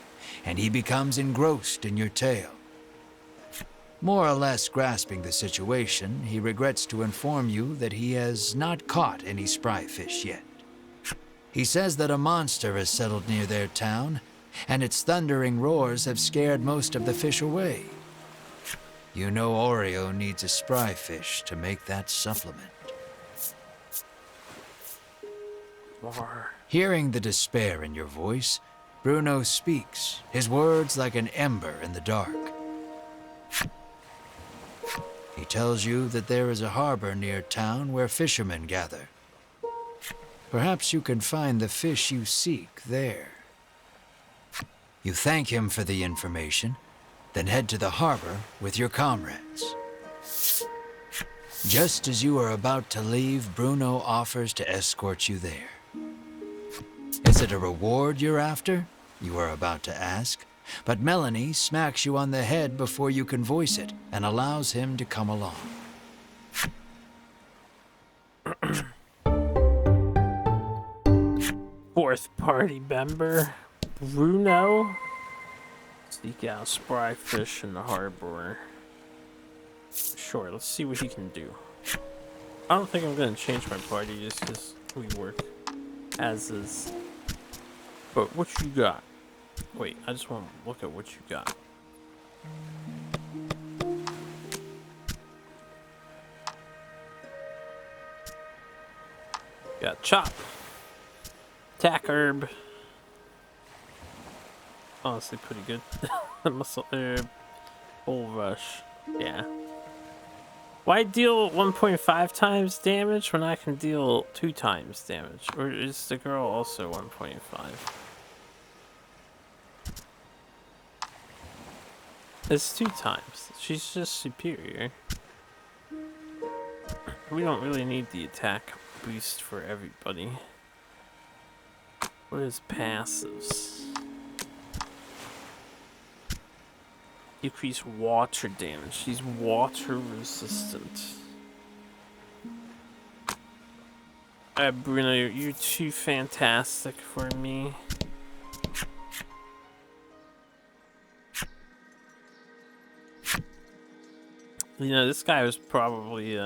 Speaker 2: and he becomes engrossed in your tale. More or less grasping the situation, he regrets to inform you that he has not caught any spry fish yet. He says that a monster has settled near their town, and its thundering roars have scared most of the fish away. You know Oreo needs a spry fish to make that supplement.
Speaker 1: More.
Speaker 2: Hearing the despair in your voice, Bruno speaks, his words like an ember in the dark. He tells you that there is a harbor near town where fishermen gather. Perhaps you can find the fish you seek there. You thank him for the information, then head to the harbor with your comrades. Just as you are about to leave, Bruno offers to escort you there. Is it a reward you're after? You are about to ask, but Melanie smacks you on the head before you can voice it and allows him to come along.
Speaker 1: Fourth party member, Bruno. Seek out spry fish in the harbor. Sure, let's see what he can do. I don't think I'm gonna change my party just because we work as is. But what you got? Wait, I just want to look at what you got. Got chop, tack herb. Honestly, pretty good. Muscle herb, bull rush. Yeah. Why deal 1.5 times damage when I can deal 2 times damage? Or is the girl also 1.5? It's 2 times. She's just superior. We don't really need the attack boost for everybody. What is passives? Decrease water damage. She's water resistant. Bruno, you're too fantastic for me. You know, this guy was probably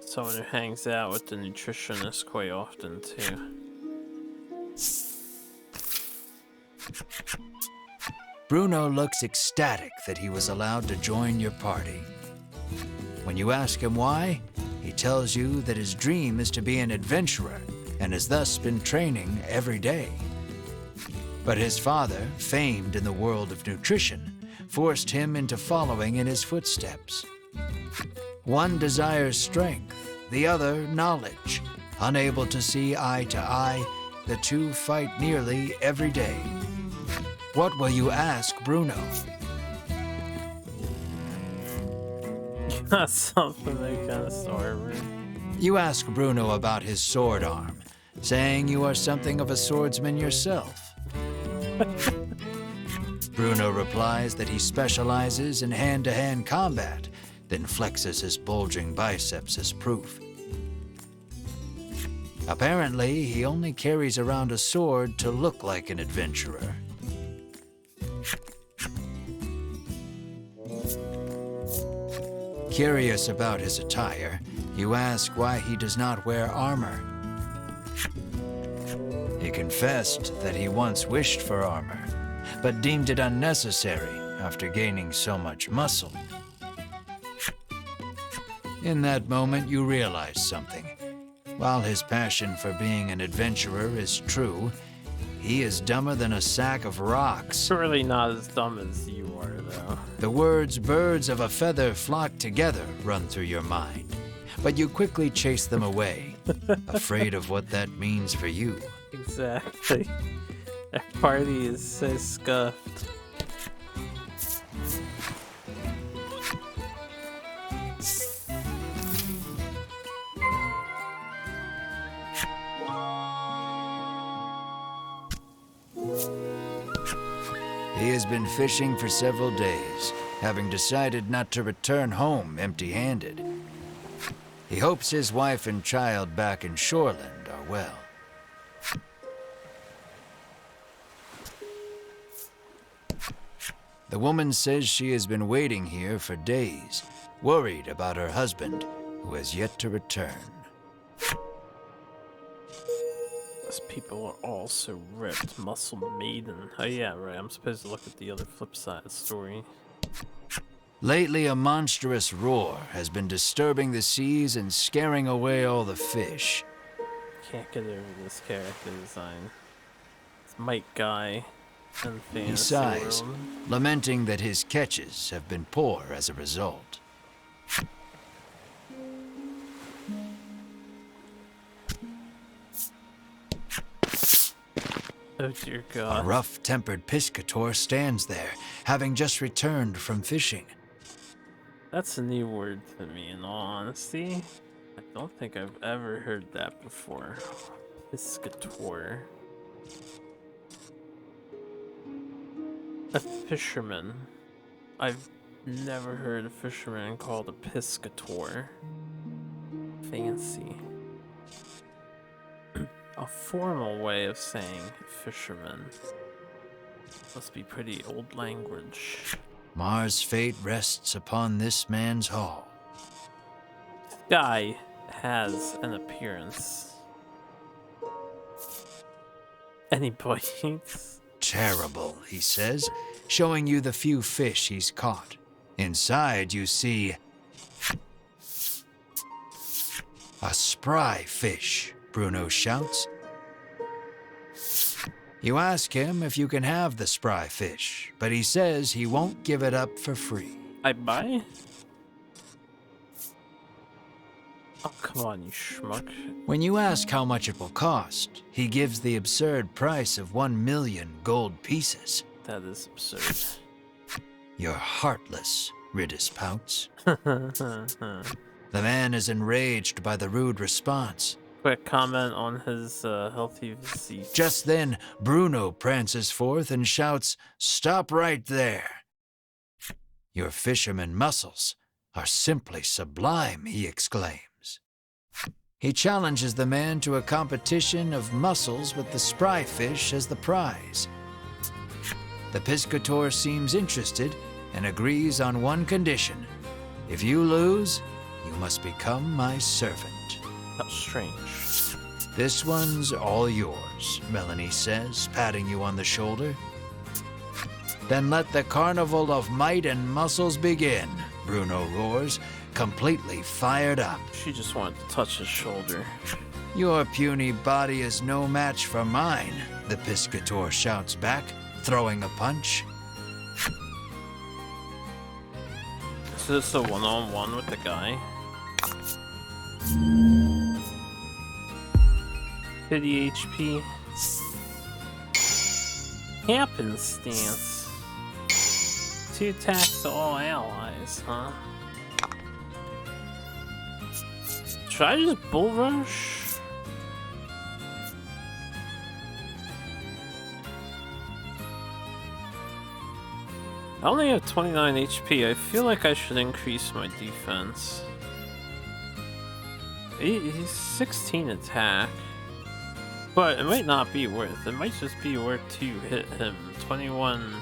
Speaker 1: someone who hangs out with the nutritionist quite often too.
Speaker 2: Bruno looks ecstatic that he was allowed to join your party. When you ask him why, he tells you that his dream is to be an adventurer and has thus been training every day. But his father, famed in the world of nutrition, forced him into following in his footsteps. One desires strength, the other knowledge. Unable to see eye to eye, the two fight nearly every day. What will you ask Bruno?
Speaker 1: That's something that kind of starboard.
Speaker 2: You ask Bruno about his sword arm, saying you are something of a swordsman yourself. Bruno replies that he specializes in hand-to-hand combat, then flexes his bulging biceps as proof. Apparently, he only carries around a sword to look like an adventurer. Curious about his attire, you ask why he does not wear armor. He confessed that he once wished for armor, but deemed it unnecessary after gaining so much muscle. In that moment, you realize something. While his passion for being an adventurer is true, he is dumber than a sack of rocks.
Speaker 1: Surely not as dumb as you are, though.
Speaker 2: The words "birds of a feather flock together" run through your mind, but you quickly chase them away, afraid of what that means for you.
Speaker 1: Exactly. That party is so scuffed.
Speaker 2: He has been fishing for several days, having decided not to return home empty-handed. He hopes his wife and child back in Shoreland are well. The woman says she has been waiting here for days, worried about her husband, who has yet to return.
Speaker 1: Those people are all so ripped. Muscle Maiden. Oh yeah, right. I'm supposed to look at the other flip side of the story.
Speaker 2: Lately, a monstrous roar has been disturbing the seas and scaring away all the fish.
Speaker 1: Can't get over this character design. It's Mike Guy and Fantasy
Speaker 2: He sighs,
Speaker 1: World.
Speaker 2: lamenting that his catches have been poor as a result.
Speaker 1: Oh dear
Speaker 2: A
Speaker 1: God.
Speaker 2: rough-tempered piscator stands there, having just returned from fishing.
Speaker 1: That's a new word to me, in all honesty. I don't think I've ever heard that before. Piscator. A fisherman. I've never heard a fisherman called a piscator. Fancy. A formal way of saying fisherman. Must be pretty old language.
Speaker 2: Mars' fate rests upon this man's haul.
Speaker 1: This guy has an appearance. Any bites?
Speaker 2: Terrible, he says, showing you the few fish he's caught. Inside, you see a spry fish, Bruno shouts. You ask him if you can have the spry fish, but he says he won't give it up for free.
Speaker 1: I buy? Oh, come on, you schmuck.
Speaker 2: When you ask how much it will cost, he gives the absurd price of 1,000,000 gold pieces.
Speaker 1: That is absurd.
Speaker 2: You're heartless, Ridis pouts.
Speaker 1: Quick
Speaker 2: The man is enraged by the rude response.
Speaker 1: comment on his healthy physique.
Speaker 2: Just then, Bruno prances forth and shouts, "Stop right there!" Your fisherman muscles are simply sublime, he exclaims. He challenges the man to a competition of muscles with the spry fish as the prize. The piscator seems interested and agrees on one condition. If you lose, you must become my servant.
Speaker 1: How strange.
Speaker 2: This one's all yours, Melanie says, patting you on the shoulder. Then let the carnival of might and muscles begin, Bruno roars, completely fired up.
Speaker 1: She just wanted to touch his shoulder.
Speaker 2: Your puny body is no match for mine, the piscator shouts back, throwing a punch.
Speaker 1: Is this a one-on-one with the guy? Pity HP. Happenstance. 2 attacks to all allies, huh? Should I just bull rush? I only have 29 HP. I feel like I should increase my defense. He's 16 attack. But it might not be worth. It might just be worth to hit him. 21.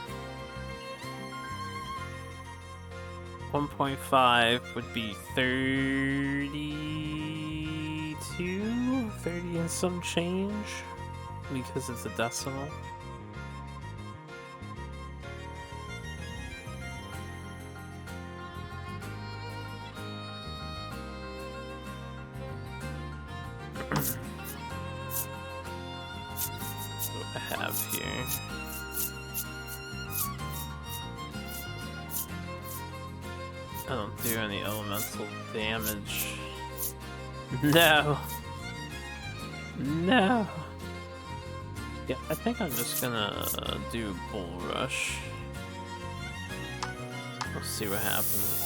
Speaker 1: 1.5 would be 32? 30 and some change? Because it's a decimal. What I have here. I don't do any elemental damage. No. No. Yeah, I think I'm just gonna do Bull Rush. We'll see what happens.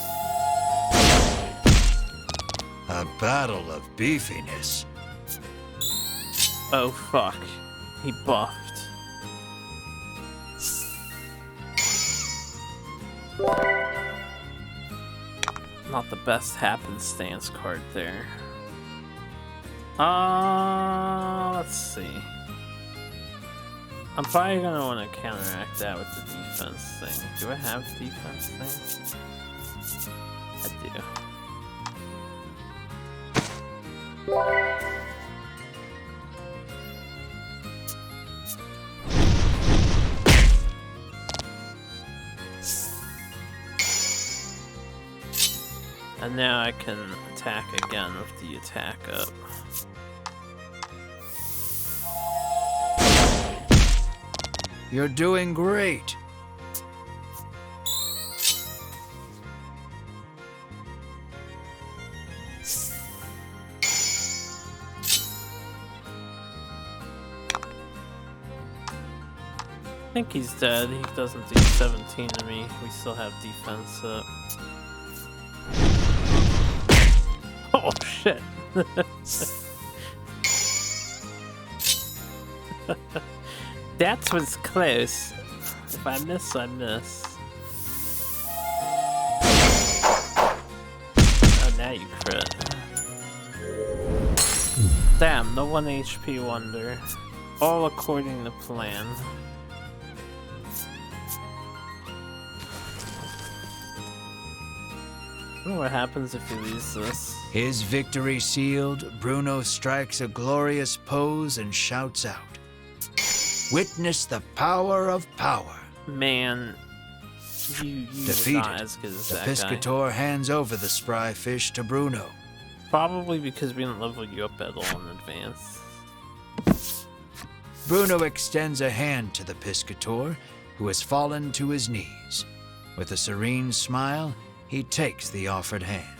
Speaker 2: A battle of beefiness.
Speaker 1: Oh fuck. He buffed. Not the best happenstance card there. Let's see. I'm probably gonna want to counteract that with the defense thing. Do I have the defense thing? I do. And now I can attack again with the attack up.
Speaker 2: You're doing great.
Speaker 1: I think he's dead. He doesn't do 17 to me. We still have defense up. Oh shit. That was close. If I miss, I miss. Oh, now you crit. Damn, the 1 HP wonder. All according to plan. I wonder what happens if he loses this.
Speaker 2: His victory sealed, Bruno strikes a glorious pose and shouts out, "Witness the power of power."
Speaker 1: Man, you were
Speaker 2: Defeated,
Speaker 1: not as good as
Speaker 2: the
Speaker 1: that guy.
Speaker 2: Piscator hands over the spry fish to Bruno.
Speaker 1: Probably because we didn't level you up at all in advance.
Speaker 2: Bruno extends a hand to the Piscator, who has fallen to his knees. With a serene smile, he takes the offered hand.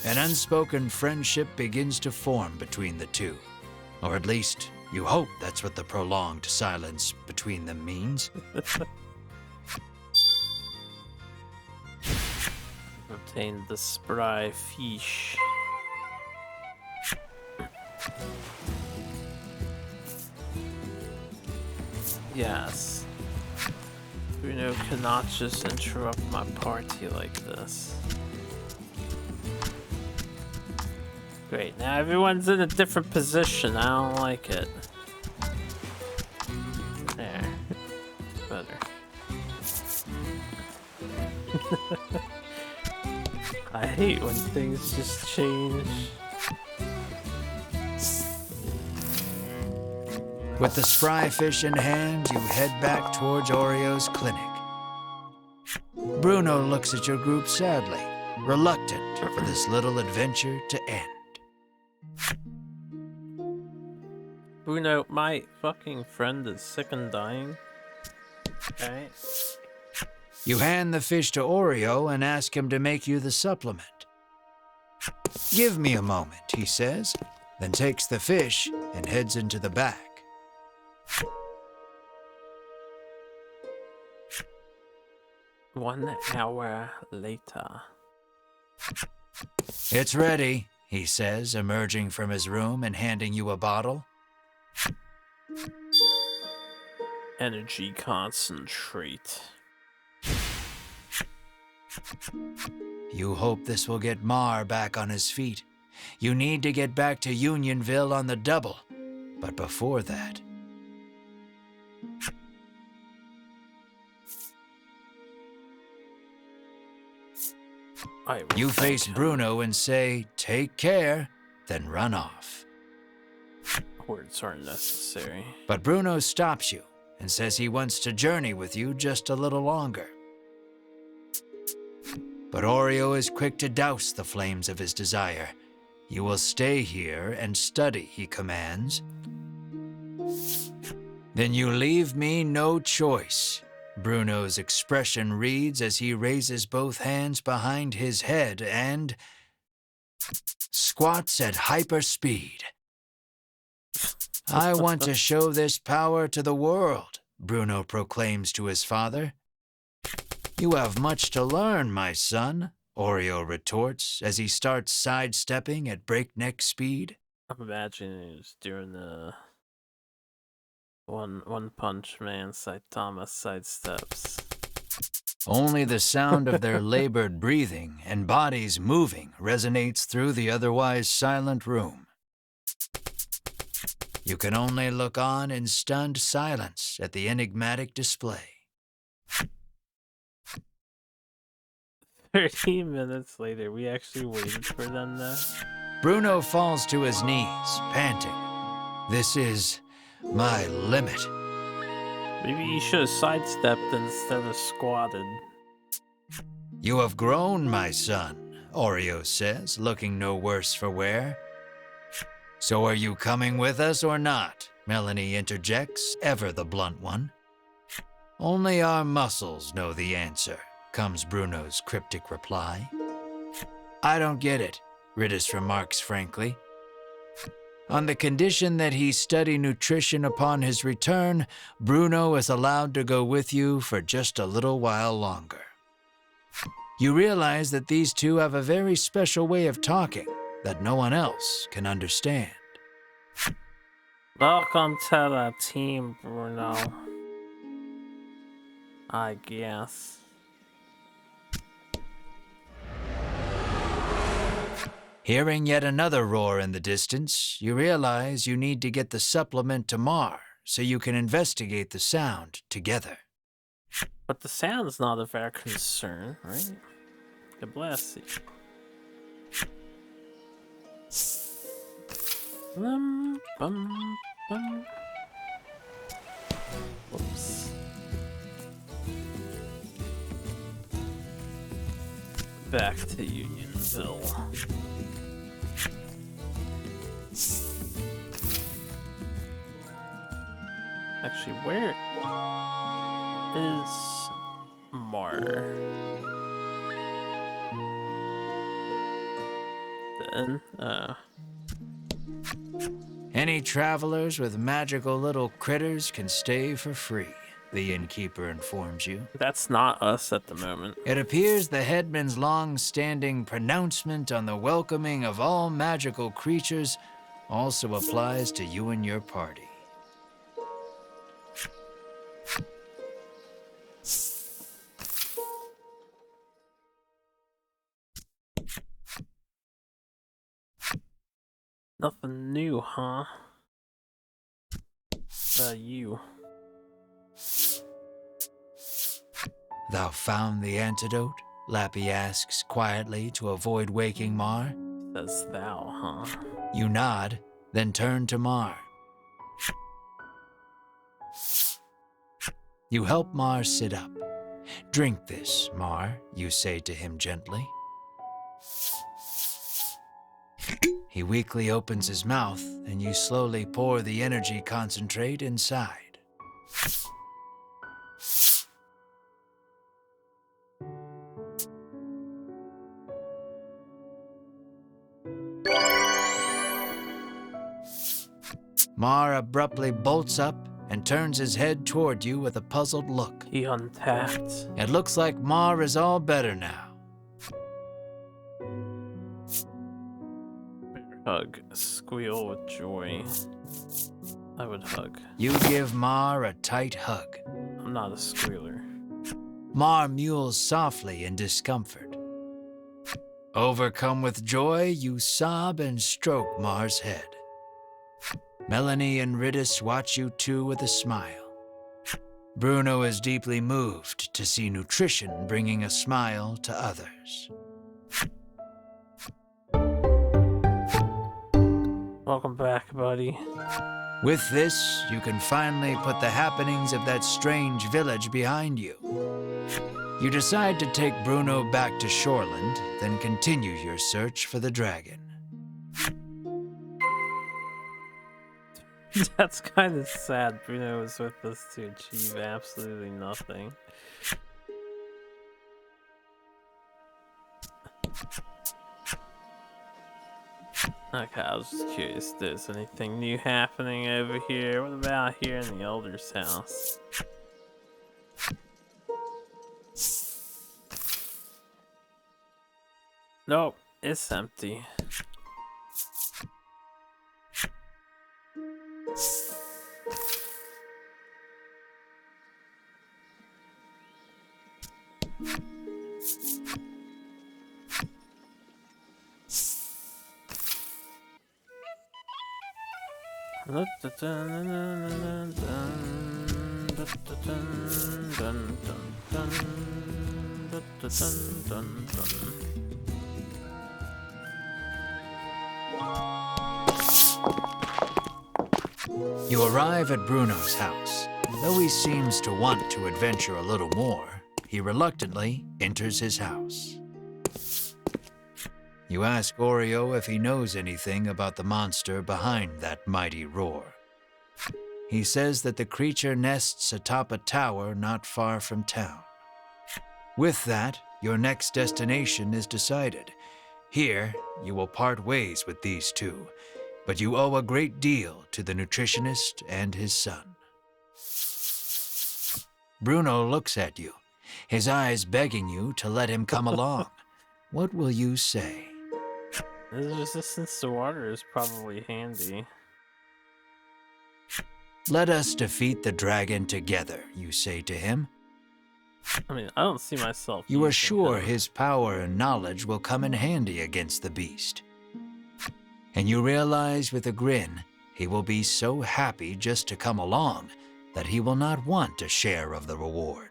Speaker 2: An unspoken friendship begins to form between the two. Or at least, you hope that's what the prolonged silence between them means.
Speaker 1: Obtained the spry fish. Yes. Bruno cannot just interrupt my party like this. Great, now everyone's in a different position. I don't like it. There. Better. I hate when things just change.
Speaker 2: With the spry fish in hand, you head back towards Oreo's clinic. Bruno looks at your group sadly, reluctant for this little adventure to end.
Speaker 1: Bruno, my fucking friend is sick and dying. Alright.
Speaker 2: You hand the fish to Oreo and ask him to make you the supplement. "Give me a moment," he says, then takes the fish and heads into the back.
Speaker 1: 1 hour later.
Speaker 2: It's ready, he says, emerging from his room and handing you a bottle.
Speaker 1: Energy concentrate.
Speaker 2: You hope this will get Mar back on his feet. You need to get back to Unionville on the double. But before that... You face Bruno and say, "Take care," then run off.
Speaker 1: Words aren't necessary.
Speaker 2: But Bruno stops you and says he wants to journey with you just a little longer. But Oreo is quick to douse the flames of his desire. You will stay here and study, he commands. Then you leave me no choice. Bruno's expression reads as he raises both hands behind his head and squats at hyper speed. I want to show this power to the world, Bruno proclaims to his father. You have much to learn, my son, Oreo retorts as he starts sidestepping at breakneck speed.
Speaker 1: I'm imagining he was doing the One Punch Man Saitama sidesteps.
Speaker 2: Only the sound of their labored breathing and bodies moving resonates through the otherwise silent room. You can only look on in stunned silence at the enigmatic display.
Speaker 1: 30 minutes later, we actually waited for them there.
Speaker 2: Bruno falls to his knees, panting. This is my limit.
Speaker 1: Maybe you should have sidestepped instead of squatted.
Speaker 2: You have grown, my son, Oreo says, looking no worse for wear. So are you coming with us or not? Melanie interjects, ever the blunt one. Only our muscles know the answer, comes Bruno's cryptic reply. I don't get it, Ridis remarks frankly. On the condition that he study nutrition upon his return, Bruno is allowed to go with you for just a little while longer. You realize that these two have a very special way of talking that no one else can understand.
Speaker 1: Welcome to the team, Bruno. I guess.
Speaker 2: Hearing yet another roar in the distance, you realize you need to get the supplement to Mar so you can investigate the sound together.
Speaker 1: But the sound's not of our concern, right? God bless you. Bum, bum, bum. Whoops. Back to Unionville. Actually, where is Mar? Then,
Speaker 2: Any travelers with magical little critters can stay for free, the innkeeper informs you.
Speaker 1: that's not us at the moment.
Speaker 2: It appears the headman's long-standing pronouncement on the welcoming of all magical creatures also applies to you and your party.
Speaker 1: Nothing new, huh? You.
Speaker 2: Thou found the antidote? Lappy asks quietly to avoid waking Mar.
Speaker 1: Says thou, huh?
Speaker 2: You nod, then turn to Mar. You help Mar sit up. Drink this, Mar, you say to him gently. He weakly opens his mouth, and you slowly pour the energy concentrate inside. Mar abruptly bolts up and turns his head toward you with a puzzled look.
Speaker 1: He untapped.
Speaker 2: It looks like Mar is all better now.
Speaker 1: Hug. Squeal with joy. I would hug.
Speaker 2: You give Mar a tight hug.
Speaker 1: I'm not a squealer.
Speaker 2: Mar mewls softly in discomfort. Overcome with joy, you sob and stroke Mar's head. Melanie and Ridis watch you too with a smile. Bruno is deeply moved to see nutrition bringing a smile to others.
Speaker 1: Welcome back, buddy.
Speaker 2: With this, you can finally put the happenings of that strange village behind you. You decide to take Bruno back to Shoreland, then continue your search for the dragon.
Speaker 1: That's kind of sad. Bruno was with us to achieve absolutely nothing. Okay, I was just curious if there's anything new happening over here. What about here in the Elder's house? Nope, it's empty.
Speaker 2: You arrive at Bruno's house. Though he seems to want to adventure a little more, he reluctantly enters his house. You ask Oreo if he knows anything about the monster behind that mighty roar. He says that the creature nests atop a tower not far from town. With that, your next destination is decided. Here, you will part ways with these two, but you owe a great deal to the nutritionist and his son. Bruno looks at you, his eyes begging you to let him come along. What will you say?
Speaker 1: His resistance to water is probably handy.
Speaker 2: Let us defeat the dragon together, you say to him.
Speaker 1: I mean, I don't see myself.
Speaker 2: You are
Speaker 1: using
Speaker 2: sure
Speaker 1: him.
Speaker 2: his power and knowledge will come in handy against the beast. And you realize with a grin, he will be so happy just to come along that he will not want a share of the reward.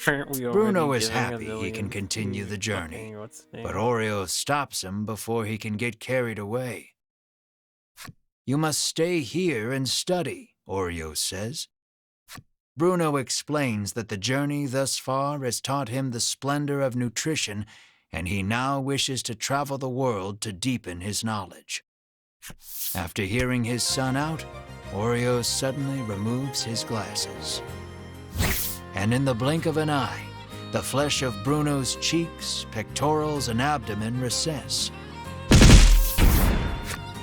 Speaker 1: Aren't we
Speaker 2: Bruno
Speaker 1: already
Speaker 2: is
Speaker 1: giving a
Speaker 2: happy he
Speaker 1: million
Speaker 2: can continue
Speaker 1: to
Speaker 2: the journey,
Speaker 1: fucking what's his name?
Speaker 2: but Oreo stops him before he can get carried away. You must stay here and study, Oreo says. Bruno explains that the journey thus far has taught him the splendor of nutrition, and he now wishes to travel the world to deepen his knowledge. After hearing his son out, Oreo suddenly removes his glasses. And in the blink of an eye, the flesh of Bruno's cheeks, pectorals, and abdomen recess.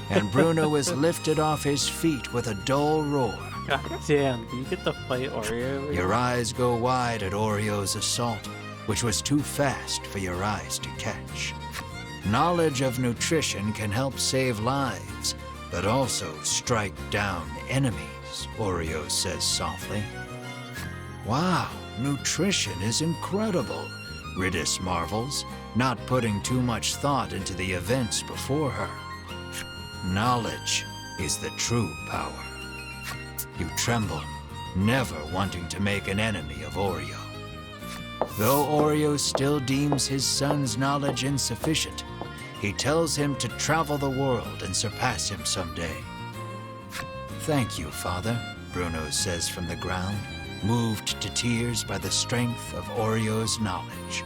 Speaker 2: And Bruno is lifted off his feet with a dull roar.
Speaker 1: God damn, do you get to fight Oreo?
Speaker 2: Your eyes go wide at Oreo's assault, which was too fast for your eyes to catch. Knowledge of nutrition can help save lives, but also strike down enemies, Oreo says softly. Wow, nutrition is incredible, Ridis marvels, not putting too much thought into the events before her. Knowledge is the true power. You tremble, never wanting to make an enemy of Oreo. Though Oreo still deems his son's knowledge insufficient, he tells him to travel the world and surpass him someday. Thank you, Father, Bruno says from the ground, moved to tears by the strength of Oreo's knowledge.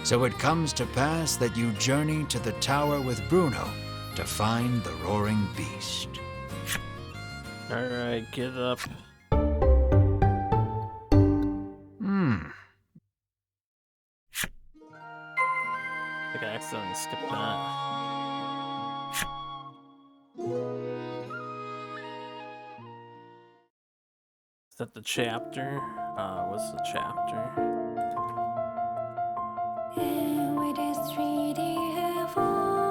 Speaker 2: So it comes to pass that you journey to the tower with Bruno to find the roaring beast.
Speaker 1: Alright, get up. I think I accidentally skipped that. Is that the chapter? What's the chapter?
Speaker 3: And with this 3D heaven.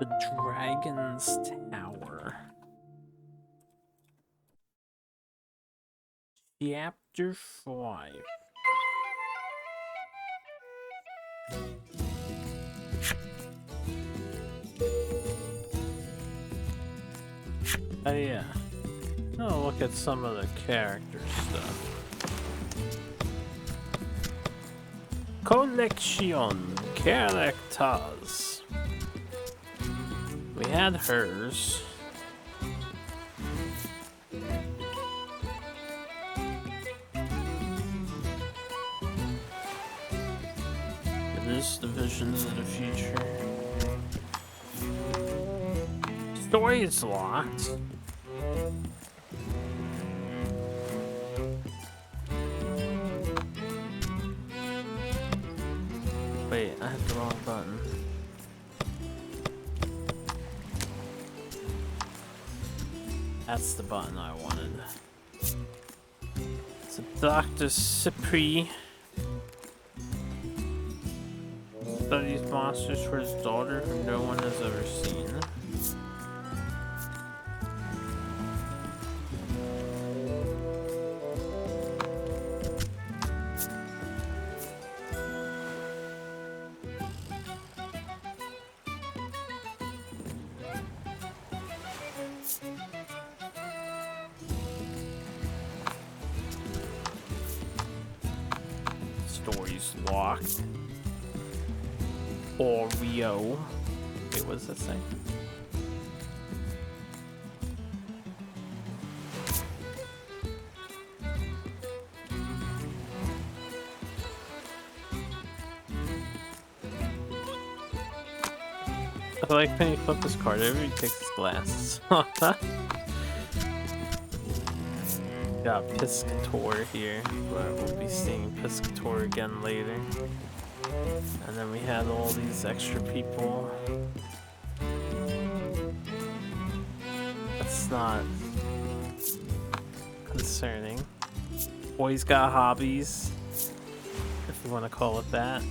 Speaker 1: The Dragon's Tower. Chapter 5. Oh yeah. Oh, look at some of the character stuff. Collection characters. We had hers. It is the visions of the future. Story is locked. Wait, I hit the wrong button. That's the button I wanted. So Dr. Cypri studies monsters for his daughter who no one has ever seen. Story's locked. Oreo. Wait, what does that say? I like when you flip this card over, he takes his glasses. Got Piscator here, but we'll be seeing Piscator again later. And then we had all these extra people. That's not concerning. Boys got hobbies, if you want to call it that.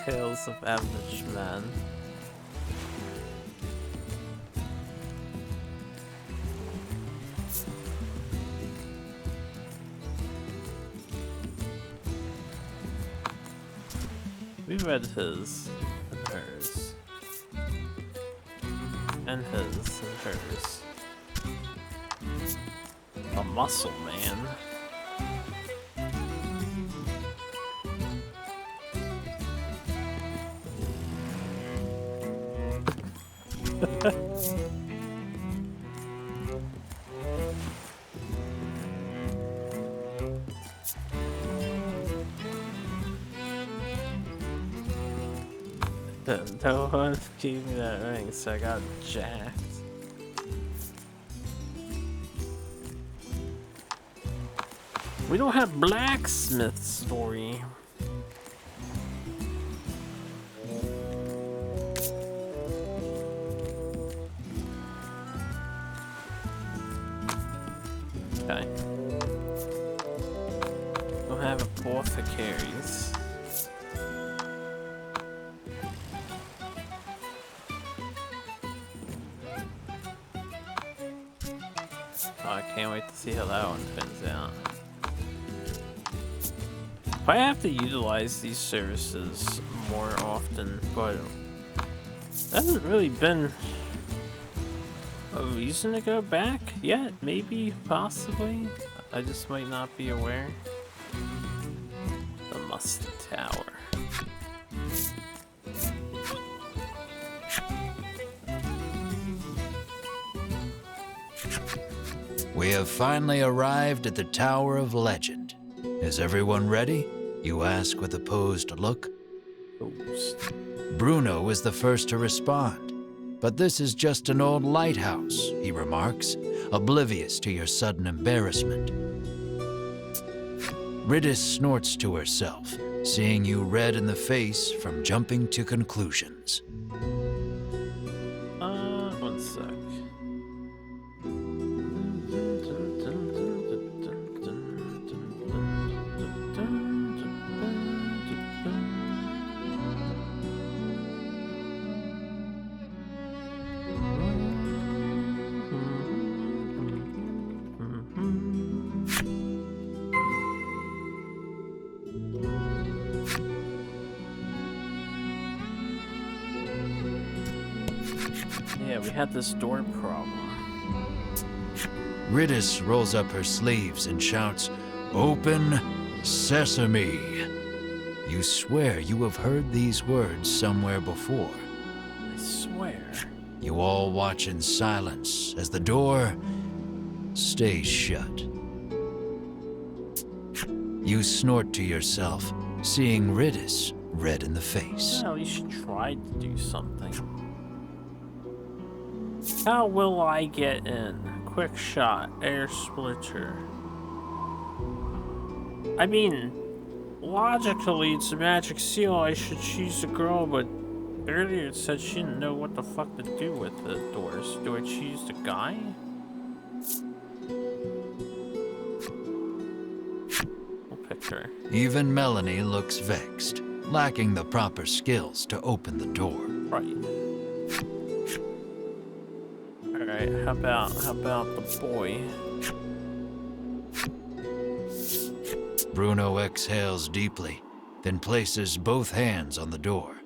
Speaker 1: Tales of Average Man. We read his and hers. And his and hers. A muscle man. No one gave me that ring, so I got jacked. We don't have blacksmith story. Okay. Don't have apothecaries. Oh, I can't wait to see how that one turns out. I have to utilize these services more often, but there hasn't really been a reason to go back yet. Maybe, possibly. I just might not be aware. The Musty Tower.
Speaker 2: We have finally arrived at the Tower of Legend. Is everyone ready? You ask with a posed look.
Speaker 1: Oops.
Speaker 2: Bruno is the first to respond. but this is just an old lighthouse, he remarks, oblivious to your sudden embarrassment. Riddis snorts to herself, seeing you red in the face from jumping to conclusions.
Speaker 1: One sec. Yeah, we had this door problem.
Speaker 2: Riddis rolls up her sleeves and shouts, "Open sesame!" You swear you have heard these words somewhere before.
Speaker 1: I swear.
Speaker 2: You all watch in silence as the door stays shut. You snort to yourself, seeing Riddis red in the face.
Speaker 1: Well, you should try to do something. How will I get in? Quick shot, air splitter. I mean, logically, it's a magic seal. I should choose a girl, but earlier it said she didn't know what the fuck to do with the doors. Do I choose the guy? We'll pick her.
Speaker 2: Even Melanie looks vexed, lacking the proper skills to open the door.
Speaker 1: Right. Alright, how about the boy?
Speaker 2: Bruno exhales deeply, then places both hands on the door.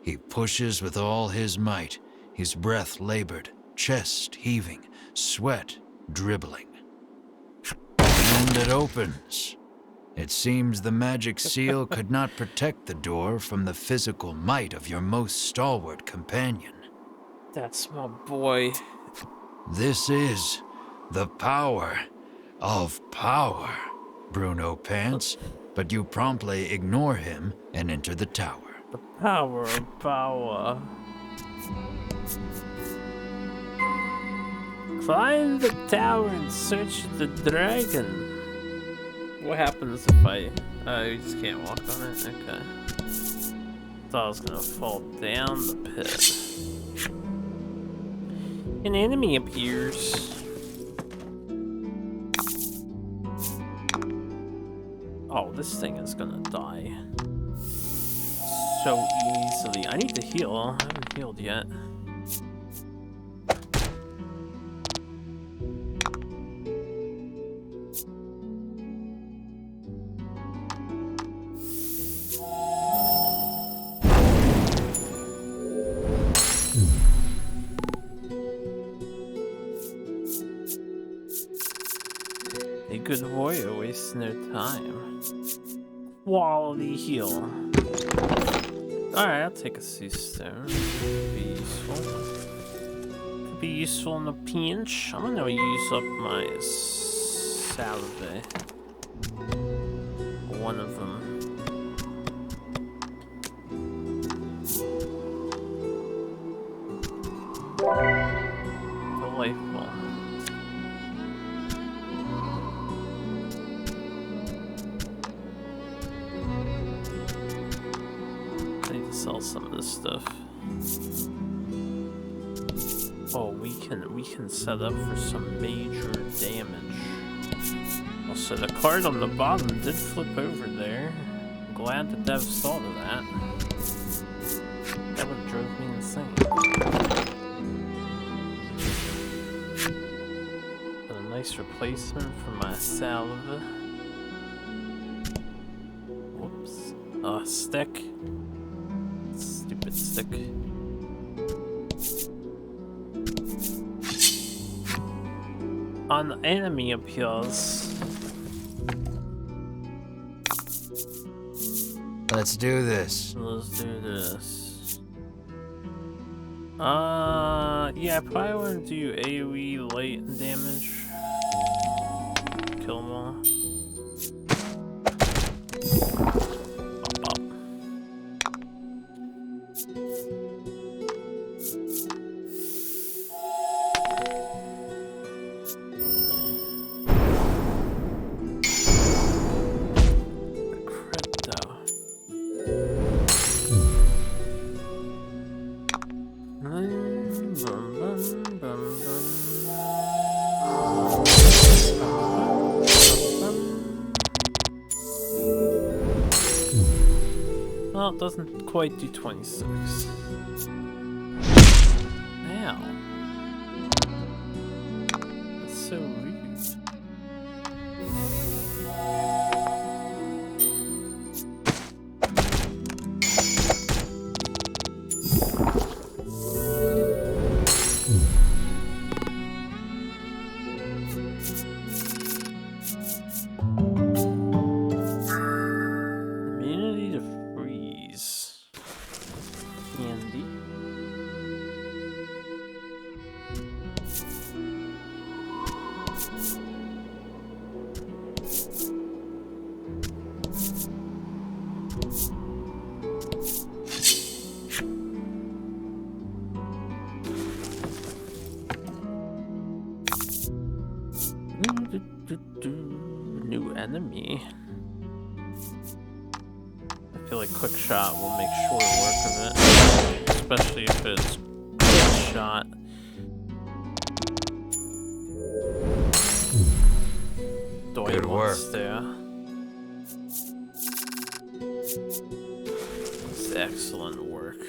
Speaker 2: He pushes with all his might, his breath labored, chest heaving, sweat dribbling. And it opens. It seems the magic seal could not protect the door from the physical might of your most stalwart companion.
Speaker 1: That's my boy.
Speaker 2: This is the power of power, Bruno pants, but you promptly ignore him and enter the tower.
Speaker 1: The power of power. Climb the tower and search the dragon. What happens if I... Oh, you just can't walk on it? Okay. Thought I was gonna fall down the pit. An enemy appears. Oh, this thing is gonna die so easily. I need to heal. I haven't healed yet. A good warrior wastes no time. Quality heal. Alright, I'll take a sea stone. Could be useful. Could be useful in a pinch. I'm gonna use up my salve. One of them. Delightful. Sell some of this stuff. Oh, we can set up for some major damage. Also, the card on the bottom did flip over there. I'm glad the devs thought of that. That would have drove me insane. But a nice replacement for my salve. Whoops. Stick. Stupid stick. An enemy appears.
Speaker 2: Let's do this.
Speaker 1: Let's do this. Yeah, I probably want to do AoE light damage. Kill them all. Well, it doesn't quite do 26. Ow. That's so rude. Immunity to freeze. Candy. New enemy. I feel like quick shot will make short work of it, especially if it's quick shot.
Speaker 2: Good work.
Speaker 1: There. It's excellent work.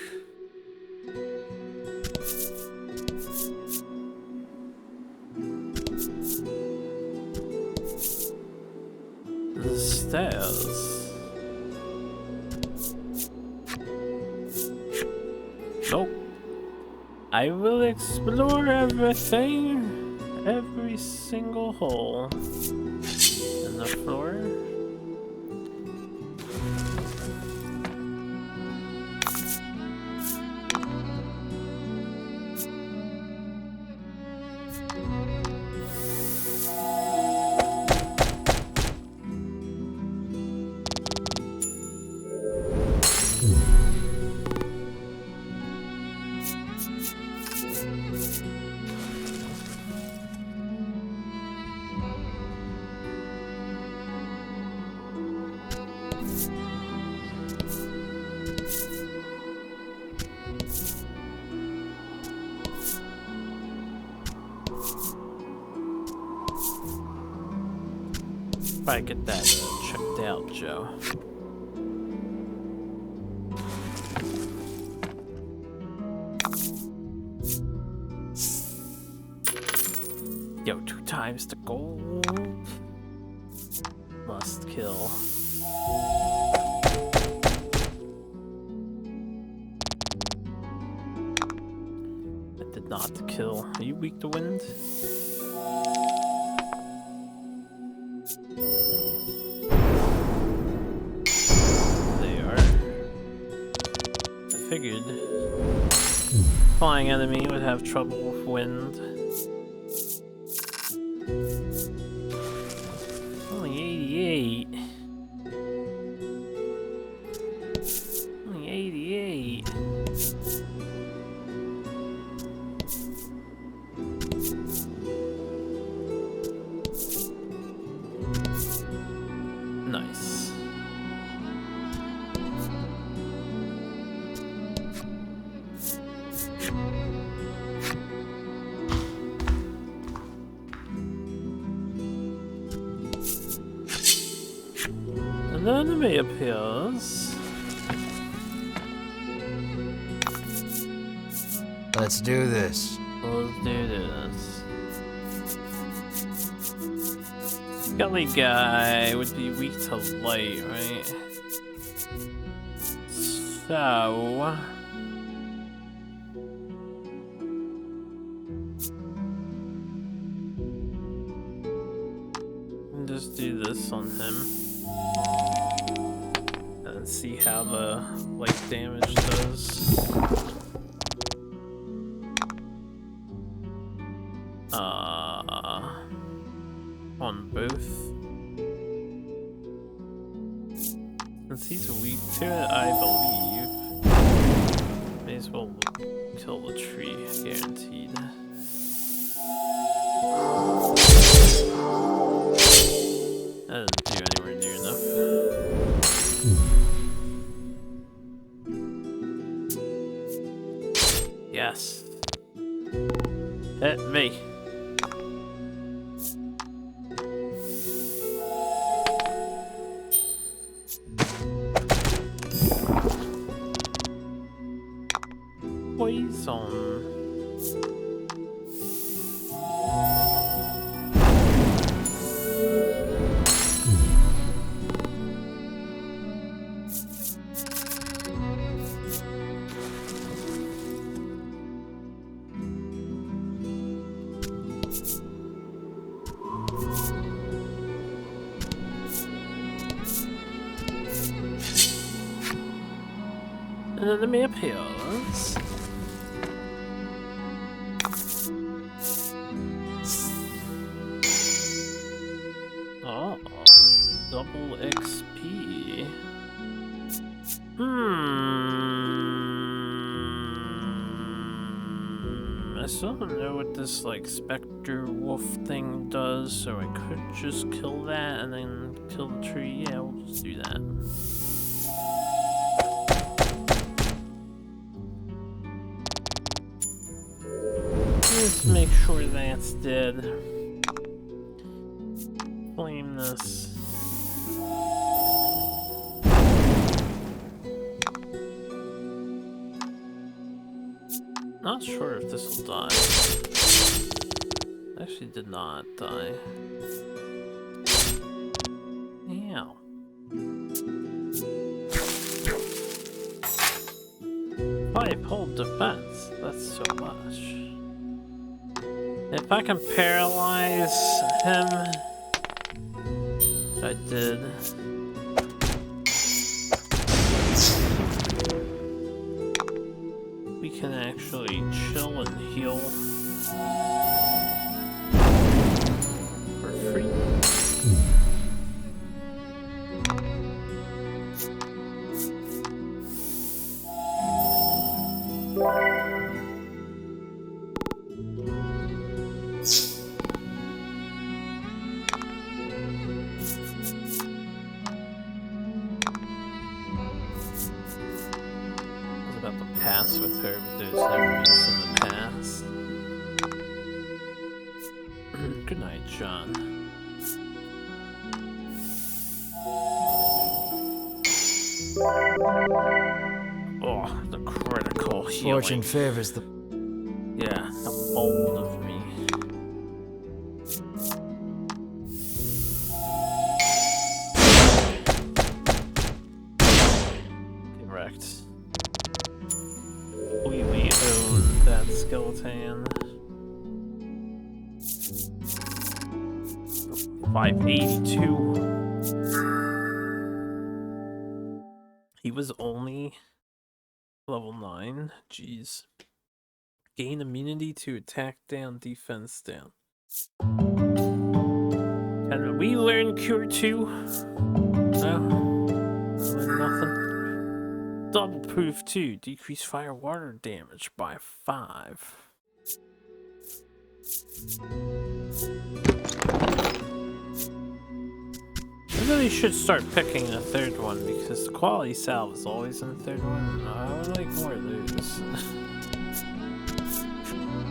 Speaker 1: The stairs. Nope. I will explore everything, every single hole in the floor. Probably get that checked out, Joe. Yo, 2 times the gold. Must kill. That did not kill. Are you weak to wind? They are. I figured flying enemy would have trouble with wind. Only 88. Only 88. Nice. An enemy appears.
Speaker 2: Let's do this.
Speaker 1: Let's do this. Skelly guy would be weak to light, right? So just do this on him and see how the light damage does. On both. Since he's weak to it, I believe. May as well kill the tree, guaranteed. That doesn't do anywhere near enough. Yes. Hit me. poison. And then the map appears. Oh, double XP. I still don't know what this like specter wolf thing does, so I could just kill that and then kill the tree. Yeah, we'll just do that. Let's make sure that's dead. Flame this. Not sure if this will die. Actually did not die. Yeah. 5 hold defense. That's so much. If I can paralyze him, which I did. We can actually chill and heal for free. Pass with her, but there's no reason to pass. Good night, John. Oh, the critical healing.
Speaker 2: Fortune favors the...
Speaker 1: Yeah, how bold of me. Correct. We own that skeleton. 582. He was only level 9. Jeez. Gain immunity to attack down, defense down. Can we learn cure 2? No. Nothing. Double proof 2, decrease fire water damage by 5. I really should start picking a third one because the quality salve is always in the third one. I would like more of those.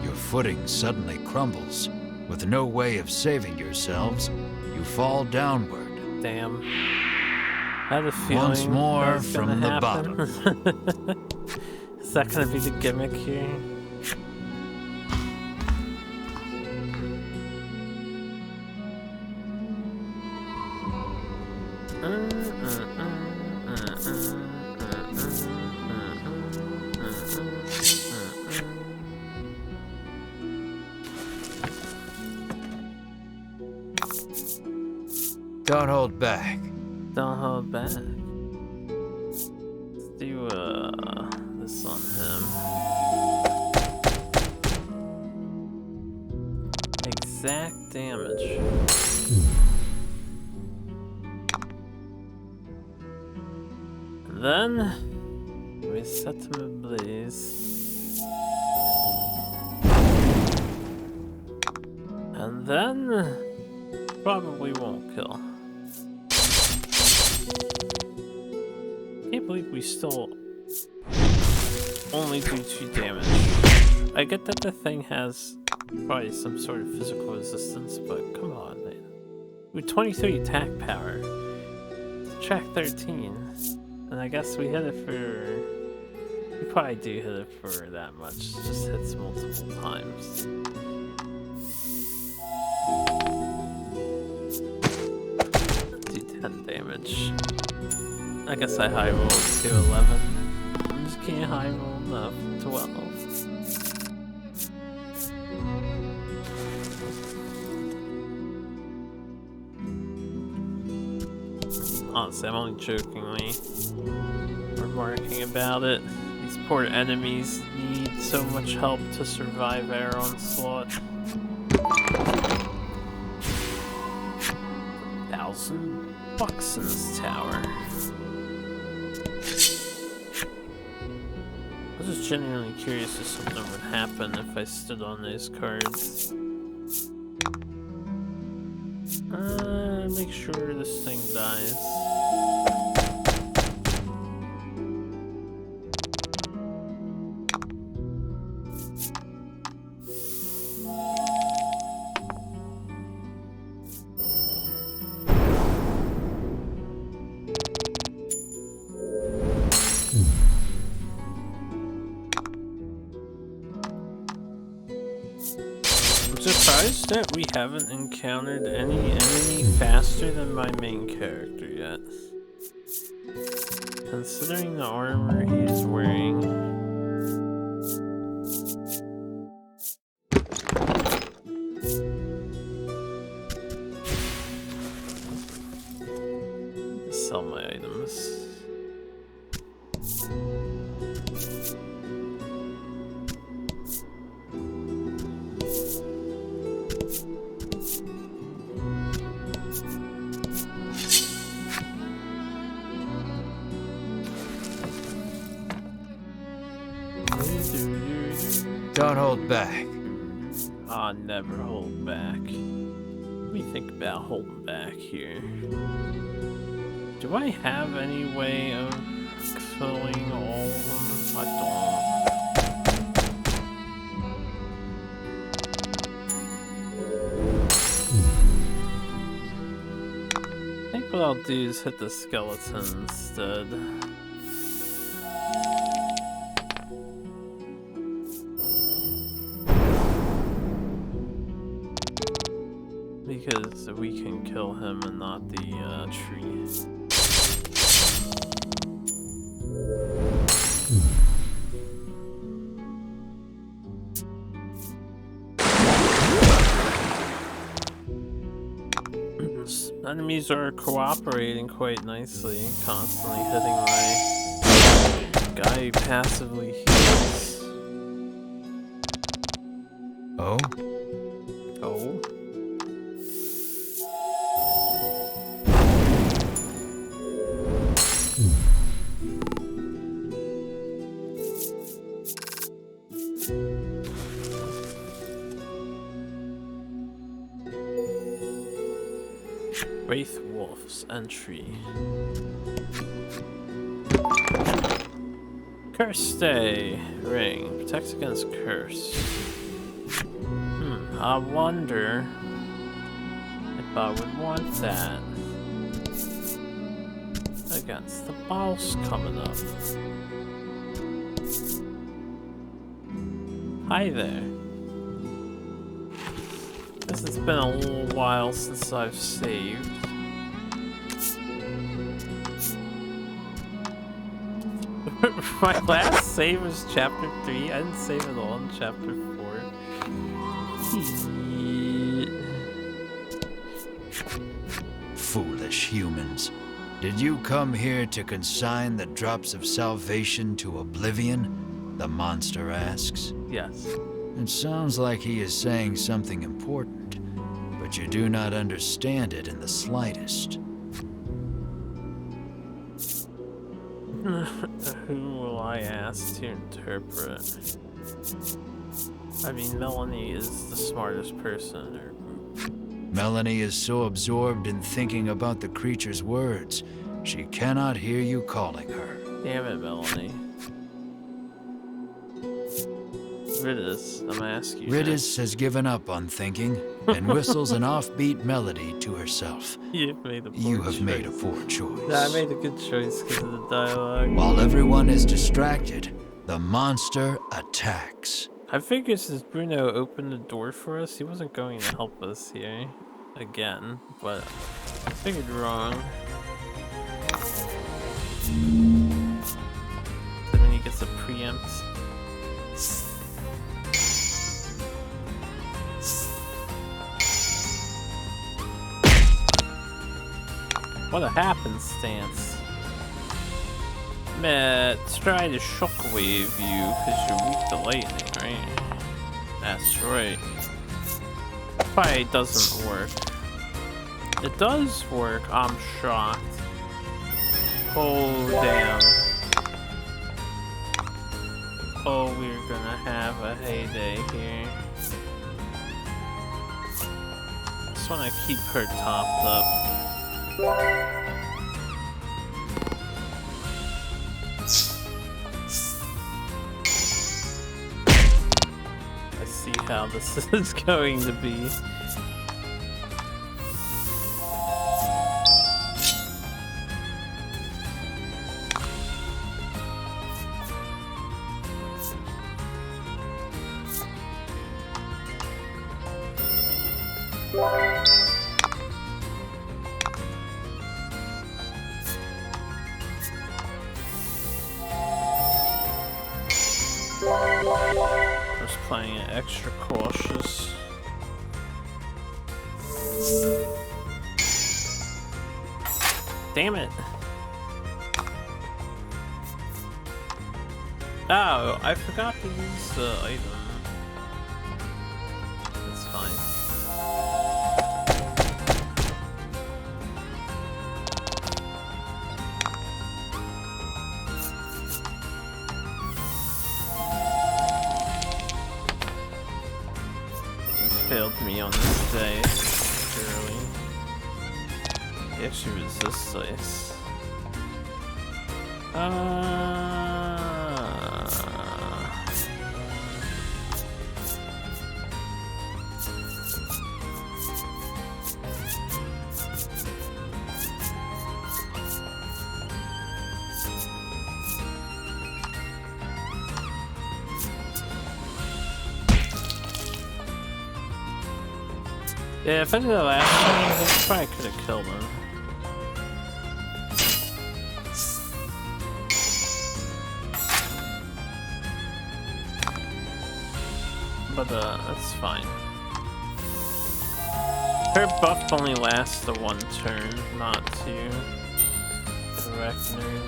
Speaker 2: Your footing suddenly crumbles. With no way of saving yourselves, you fall downward.
Speaker 1: Damn. I had a feeling
Speaker 2: once more
Speaker 1: that was
Speaker 2: from the
Speaker 1: happen.
Speaker 2: bottom.
Speaker 1: Is that gonna be the gimmick here?
Speaker 2: Don't hold back.
Speaker 1: Don't hold back. Let's do this on him. Exact damage. And then we set him ablaze. And then probably won't kill. Can't believe we still only do 2 damage. I get that the thing has probably some sort of physical resistance, but come on, man. With 23 attack power, track 13, and I guess we hit it for You probably do hit it for that much. It just hits multiple times. Do 10 damage. I guess I high rolled to 11. I just can't high roll enough. 12. Honestly, I'm only jokingly remarking about it. These poor enemies need so much help to survive our onslaught. $1,000 in this tower. I was just genuinely curious if something would happen if I stood on those cards. Make sure this thing dies. I'm surprised that we haven't encountered any enemy faster than my main character yet. Considering the armor he's wearing. Sell my items.
Speaker 2: Don't hold back.
Speaker 1: I'll never hold back. Let me think about holding back here. Do I have any way of filling all of them? I don't. I think what I'll do is hit the skeleton instead. Because we can kill him and not the tree. Enemies are cooperating quite nicely, constantly hitting my guy who passively heals.
Speaker 2: Oh?
Speaker 1: Oh? Wraith Wolf's entry. Curse Day ring protects against curse. I wonder if I would want that against the boss coming up. Hi there. Guess it's been a little while since I've saved. My last save was chapter 3. I didn't save it all in chapter 4.
Speaker 2: Foolish humans. Did you come here to consign the drops of salvation to oblivion? The monster asks.
Speaker 1: Yes.
Speaker 2: It sounds like he is saying something important, but you do not understand it in the slightest.
Speaker 1: Who will I ask to interpret? I mean, Melanie is the smartest person in her group.
Speaker 2: Melanie is so absorbed in thinking about the creature's words, she cannot hear you calling her.
Speaker 1: Damn it, Melanie. Ridis, I'm asking you.
Speaker 2: Ridis has given up on thinking and whistles an offbeat melody to herself.
Speaker 1: You have
Speaker 2: made a poor choice.
Speaker 1: Yeah, I made a good choice because of the dialogue.
Speaker 2: While everyone is distracted, The monster attacks.
Speaker 1: I figured since Bruno opened the door for us, he wasn't going to help us here again, but I figured wrong. Then he gets a preempt. What a happenstance. Let's try to shockwave you because you're weak to lightning, right? That's right. Probably doesn't work. It does work, I'm shocked. Oh, damn. Oh, we're gonna have a heyday here. Just wanna keep her topped up. I see how this is going to be. Just playing it extra cautious. Damn it. Oh, I forgot to use the item. That's fine. Failed me on this day, surely. He actually resists ice. Yeah, if I did the last one, I probably could have killed him. But that's fine. Her buff only lasts the one turn, not two. The Reckoner.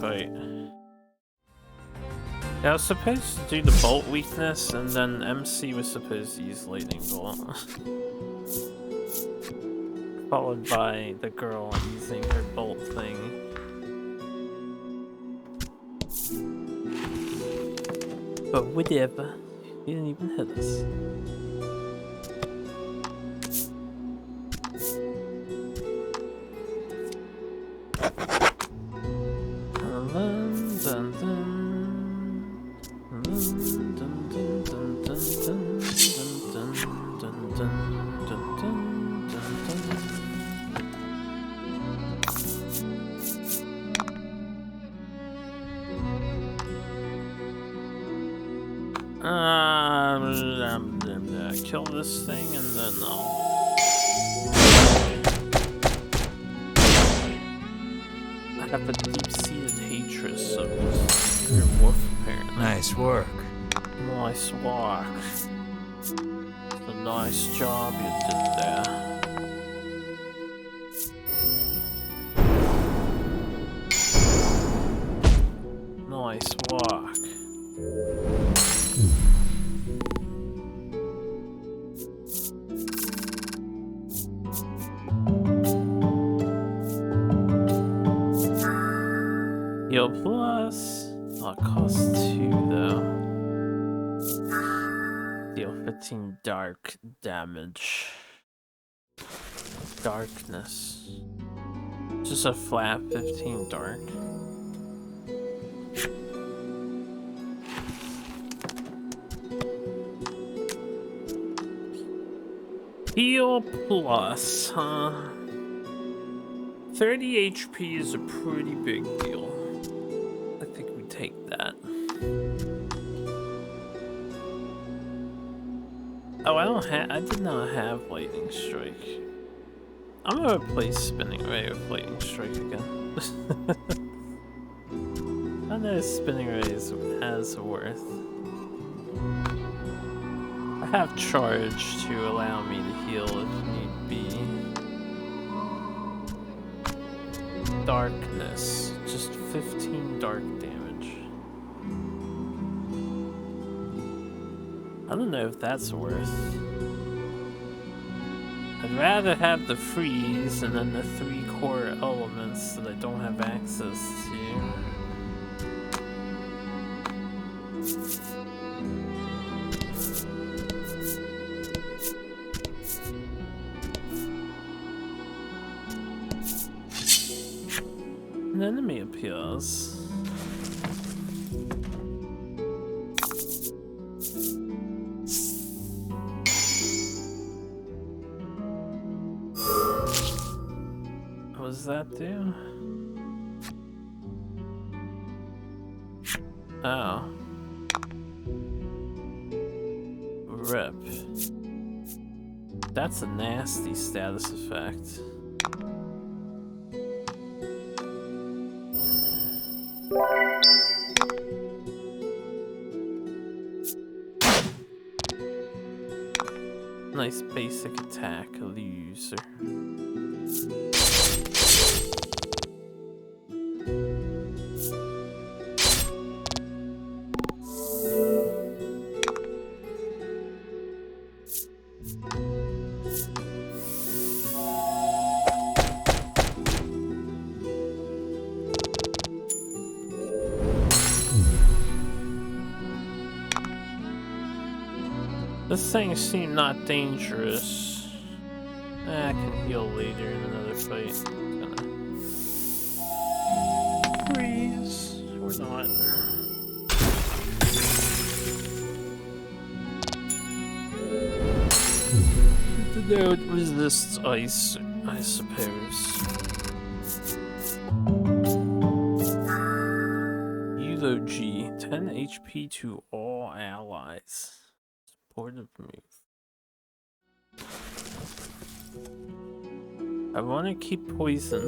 Speaker 1: Fight. Yeah, I was supposed to do the bolt weakness, and then MC was supposed to use lightning bolt. Followed by the girl using her bolt thing. But whatever, he didn't even hit us. Kill this thing and then I have a deep-seated hatred of this wolf, apparently.
Speaker 2: Nice work.
Speaker 1: Nice work. It's a nice job you did there. Nice work. Heal plus. Oh, it costs 2 though. Deal 15 dark damage. Darkness. Just a flat 15 dark. Heal plus, huh? 30 HP is a pretty big deal. I think we take that. Oh, I did not have Lightning Strike. I'm gonna replace Spinning Ray with Lightning Strike again. I know Spinning Ray has worth. I have Charge to allow me to heal if need be. Darkness, just 15 dark damage. I don't know if that's worth. I'd rather have the freeze and then the 3 core elements that I don't have access to. An enemy appears. What does that do? Oh. Rip. That's a nasty status effect. Nice basic attack, loser. This thing seemed not dangerous. I can heal later in another fight. Gonna freeze or not. No, it resists ice, I suppose. Eulogy, 10 HP to all allies. Supportive move. I want to keep poison.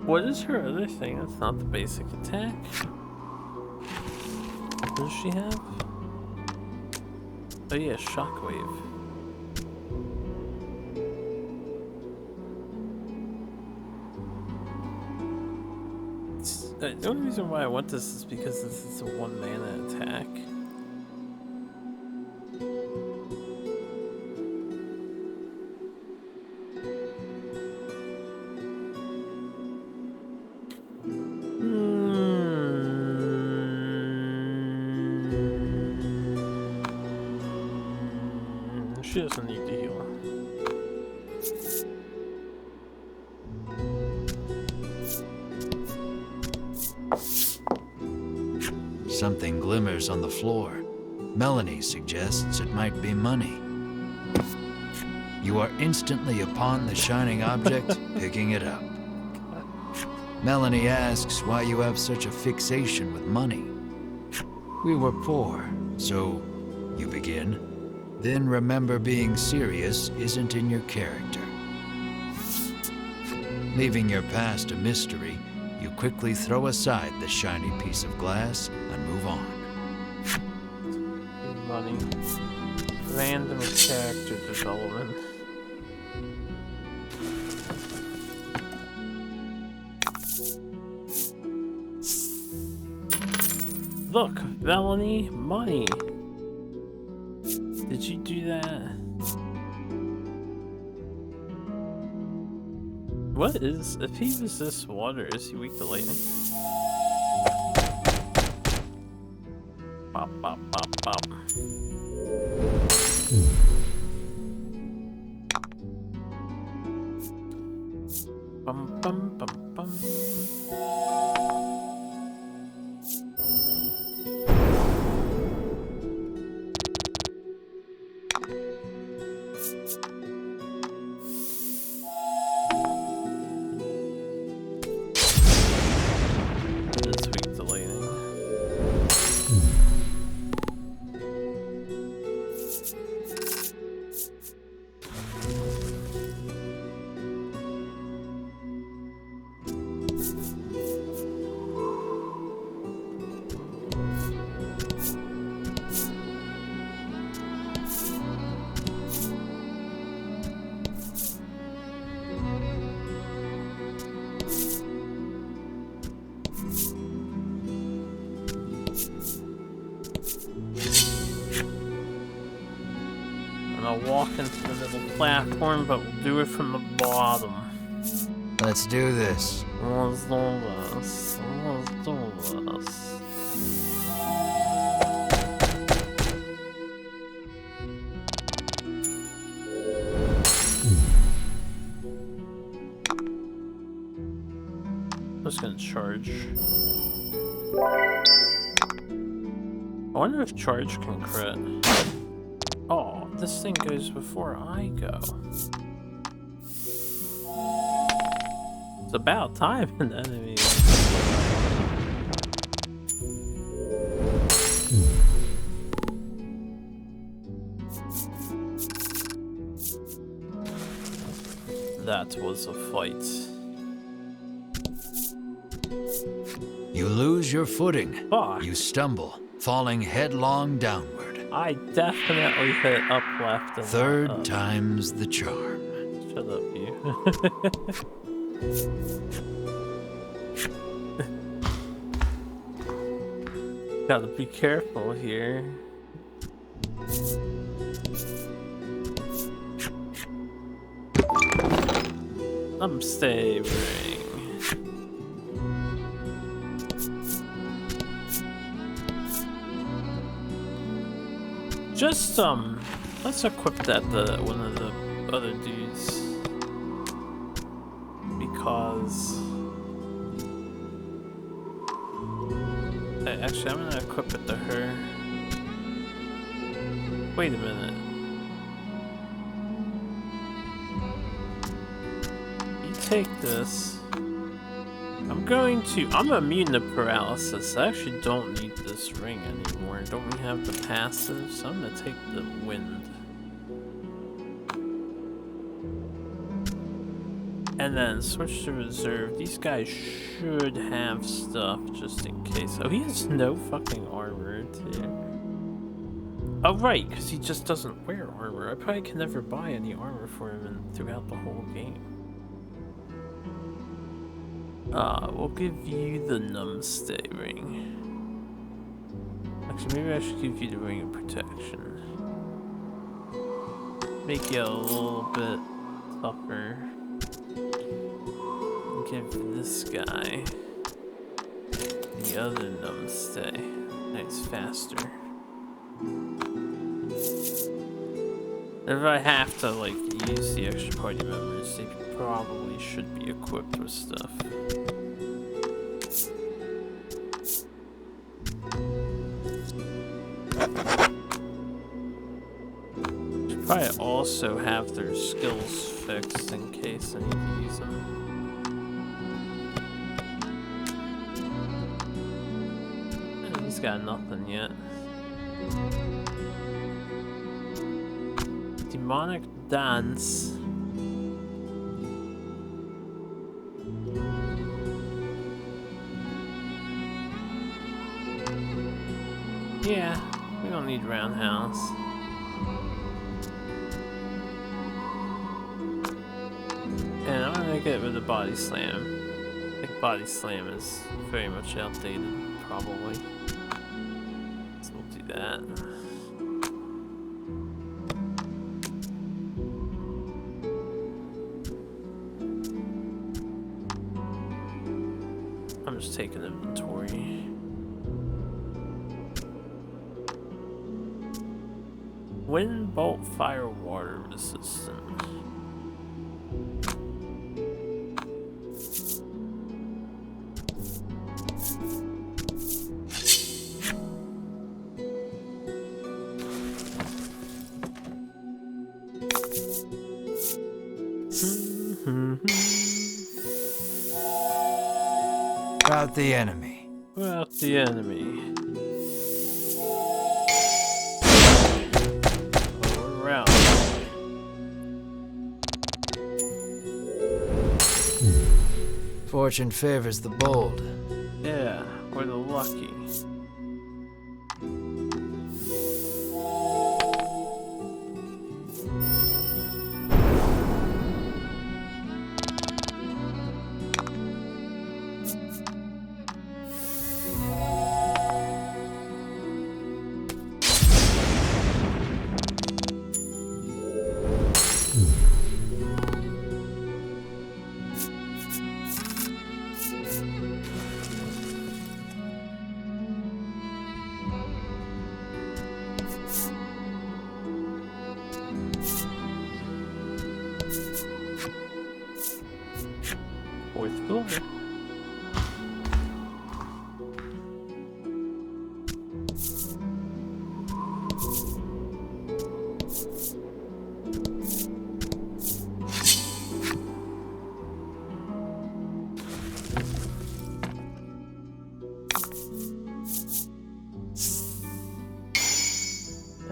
Speaker 1: What is her other thing? That's not the basic attack. What does she have? Oh yeah, Shockwave. The only reason why I want this is because this is a 1 mana attack. She doesn't need to heal.
Speaker 2: Something glimmers on the floor. Melanie suggests it might be money. You are instantly upon the shining object, picking it up. Melanie asks why you have such a fixation with money. We were poor, so you begin. Then remember being serious isn't in your character. Leaving your past a mystery, you quickly throw aside the shiny piece of glass and move on.
Speaker 1: Money. Random character development. Look, Melanie, money. Did you do that? What is... If he resists water, is he weak to lightning? Bop, bop, bop, bop. Bum, bum, bum, bum. It's weak to lightning. I'll walk into the middle platform, but we'll do it from the bottom.
Speaker 2: Let's do this.
Speaker 1: Let's do this. Let's do this. I'm just gonna charge. I wonder if charge can crit. Oh, this thing goes before I go. It's about time an enemy. That was a fight.
Speaker 2: You lose your footing.
Speaker 1: Fuck.
Speaker 2: You stumble, falling headlong downward.
Speaker 1: I definitely hit up, left, and
Speaker 2: Third
Speaker 1: up.
Speaker 2: time's the charm.
Speaker 1: Shut up, you. Gotta be careful here. I'm stavering. Just let's equip that one of the other dudes, because actually I'm gonna equip it to her. Wait a minute. You take this. I'm immune to paralysis. I actually don't need this ring anymore. Don't we have the passive? So I'm gonna take the wind. And then switch to reserve. These guys should have stuff just in case. Oh, he has no fucking armor too. Oh right, because he just doesn't wear armor. I probably can never buy any armor for him throughout the whole game. We'll give you the Numbstay ring. Actually, maybe I should give you the ring of protection. Make you a little bit tougher. Give this guy the other Numbstay. Nice, faster. If I have to, like, use the extra party members, they probably should be equipped with stuff. Should probably also have their skills fixed in case I need to use them. And he's got nothing yet. Demonic Dance. Yeah, we don't need Roundhouse. And I'm gonna get rid of Body Slam. I think Body Slam is very much outdated, probably. So we'll do that. I'm just taking inventory. Wind, bolt, fire, water resistant.
Speaker 2: About the enemy.
Speaker 1: About the enemy. All around.
Speaker 2: Fortune favors the bold.
Speaker 1: Yeah, we're the lucky. Fourth floor.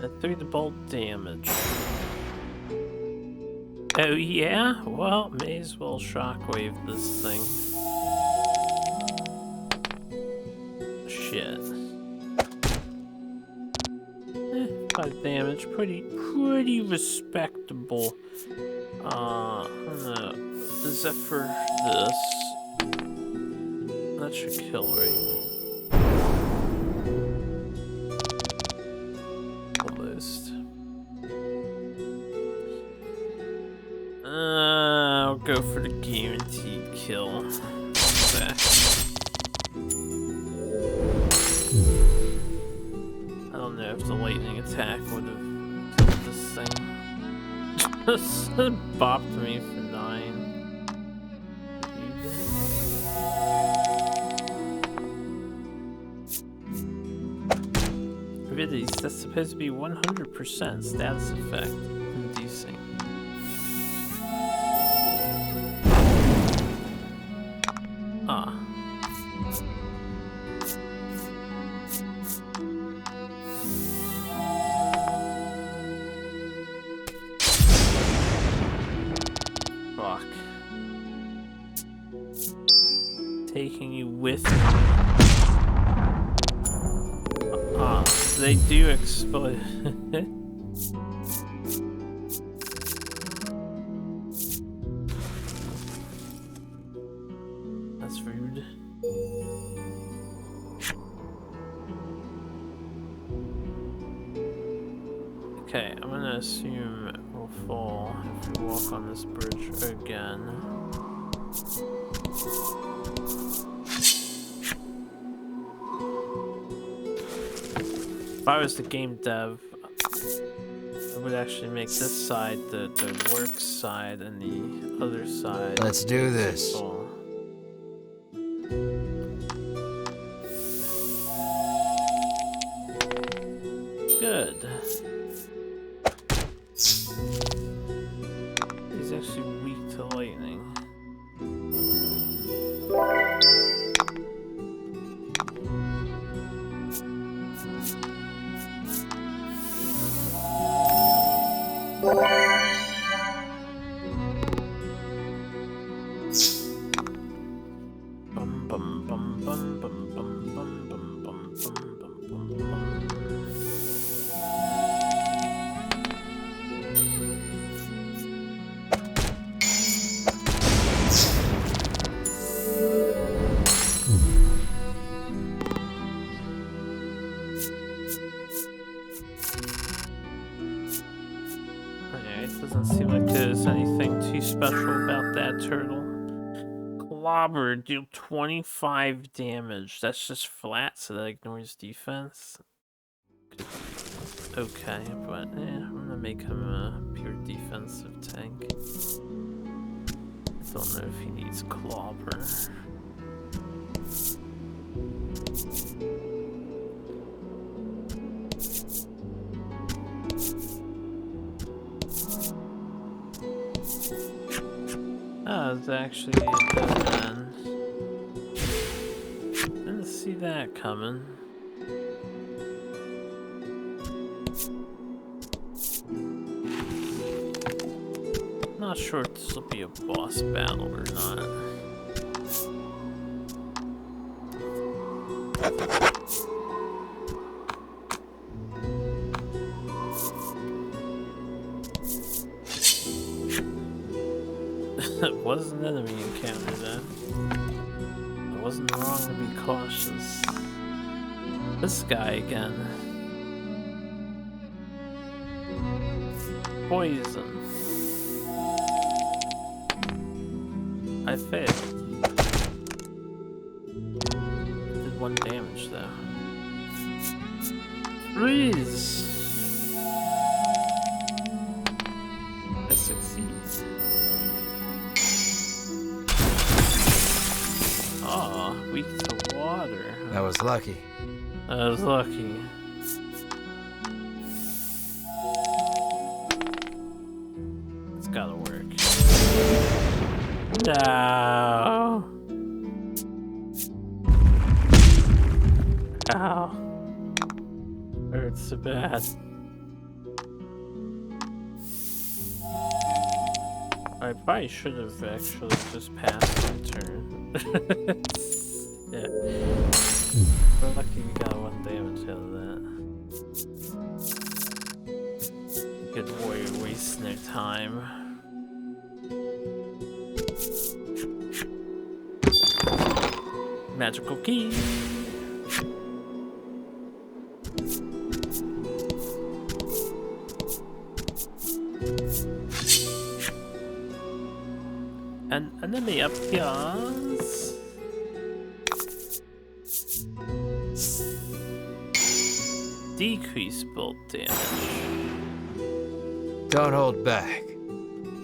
Speaker 1: Add 3 to bolt damage. Oh yeah? Well, may as well shockwave this thing. Shit. 5 damage, pretty respectable. I'm gonna Zephyr this. That should kill, right? Almost. I'll go for the guaranteed kill. Okay. I don't know if the lightning attack would have killed this thing. Just bopped me for 9. Avidities, that's supposed to be 100% status effect inducing. Ah. Fuck. Taking you with me. Ah, they do explode. That's rude. Okay, I'm gonna assume it will fall if we walk on this bridge again. If I was the game dev, I would actually make this side the work side and the other side.
Speaker 2: Let's do this.
Speaker 1: Fall. Good. He's actually weak to lightning. Bum bum bum bum bum bum bum bum bum bum bum bum. It doesn't seem like there's anything too special about that turtle. Clobber, deal 25 damage. That's just flat, so that ignores defense. Okay, but I'm gonna make him a pure defensive tank. Don't know if he needs Clobber. Oh, it's actually a dead end. Didn't see that coming. Not sure if this will be a boss battle or not. It was an enemy encounter then. It wasn't wrong to be cautious. This guy again. Poison. I failed. Did 1 damage though. Freeze! I succeed. Aw, weak to water.
Speaker 2: That was lucky.
Speaker 1: I was lucky. It's gotta work. No. Ow. Hurts so bad. I probably should have actually just passed my turn. Yeah. We're lucky we got 1 damage out of that. Good warrior wasting their time. Magical key. An enemy appears. Decrease bolt damage.
Speaker 2: Don't hold back.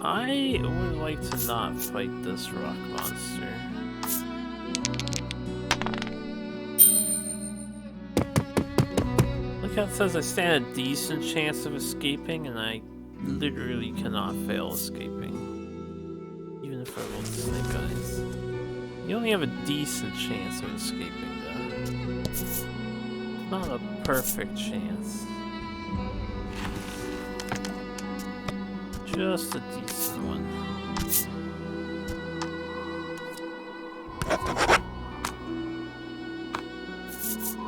Speaker 1: I would like to not fight this rock monster. Look how it says I stand a decent chance of escaping, and I literally cannot fail escaping. Even if I roll snake eyes. You only have a decent chance of escaping, though. Not a perfect chance. Just a decent one.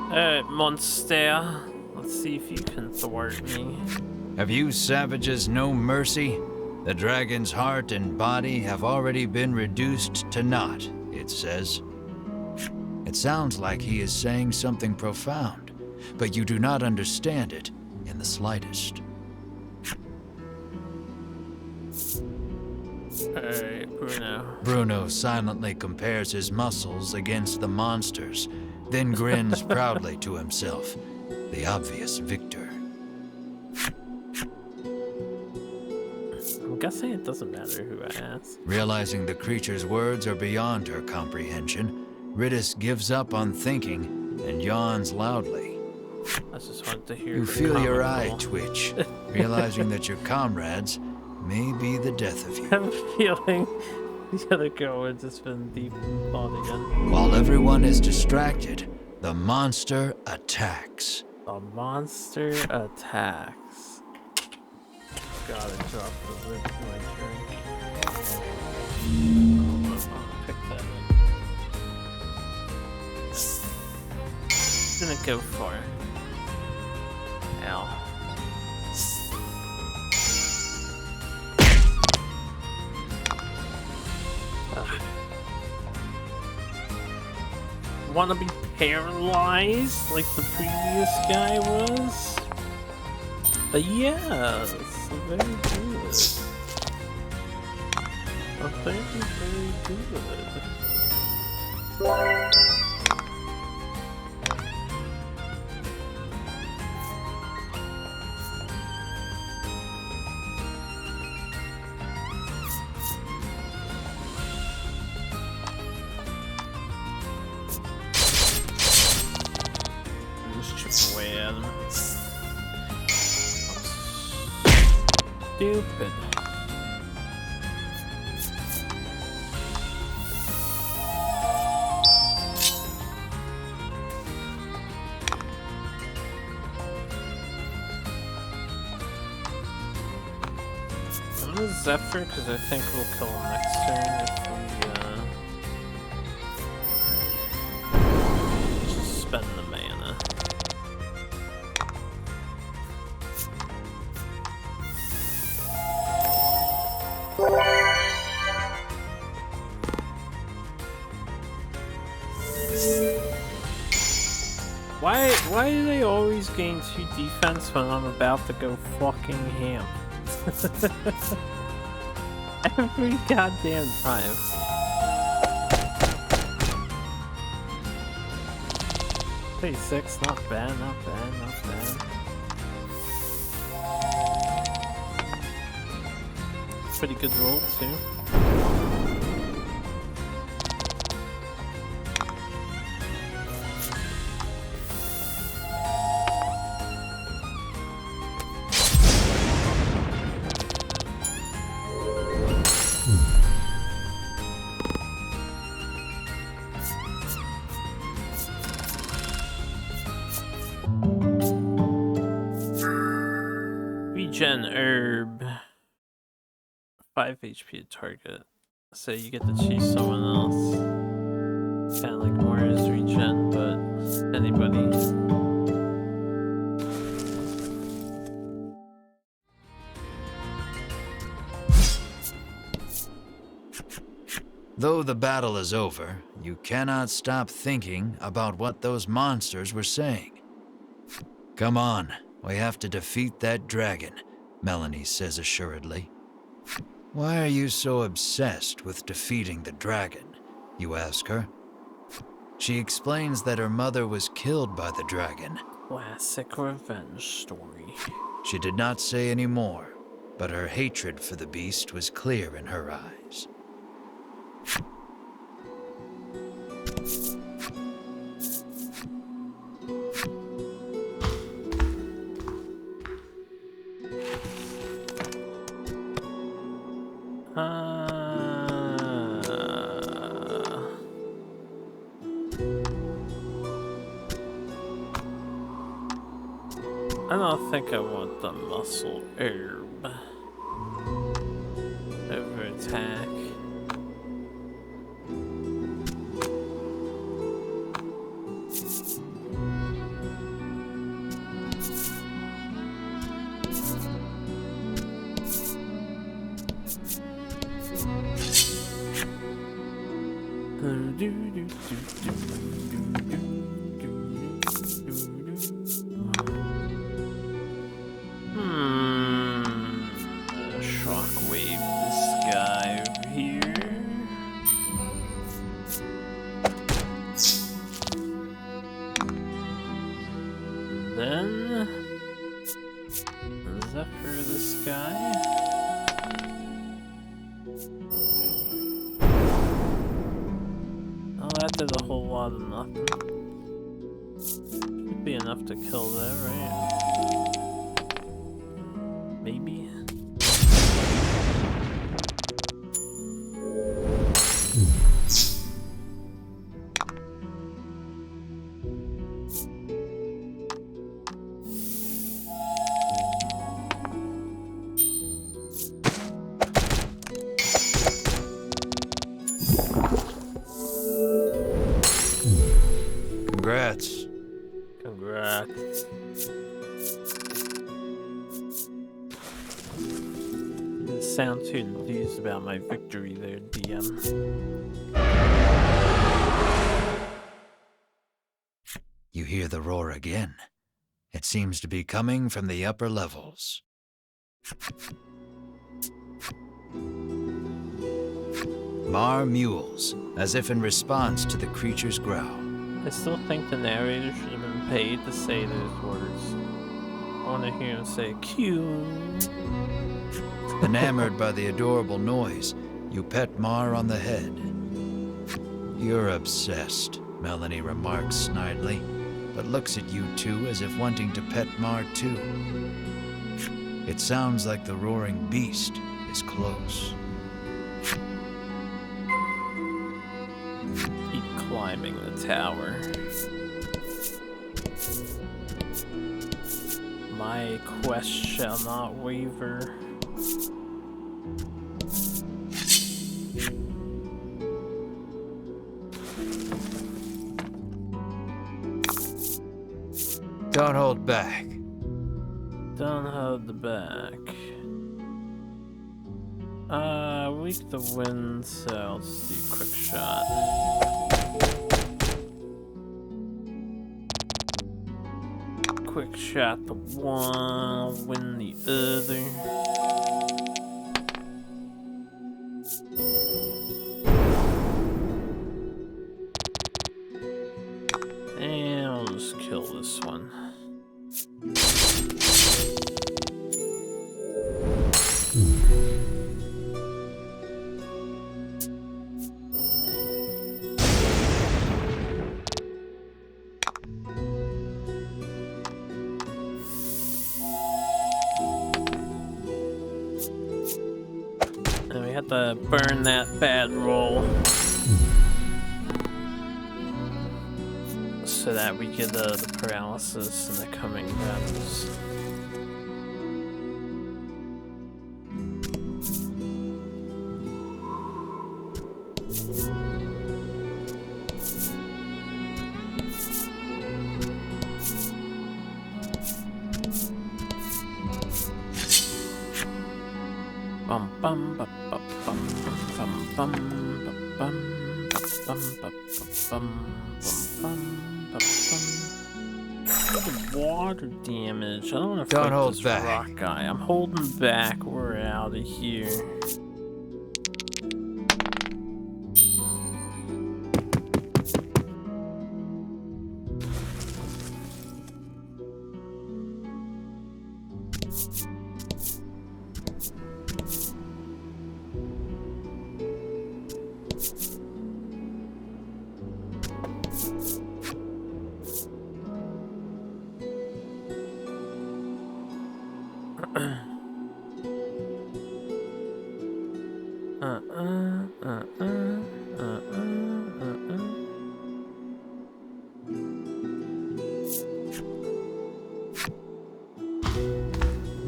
Speaker 1: Alright, monster. Let's see if you can thwart me.
Speaker 2: Have you savages no mercy? The dragon's heart and body have already been reduced to naught, it says. It sounds like he is saying something profound, but you do not understand it in the slightest.
Speaker 1: Alright, Bruno.
Speaker 2: Bruno silently compares his muscles against the monster's, then grins proudly to himself, the obvious victor.
Speaker 1: I'm guessing it doesn't matter who I ask.
Speaker 2: Realizing the creature's words are beyond her comprehension, Ridis gives up on thinking and yawns loudly.
Speaker 1: I just wanted to hear
Speaker 2: You
Speaker 1: the
Speaker 2: feel your
Speaker 1: common
Speaker 2: eye
Speaker 1: roll.
Speaker 2: twitch, realizing that your comrades may be the death of you.
Speaker 1: I'm feeling the other girl had just been deep in thought again.
Speaker 2: While everyone is distracted, the monster attacks.
Speaker 1: The monster attacks. Gotta drop the lid to my drink. I'll pick that up. Didn't go for it. Ow. Wanna be paralyzed like the previous guy was? Yes, very good. Very good. Just chip away at him. Stupid. I'm gonna Zephyr because I think we'll kill him next turn if we just spend the mana. Why do they always gain 2 defense when I'm about to go fucking ham? Every goddamn time. Phase 6, not bad, not bad, not bad. Pretty good roll too. Regen herb. 5 HP to target. So you get to choose someone else. Kinda like Moira's regen, but anybody.
Speaker 2: Though the battle is over, you cannot stop thinking about what those monsters were saying. Come on, we have to defeat that dragon, Melanie says assuredly. Why are you so obsessed with defeating the dragon? You ask her. She explains that her mother was killed by the dragon.
Speaker 1: Classic revenge story.
Speaker 2: She did not say any more, but her hatred for the beast was clear in her eyes.
Speaker 1: I don't think I want the muscle herb over attack. Shockwave this guy over here. Then Zephyr this guy. Oh, that did a whole lot of nothing. Should be enough to kill that, right? Maybe.
Speaker 2: Congrats.
Speaker 1: Congrats. You didn't sound too enthused about my victory there, DM.
Speaker 2: You hear the roar again. It seems to be coming from the upper levels. Mar mews, as if in response to the creature's growl.
Speaker 1: I still think the narrator should have been paid to say those words. I want to hear him say, cute.
Speaker 2: Enamored by the adorable noise, you pet Mar on the head. You're obsessed, Melanie remarks snidely, but looks at you two as if wanting to pet Mar too. It sounds like the roaring beast is close.
Speaker 1: Keep climbing the tower. My quest shall not waver.
Speaker 2: Don't hold back.
Speaker 1: Don't hold the back. Weak the wind, so I'll just do quick shot. Quick shot the one, win the other. And I'll just kill this one. And we have to burn that bad roll so that we get the paralysis in the coming battles. Bum bum bum bum bum bum bum bum bum bum bum bum bum. Look at the water damage. I don't want to fight
Speaker 2: hold
Speaker 1: this
Speaker 2: back.
Speaker 1: rock guy. I'm holding back. We're out of here.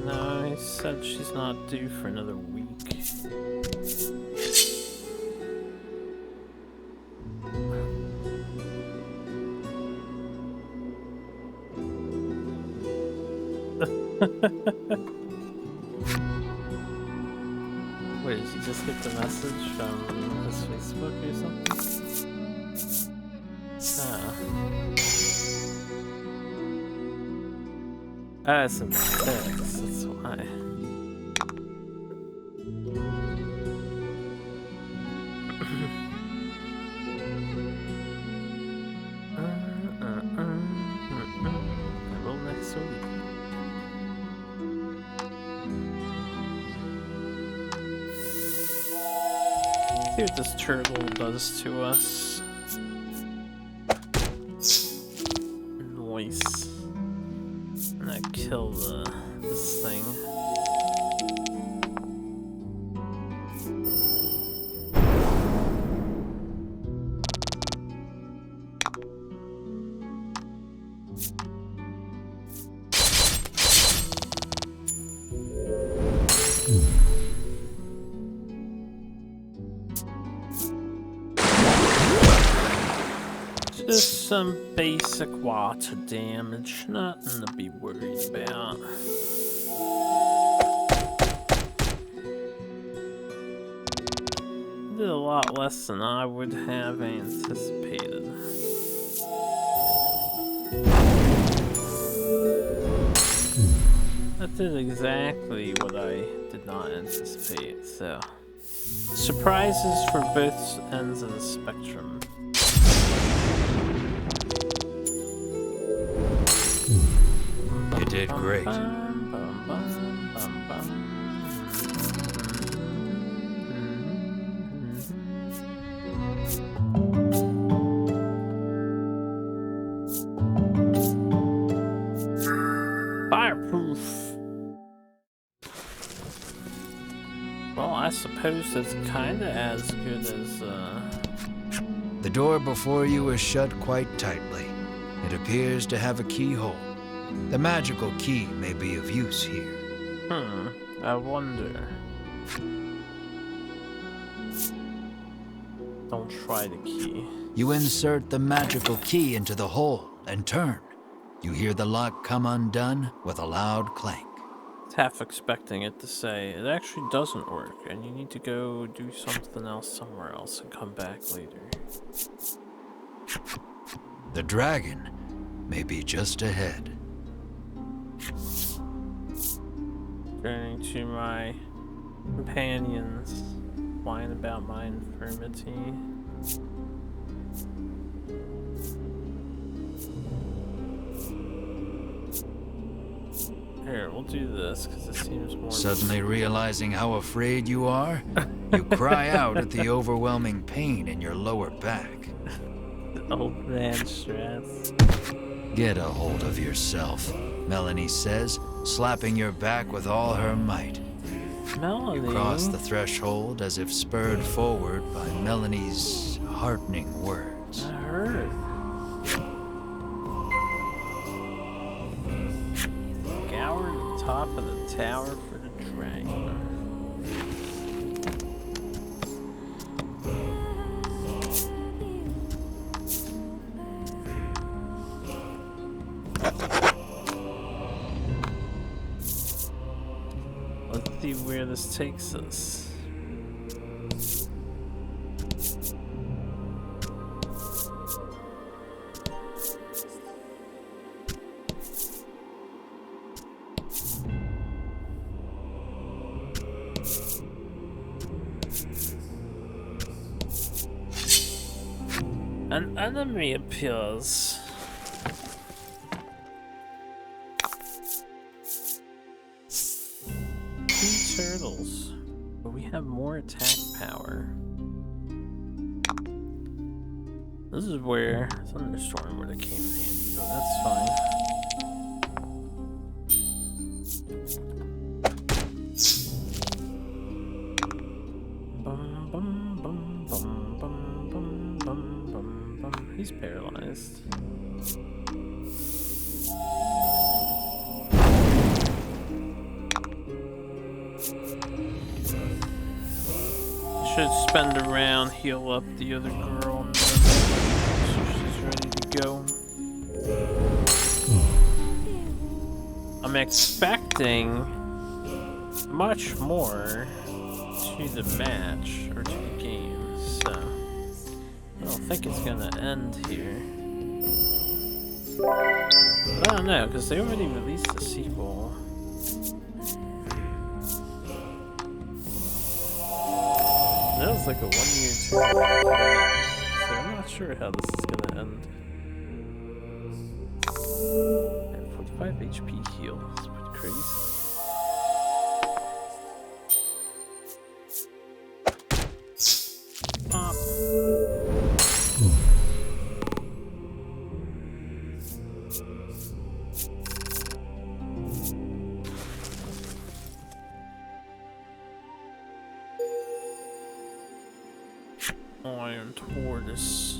Speaker 1: No, he said she's not due for another week. Wait, did you just get the message from his Facebook or something? Ah, it's a text, that's why. I will next week. See what this turtle does to us. Nice. And I kill this thing. Just some basic water damage, nothing to be worried about. Did a lot less than I would have anticipated. That did exactly what I did not anticipate, so Surprises for both ends of the spectrum.
Speaker 2: You did great.
Speaker 1: Fireproof. Well, I suppose that's kinda as good as,
Speaker 2: The door before you is shut quite tightly. It appears to have a keyhole. The magical key may be of use here.
Speaker 1: I wonder. Don't try the key.
Speaker 2: You insert the magical key into the hole and turn. You hear the lock come undone with a loud clank.
Speaker 1: Half expecting it to say it actually doesn't work and you need to go do something else somewhere else and come back later.
Speaker 2: The dragon may be just ahead.
Speaker 1: Turning to my companions, whine about my infirmity. Here, we'll do this because it seems more.
Speaker 2: Suddenly realizing how afraid you are, you cry out at the overwhelming pain in your lower back.
Speaker 1: Old man stress.
Speaker 2: Get a hold of yourself, Melanie says, slapping your back with all her might.
Speaker 1: Melanie.
Speaker 2: You cross the threshold as if spurred forward by Melanie's heartening words.
Speaker 1: That hurt. Scour the top of the tower for the dragon. Let's see where this takes us. An enemy appears. Two turtles, but we have more attack power. This is where Thunderstorm would have came in handy, but that's fine. Bum, bum, bum, bum, bum, bum, bum, bum, bum. He's paralyzed. Should spend a round, heal up the other girl, and then she's ready to go. I'm expecting much more to the match, or to the game, so I don't think it's gonna end here. But I don't know, because they already released the sequel. That was like a 1 year turnaround, so I'm not sure how this is gonna end. And 45 HP heal, that's pretty crazy. Pop. Iron tortoise.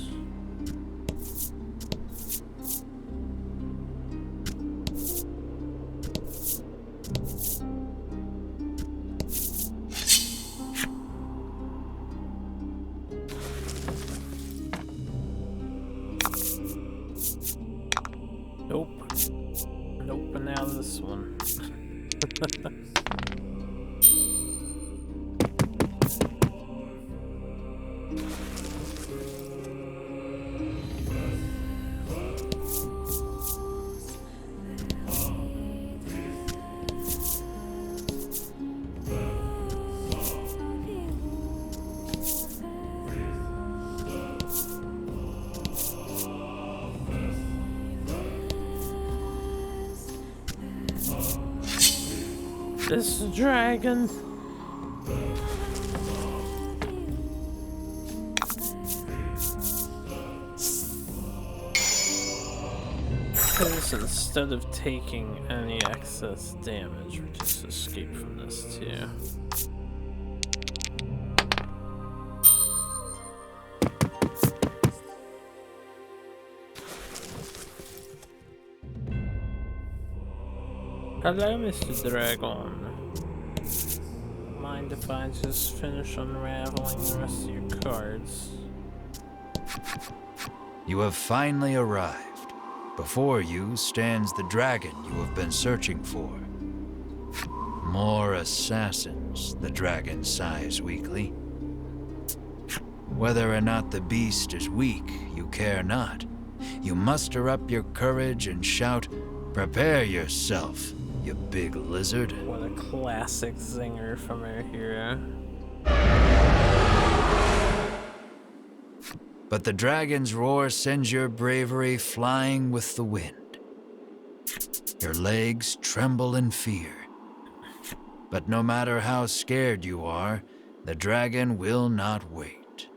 Speaker 1: Nope. Nope, and now this one. This dragon. Because instead of taking any excess damage, we just escape from this too. Hello, Mr. Dragon. Mind if I just finish unraveling the rest of your cards?
Speaker 2: You have finally arrived. Before you stands the dragon you have been searching for. More assassins, the dragon sighs weakly. Whether or not the beast is weak, you care not. You muster up your courage and shout, "Prepare yourself, you big lizard."
Speaker 1: What a classic zinger from our hero.
Speaker 2: But the dragon's roar sends your bravery flying with the wind. Your legs tremble in fear. But no matter how scared you are, the dragon will not wait.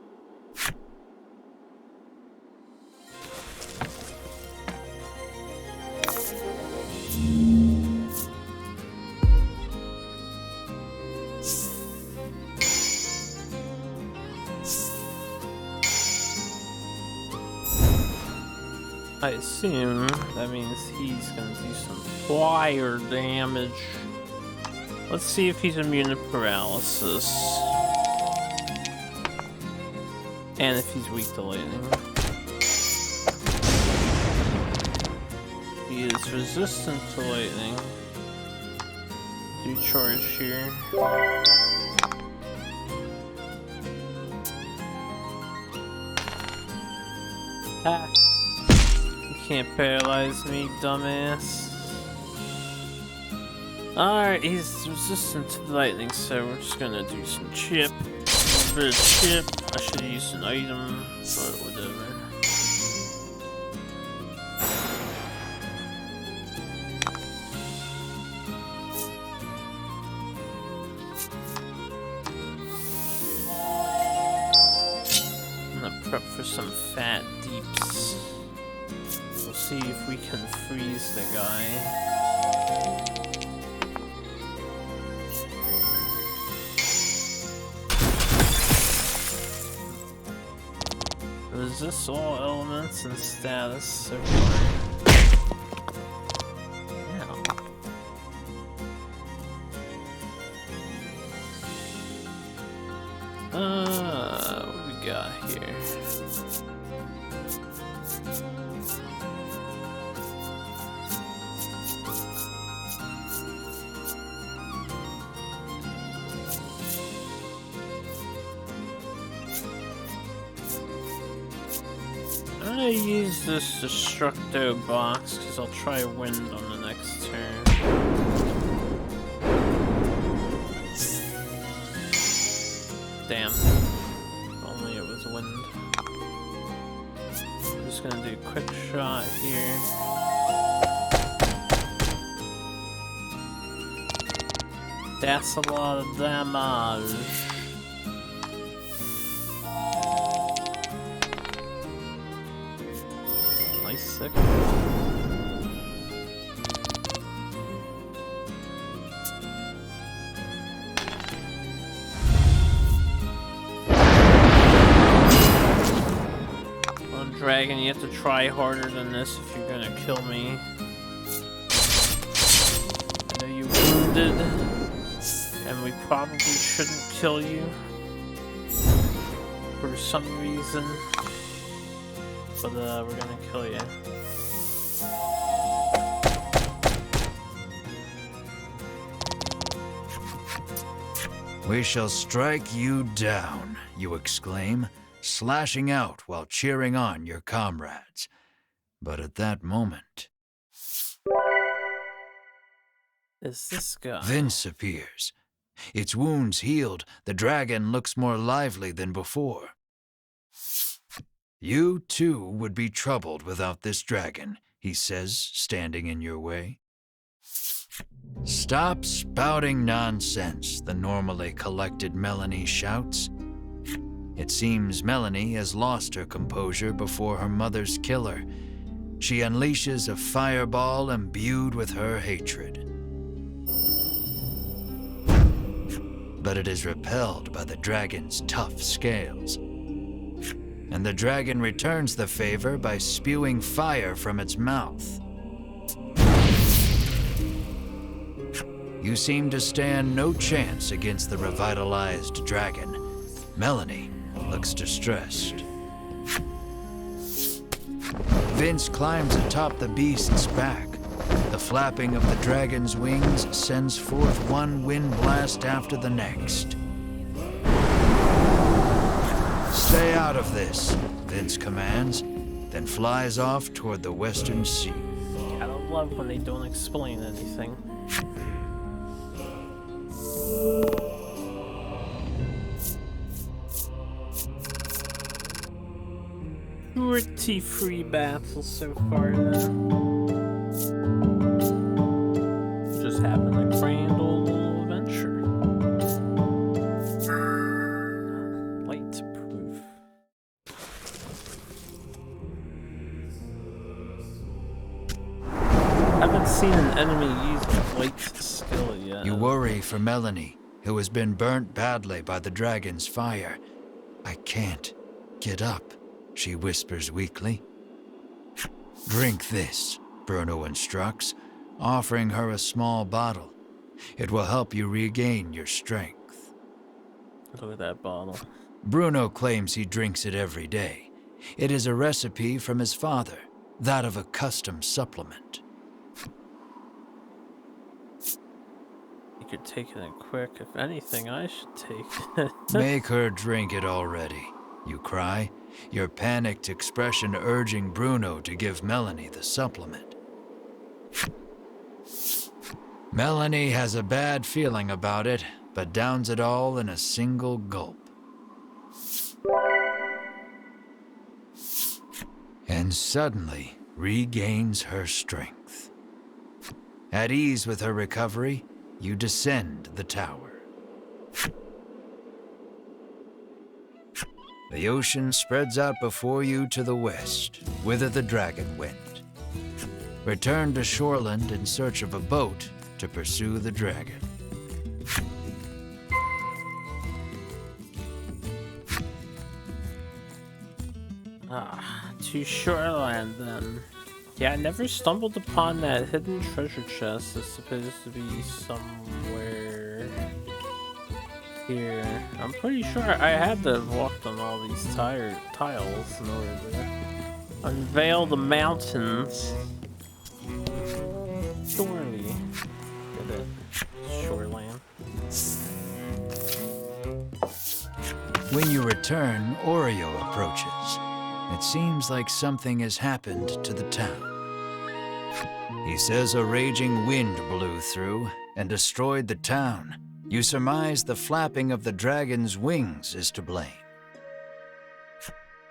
Speaker 1: I assume that means he's gonna do some fire damage. Let's see if he's immune to paralysis. And if he's weak to lightning. He is resistant to lightning. Do charge here. Ah. Can't paralyze me, dumbass. Alright, he's resistant to the lightning, so we're just gonna do some chip. A bit of chip. I should have used an item, but whatever. I'm gonna prep for some fat deeps. We'll see if we can freeze the guy. Resist all elements and status so far. What do we got here? I'm gonna use this Destructo box because I'll try wind on the next turn. Damn. If only it was wind. I'm just gonna do a quick shot here. That's a lot of damage. Sick. Well, dragon, you have to try harder than this if you're gonna kill me. I know you're wounded, and we probably shouldn't kill you for some reason. But we're gonna kill you.
Speaker 2: "We shall strike you down," you exclaim, slashing out while cheering on your comrades. But at that moment,
Speaker 1: Is this guy?
Speaker 2: Vince appears. Its wounds healed, the dragon looks more lively than before. "You, too, would be troubled without this dragon," he says, standing in your way. Stop spouting nonsense, the normally collected Melanie shouts. It seems Melanie has lost her composure before her mother's killer. She unleashes a fireball imbued with her hatred. But it is repelled by the dragon's tough scales. And the dragon returns the favor by spewing fire from its mouth. You seem to stand no chance against the revitalized dragon. Melanie looks distressed. Vince climbs atop the beast's back. The flapping of the dragon's wings sends forth one wind blast after the next. Stay out of this, Vince commands, then flies off toward the western sea.
Speaker 1: I don't love when they don't explain anything. Pretty free battle so far then. Just having a grand old little adventure. Light proof. Haven't seen an enemy use a light skill yet.
Speaker 2: You worry for Melanie, who has been burnt badly by the dragon's fire. I can't get up, she whispers weakly. Drink this, Bruno instructs, offering her a small bottle. It will help you regain your strength.
Speaker 1: Look at that bottle.
Speaker 2: Bruno claims he drinks it every day. It is a recipe from his father, that of a custom supplement.
Speaker 1: You could take it in quick. If anything, I should take it.
Speaker 2: Make her drink it already, you cry, your panicked expression urging Bruno to give Melanie the supplement. Melanie has a bad feeling about it, but downs it all in a single gulp. And suddenly regains her strength. At ease with her recovery, you descend the tower. The ocean spreads out before you to the west, whither the dragon went. Return to Shoreland in search of a boat to pursue the dragon.
Speaker 1: To Shoreland then. Yeah, I never stumbled upon that hidden treasure chest. It's supposed to be somewhere here. I'm pretty sure I had to have walked on all these tiles in order to unveil the mountains. Surely. Get it. Shoreland.
Speaker 2: When you return, Oreo approaches. It seems like something has happened to the town. He says a raging wind blew through and destroyed the town. You surmise the flapping of the dragon's wings is to blame.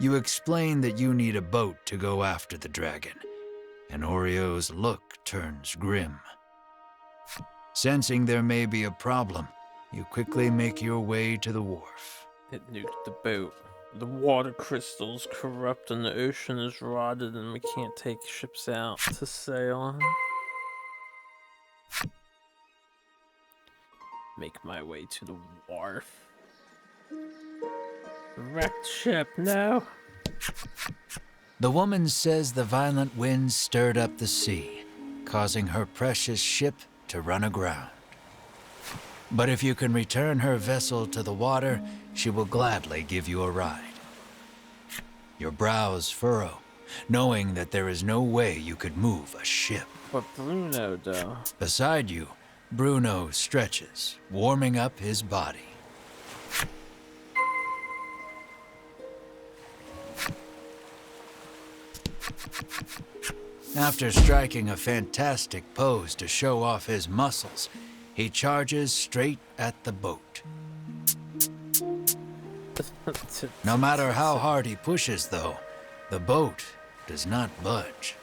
Speaker 2: You explain that you need a boat to go after the dragon, and Oreo's look turns grim. Sensing there may be a problem, you quickly make your way to the wharf.
Speaker 1: It nuked the boat. The water crystal's corrupt and the ocean is rotted and we can't take ships out to sail. Make my way to the wharf. Wrecked ship, no.
Speaker 2: The woman says the violent winds stirred up the sea, causing her precious ship to run aground. But if you can return her vessel to the water, she will gladly give you a ride. Your brows furrow, knowing that there is no way you could move a ship.
Speaker 1: But Bruno, though.
Speaker 2: Beside you, Bruno stretches, warming up his body. After striking a fantastic pose to show off his muscles, he charges straight at the boat. No matter how hard he pushes, though, the boat does not budge.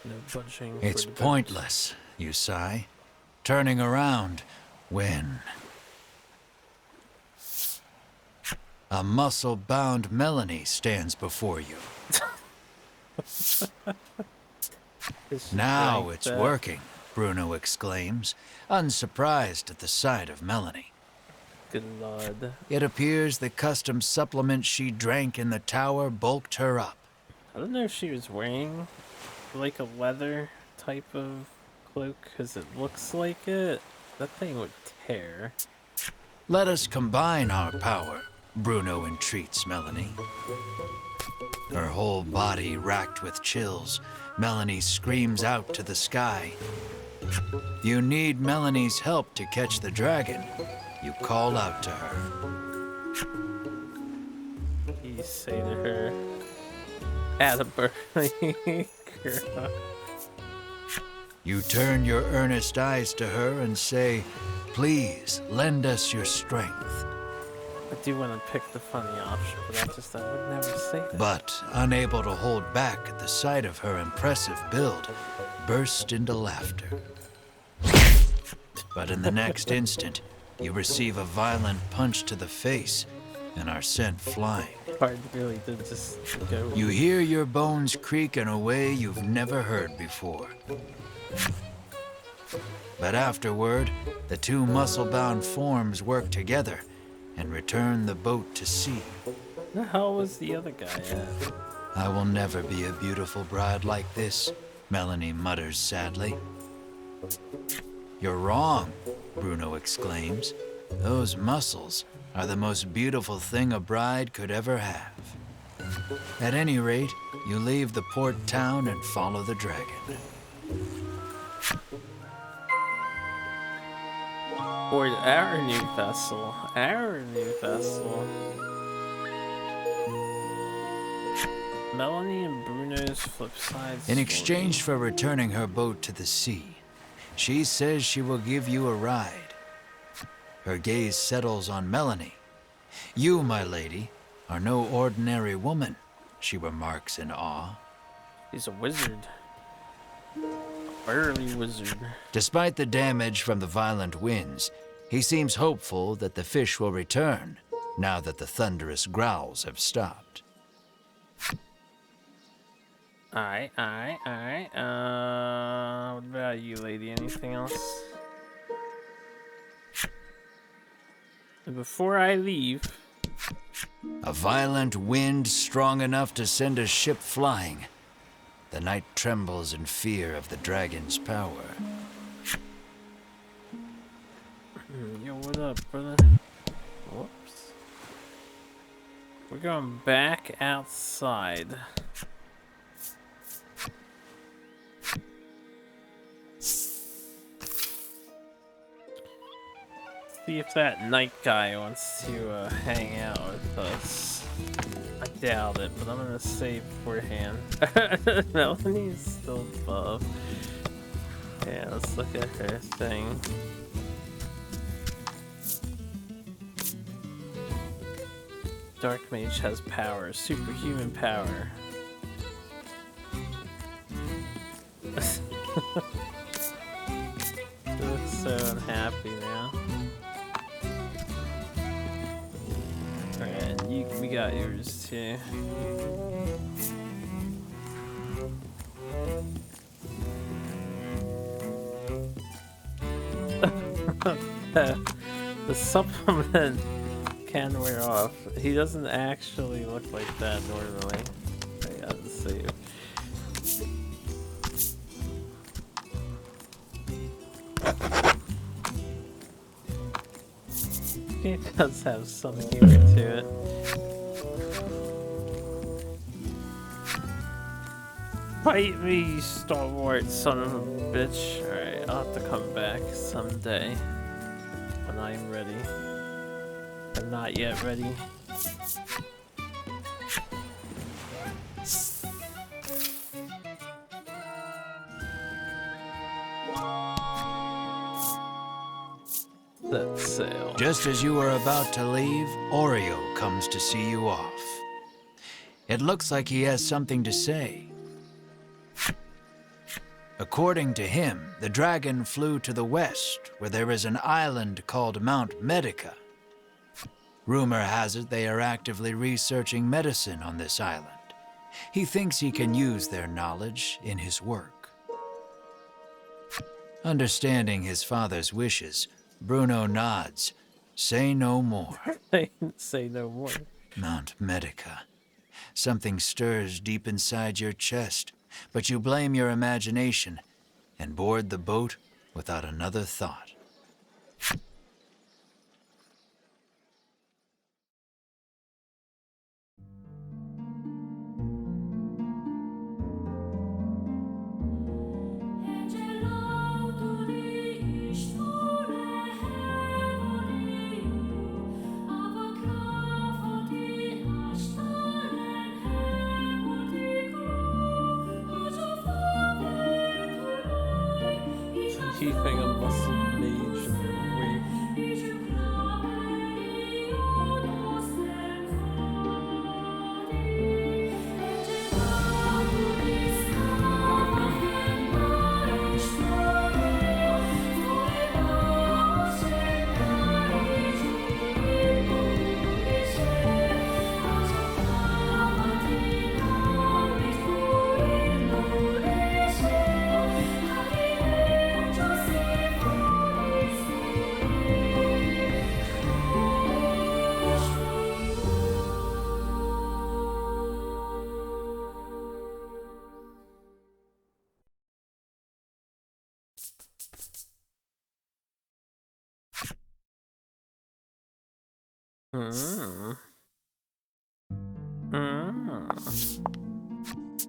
Speaker 1: No budging.
Speaker 2: It's pointless, you sigh. turning around when a muscle-bound Melanie stands before you. Now it's working, Bruno exclaims, unsurprised at the sight of Melanie.
Speaker 1: Good lord.
Speaker 2: It appears the custom supplement she drank in the tower bulked her up.
Speaker 1: I don't know if she was wearing like a leather type of cloak, because it looks like it. That thing would tear.
Speaker 2: Let us combine our power, Bruno entreats Melanie. Her whole body racked with chills, Melanie screams out to the sky. You need Melanie's help to catch the dragon. You call out to her.
Speaker 1: You say to her, "Attaboy, girl."
Speaker 2: You turn your earnest eyes to her and say, please lend us your strength.
Speaker 1: I do want to pick the funny option, but I would never say that.
Speaker 2: But, unable to hold back at the sight of her impressive build, burst into laughter. But in the next instant, you receive a violent punch to the face and are sent flying.
Speaker 1: Hard really to just go.
Speaker 2: You hear your bones creak in a way you've never heard before. But afterward, the two muscle-bound forms work together and return the boat to sea.
Speaker 1: Where the hell was the other guy at?
Speaker 2: I will never be a beautiful bride like this, Melanie mutters sadly. You're wrong, Bruno exclaims. Those muscles are the most beautiful thing a bride could ever have. At any rate, you leave the port town and follow the dragon.
Speaker 1: Or our new vessel. Our new vessel. Melanie and Bruno's flip side story.
Speaker 2: In exchange for returning her boat to the sea, she says she will give you a ride. Her gaze settles on Melanie. You, my lady, are no ordinary woman, she remarks in awe.
Speaker 1: He's a wizard. A burly wizard.
Speaker 2: Despite the damage from the violent winds, he seems hopeful that the fish will return, now that the thunderous growls have stopped.
Speaker 1: Alright. What about you, lady? Anything else? And before I leave...
Speaker 2: A violent wind strong enough to send a ship flying. The night trembles in fear of the dragon's power.
Speaker 1: Yo, what up, brother? Whoops. We're going back outside. See if that night guy wants to hang out with us. I doubt it, but I'm gonna save beforehand. Melanie's still above. Yeah, let's look at her thing. Dark Mage has power, superhuman power. She looks so unhappy now. Alright, we got yours too. The supplement can wear off. He doesn't actually look like that normally. I gotta save. It does have some humor to it. Fight me, you stalwart son of a bitch. Alright, I'll have to come back someday. When I'm ready. I'm not yet ready. Let's sail.
Speaker 2: Just as you are about to leave, Oreo comes to see you off. It looks like he has something to say. According to him, the dragon flew to the west, where there is an island called Mount Medica. Rumor has it they are actively researching medicine on this island. He thinks he can use their knowledge in his work. Understanding his father's wishes, Bruno nods. Say no more.
Speaker 1: Say no more.
Speaker 2: Mount Medica. Something stirs deep inside your chest, but you blame your imagination and board the boat without another thought.
Speaker 1: Keeping a muscle mage and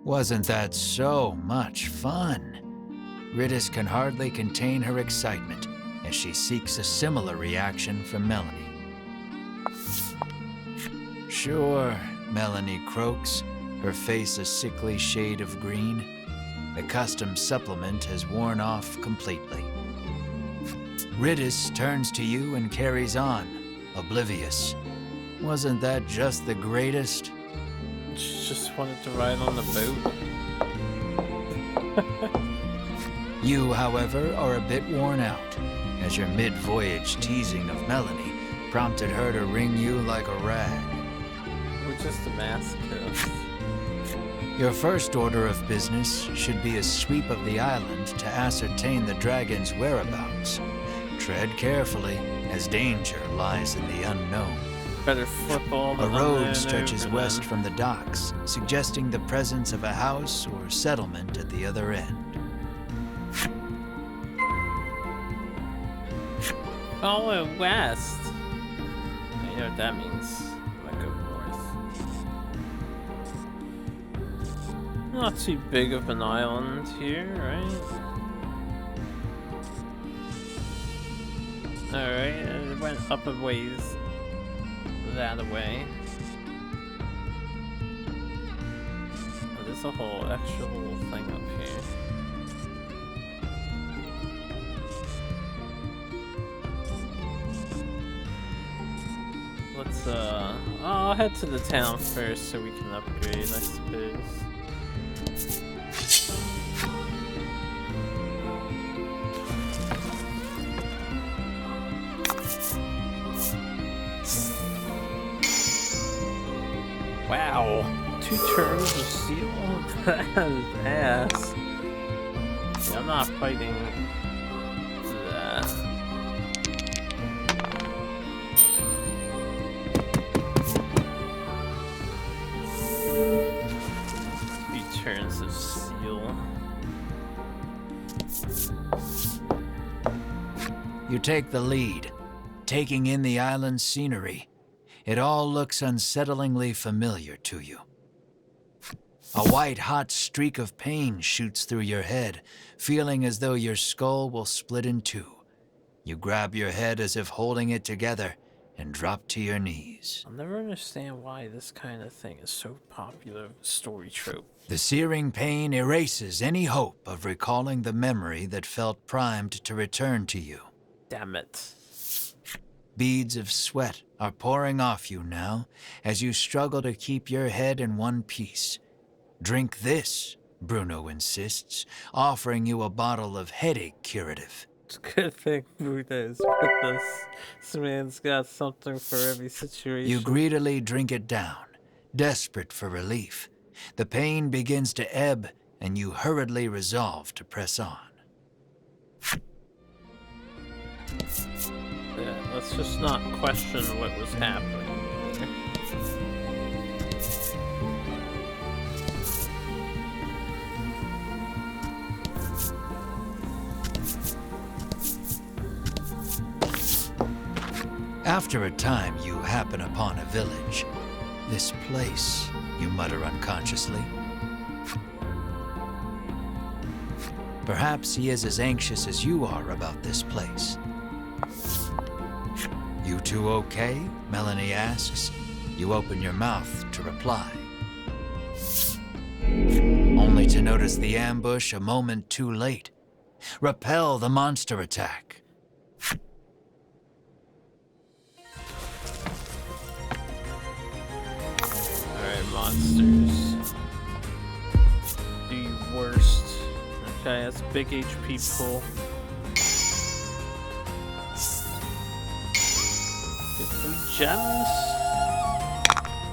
Speaker 2: Wasn't that so much fun? Ritis can hardly contain her excitement as she seeks a similar reaction from Melanie. Sure, Melanie croaks, her face a sickly shade of green. The custom supplement has worn off completely. Ritis turns to you and carries on, oblivious. Wasn't that just the greatest?
Speaker 1: just wanted to ride on the boat.
Speaker 2: You, however, are a bit worn out, as your mid-voyage teasing of Melanie prompted her to wring you like a rag.
Speaker 1: We're just a masochist.
Speaker 2: Your first order of business should be a sweep of the island to ascertain the dragon's whereabouts. Tread carefully, as danger lies in the unknown.
Speaker 1: Better flip all the
Speaker 2: A road stretches west from the docks, suggesting the presence of a house or settlement at the other end.
Speaker 1: Follow west. You know what that means. I go north. Not too big of an island here, right? Alright, it went up a ways. That away. Oh, there's a whole extra little thing up here. Let's I'll head to the town first so we can upgrade, I suppose. Wow, 2 turns of steel? That is ass. Yeah, I'm not fighting that. 3 turns of steel.
Speaker 2: You take the lead, taking in the island's scenery. It all looks unsettlingly familiar to you. A white hot streak of pain shoots through your head, feeling as though your skull will split in two. You grab your head as if holding it together and drop to your knees.
Speaker 1: I'll never understand why this kind of thing is so popular story trope.
Speaker 2: The searing pain erases any hope of recalling the memory that felt primed to return to you.
Speaker 1: Damn it.
Speaker 2: Beads of sweat are pouring off you now as you struggle to keep your head in one piece. Drink this Bruno insists, offering you a bottle of headache curative.
Speaker 1: It's a good thing Buddha is with us. This man's got something for every situation.
Speaker 2: You greedily drink it down, desperate for relief. The pain begins to ebb, and you hurriedly resolve to press on.
Speaker 1: Yeah, let's just not question what was happening.
Speaker 2: After a time, you happen upon a village. This place, you mutter unconsciously. Perhaps he is as anxious as you are about this place. You two okay? Melanie asks. You open your mouth to reply. Only to notice the ambush a moment too late. Repel the monster attack.
Speaker 1: Alright, monsters. The worst. Okay, that's a big HP pool. Get 3 gems.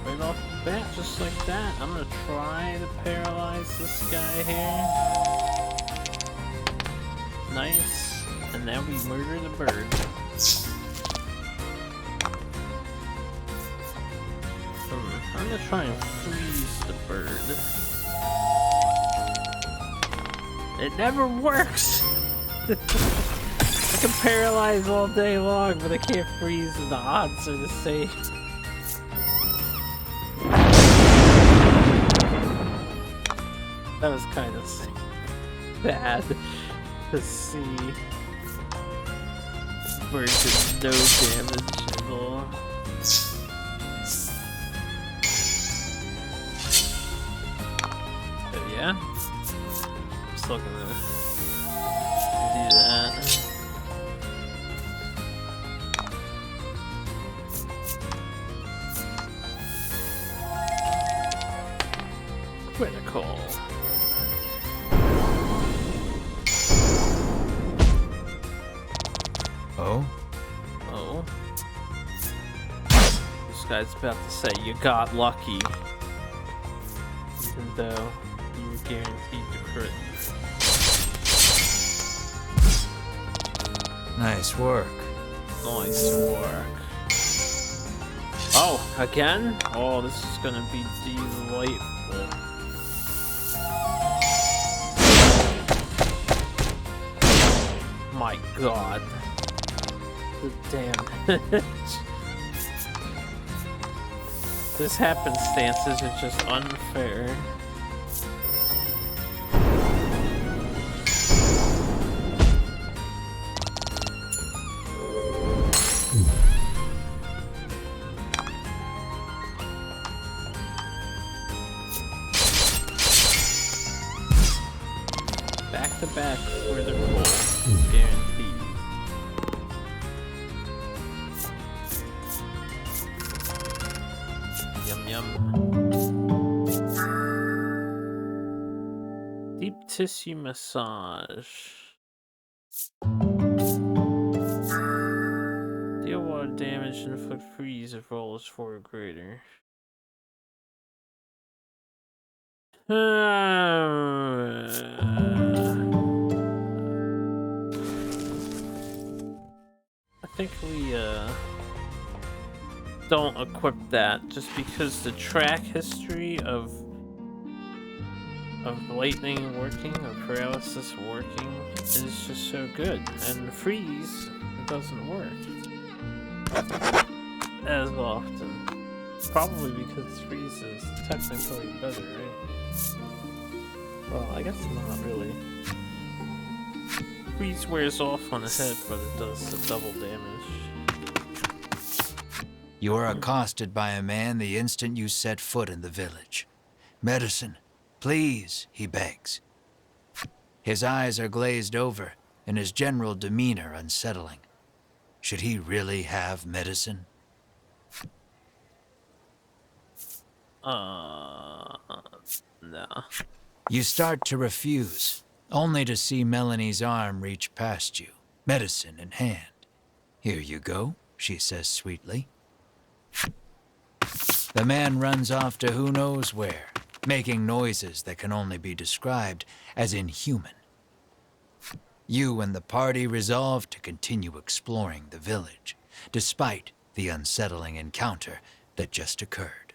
Speaker 1: Right off the bat, just like that. I'm gonna try to paralyze this guy here. Nice. And now we murder the bird. I'm gonna try and freeze the bird. It never works! I can paralyze all day long, but I can't freeze, and the odds are the same. That was kind of sad to see. Bird did no damage at all. But yeah, I'm still gonna do that. Critical.
Speaker 2: Oh?
Speaker 1: Oh. This guy's about to say you got lucky. Even though you were guaranteed to crit.
Speaker 2: Nice work.
Speaker 1: Nice work. Oh, again? Oh, this is gonna be delightful. My god. The damage. This happenstances are just unfair. Back to back for the goal. Guaranteed. Yum yum. Deep tissue massage. Deal water damage and inflict freeze if roll is 4 or greater. I think we don't equip that just because the track history of lightning working or paralysis working is just so good, and freeze doesn't work as often. Probably because freeze is technically better, right? Well, I guess not really. Freeze wears off on the head, but it does the double damage.
Speaker 2: You are accosted by a man the instant you set foot in the village. Medicine, please, he begs. His eyes are glazed over, and his general demeanor unsettling. Should he really have medicine?
Speaker 1: No.
Speaker 2: You start to refuse, only to see Melanie's arm reach past you, medicine in hand. "Here you go," she says sweetly. The man runs off to who knows where, making noises that can only be described as inhuman. You and the party resolve to continue exploring the village, despite the unsettling encounter that just occurred.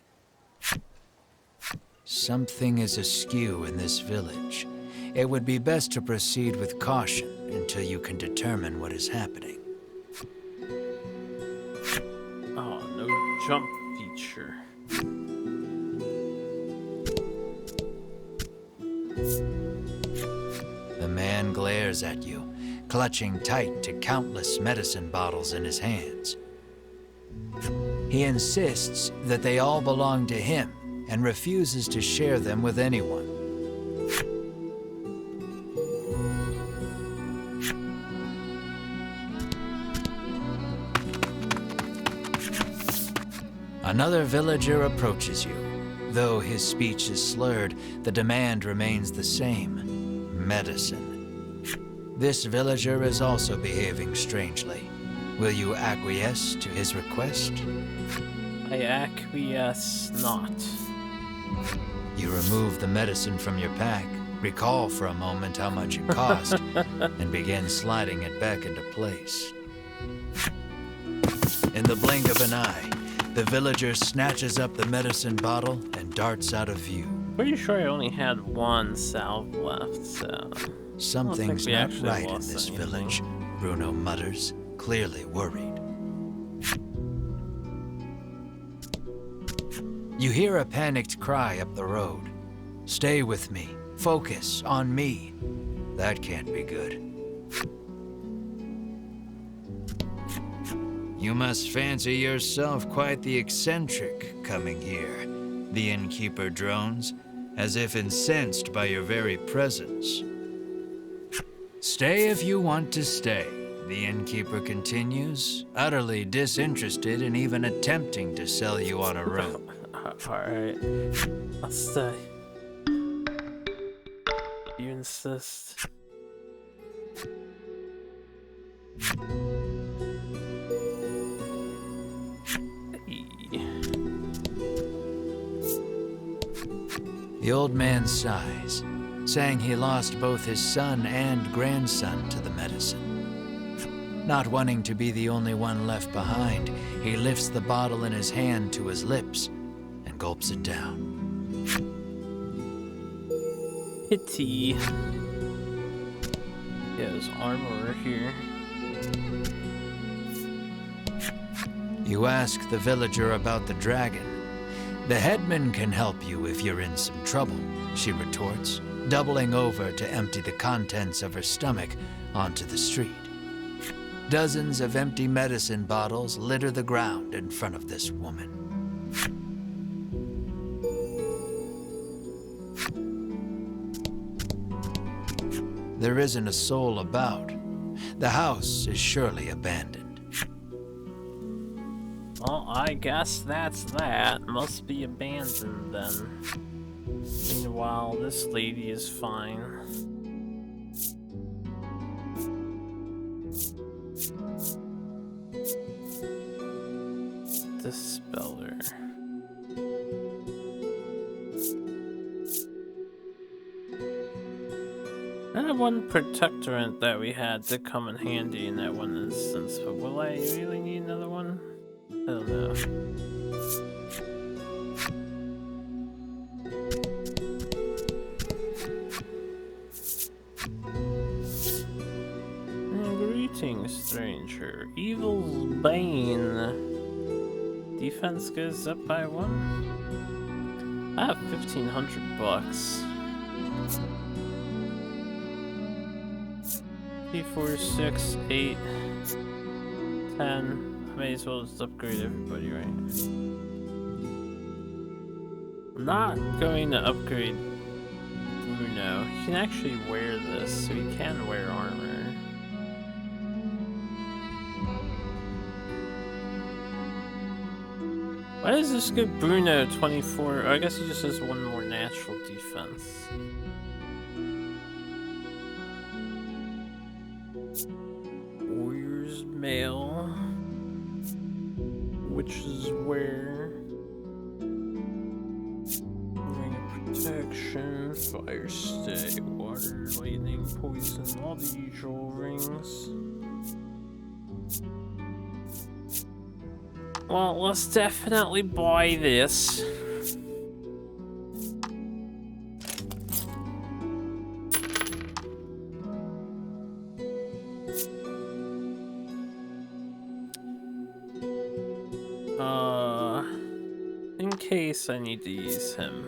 Speaker 2: Something is askew in this village. It would be best to proceed with caution until you can determine what is happening.
Speaker 1: Oh, no jump feature.
Speaker 2: The man glares at you, clutching tight to countless medicine bottles in his hands. He insists that they all belong to him and refuses to share them with anyone. Another villager approaches you. Though his speech is slurred, the demand remains the same: medicine. This villager is also behaving strangely. Will you acquiesce to his request?
Speaker 1: I acquiesce not.
Speaker 2: You remove the medicine from your pack, recall for a moment how much it cost, and begin sliding it back into place. In the blink of an eye, the villager snatches up the medicine bottle and darts out of view.
Speaker 1: Pretty sure I only had one salve left, so...
Speaker 2: Something's
Speaker 1: we
Speaker 2: not
Speaker 1: actually
Speaker 2: right in
Speaker 1: lost
Speaker 2: this
Speaker 1: anything.
Speaker 2: village, Bruno mutters, clearly worried. You hear a panicked cry up the road. "Stay with me. Focus on me." That can't be good. "You must fancy yourself quite the eccentric coming here," the innkeeper drones, as if incensed by your very presence. "Stay if you want to stay," the innkeeper continues, utterly disinterested in even attempting to sell you on a room.
Speaker 1: Alright, I'll stay. You insist.
Speaker 2: The old man sighs, saying he lost both his son and grandson to the medicine. Not wanting to be the only one left behind, he lifts the bottle in his hand to his lips and gulps it down.
Speaker 1: Pity. There's armor here.
Speaker 2: You ask the villager about the dragon. "The headman can help you if you're in some trouble," she retorts, doubling over to empty the contents of her stomach onto the street. Dozens of empty medicine bottles litter the ground in front of this woman. There isn't a soul about. The house is surely abandoned.
Speaker 1: Well, I guess that's that. Must be abandoned then. Meanwhile, this lady is fine. Dispeller. That one protectorant that we had did come in handy in that one instance, but will I really need another one? I don't know. Greetings, stranger. Evil's Bane. Defense goes up by 1. I have 1,500 bucks. 3, 4, 6, 8, 10. I may as well just upgrade everybody, right? I'm not going to upgrade Bruno. He can actually wear this, so he can wear armor. Why does this give Bruno 24? Or I guess he just has one more natural defense. Fire, stay, water, lightning, poison, all the usual rings. Well, let's definitely buy this. In case I need to use him.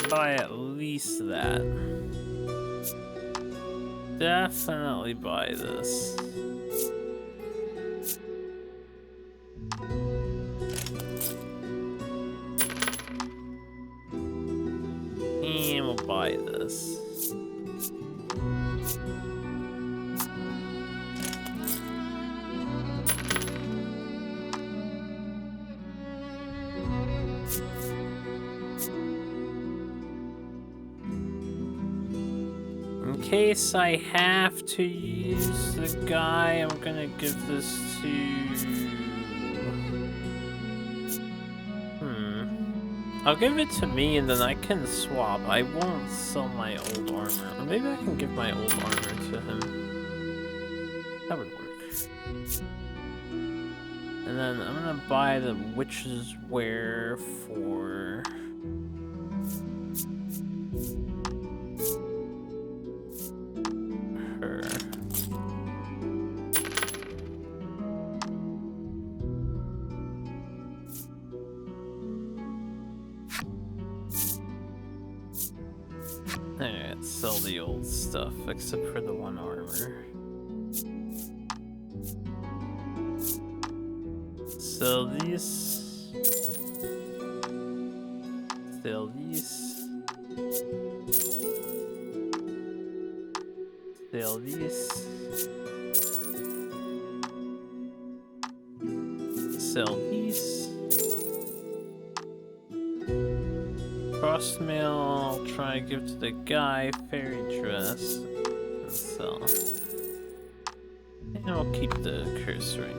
Speaker 1: Buy at least that. Definitely buy this. And we'll buy this. In case I have to use the guy, I'm gonna give this to... I'll give it to me and then I can swap. I won't sell my old armor. Or maybe I can give my old armor to him. That would work. And then I'm gonna buy the witch's wear for... her. Alright, sell the old stuff, except for the one armor. Sell these. Sell these. Sell these. Sell these. Crossmail, I'll try and give to the guy. Fairy dress. And sell. And we'll keep the curse ring.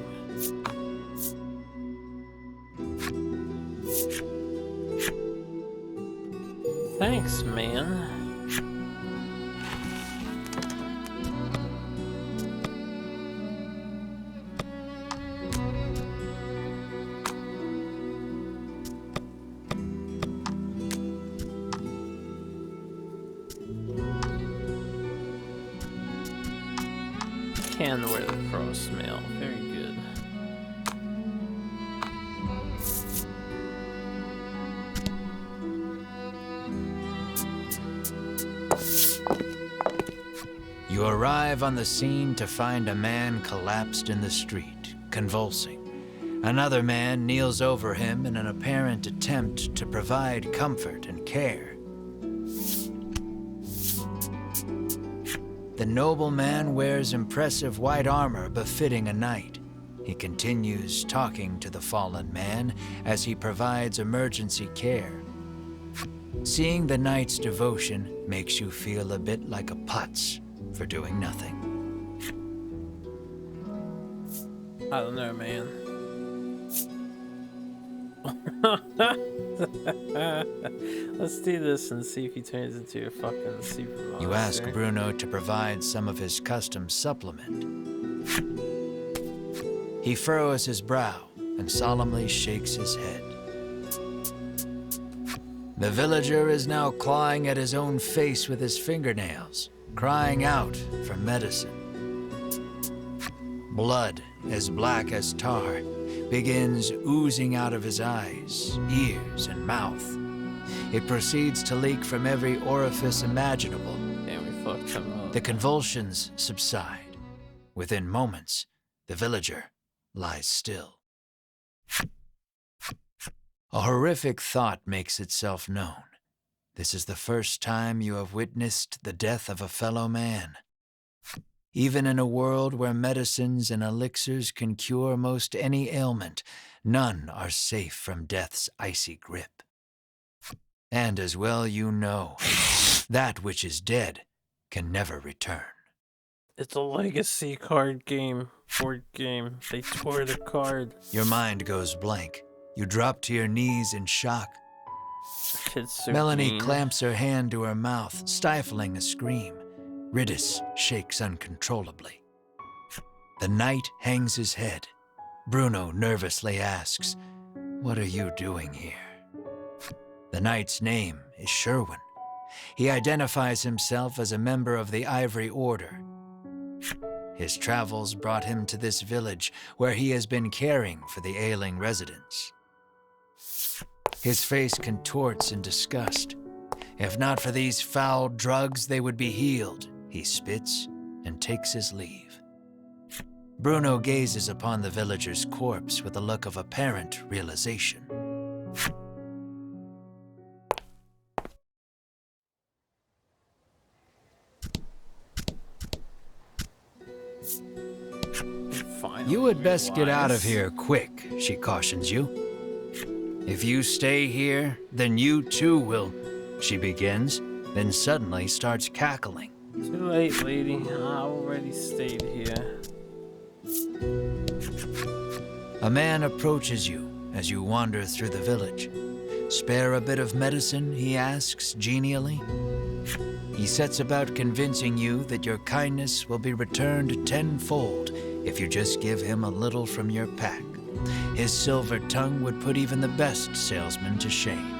Speaker 1: Thanks, man. Can wear the cross mail. Very good.
Speaker 2: You arrive on the scene to find a man collapsed in the street, convulsing. Another man kneels over him in an apparent attempt to provide comfort and care. The nobleman wears impressive white armor befitting a knight. He continues talking to the fallen man as he provides emergency care. Seeing the knight's devotion makes you feel a bit like a putz for doing nothing.
Speaker 1: I don't know, man. Let's do this and see if he turns into a fucking super monster.
Speaker 2: You ask Bruno to provide some of his custom supplement. He furrows his brow and solemnly shakes his head. The villager is now clawing at his own face with his fingernails, crying out for medicine. Blood, as black as tar, begins oozing out of his eyes, ears, and mouth. It proceeds to leak from every orifice imaginable.
Speaker 1: And we fucked him up.
Speaker 2: The convulsions subside. Within moments, the villager lies still. A horrific thought makes itself known. This is the first time you have witnessed the death of a fellow man. Even in a world where medicines and elixirs can cure most any ailment, none are safe from death's icy grip. And as well you know, that which is dead can never return.
Speaker 1: It's a legacy card game, board game. They tore the card.
Speaker 2: Your mind goes blank, You drop to your knees in shock.
Speaker 1: Kid's so
Speaker 2: Melanie
Speaker 1: mean.
Speaker 2: clamps her hand to her mouth, stifling a scream. Riddis shakes uncontrollably. The knight hangs his head. Bruno nervously asks, "What are you doing here?" The knight's name is Sherwin. He identifies himself as a member of the Ivory Order. His travels brought him to this village where he has been caring for the ailing residents. His face contorts in disgust. If not for these foul drugs, they would be healed. He spits and takes his leave. Bruno gazes upon the villager's corpse with a look of apparent realization. You had best get out of here quick, she cautions you. If you stay here, then you too will, she begins, then suddenly starts cackling.
Speaker 1: Too late, lady. I already stayed here.
Speaker 2: A man approaches you as you wander through the village. Spare a bit of medicine, he asks genially. He sets about convincing you that your kindness will be returned tenfold if you just give him a little from your pack. His silver tongue would put even the best salesman to shame.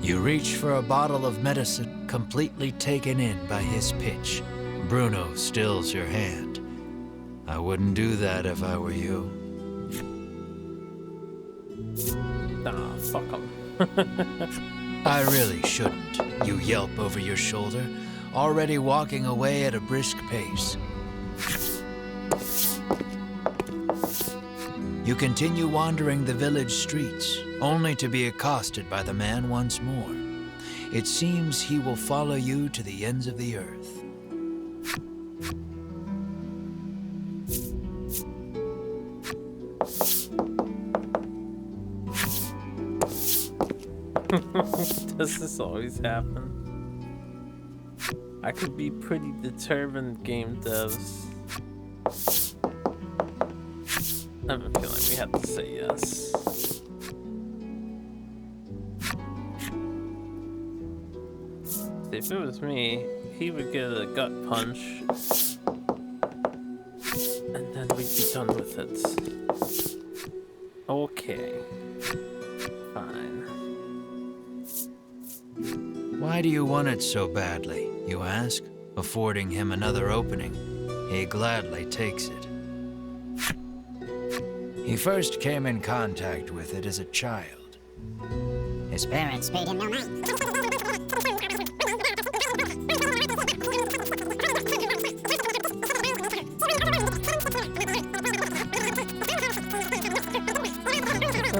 Speaker 2: You reach for a bottle of medicine, completely taken in by his pitch. Bruno stills your hand. I wouldn't do that if I were you.
Speaker 1: Nah, fuck him.
Speaker 2: I really shouldn't, you yelp over your shoulder, already walking away at a brisk pace. You continue wandering the village streets, only to be accosted by the man once more. It seems he will follow you to the ends of the earth.
Speaker 1: Does this always happen? I could be pretty determined, game devs. I have a feeling we have to say yes. If it was me, he would get a gut punch, and then we'd be done with it. Okay. Fine.
Speaker 2: Why do you want it so badly, you ask, affording him another opening. He gladly takes it. He first came in contact with it as a child.
Speaker 3: His parents paid him no mind.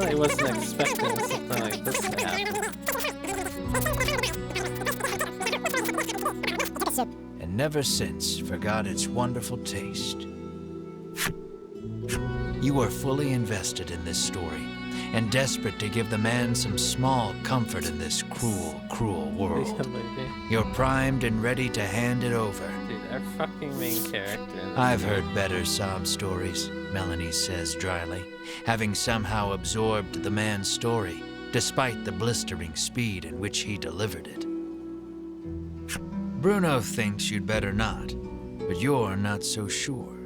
Speaker 1: I wasn't expecting something like this to happen.
Speaker 2: And never since forgot its wonderful taste. You are fully invested in this story, and desperate to give the man some small comfort in this cruel, cruel world. You're primed and ready to hand it over.
Speaker 1: Dude, our fucking main character.
Speaker 2: I've heard better sob stories, Melanie says dryly, having somehow absorbed the man's story, despite the blistering speed in which he delivered it. Bruno thinks you'd better not, but you're not so sure.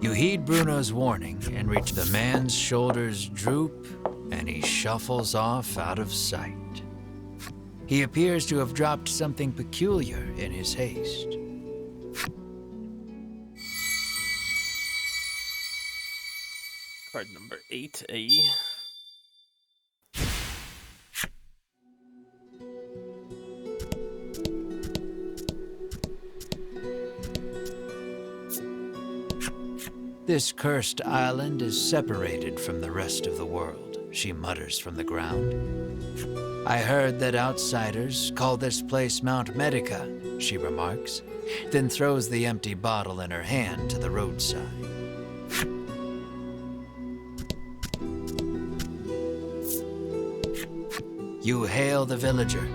Speaker 2: You heed Bruno's warning and reach the man's shoulders droop, and he shuffles off out of sight. He appears to have dropped something peculiar in his haste.
Speaker 1: Card number 8A.
Speaker 2: This cursed island is separated from the rest of the world, she mutters from the ground. I heard that outsiders call this place Mount Medica, she remarks, then throws the empty bottle in her hand to the roadside. You hail the villager,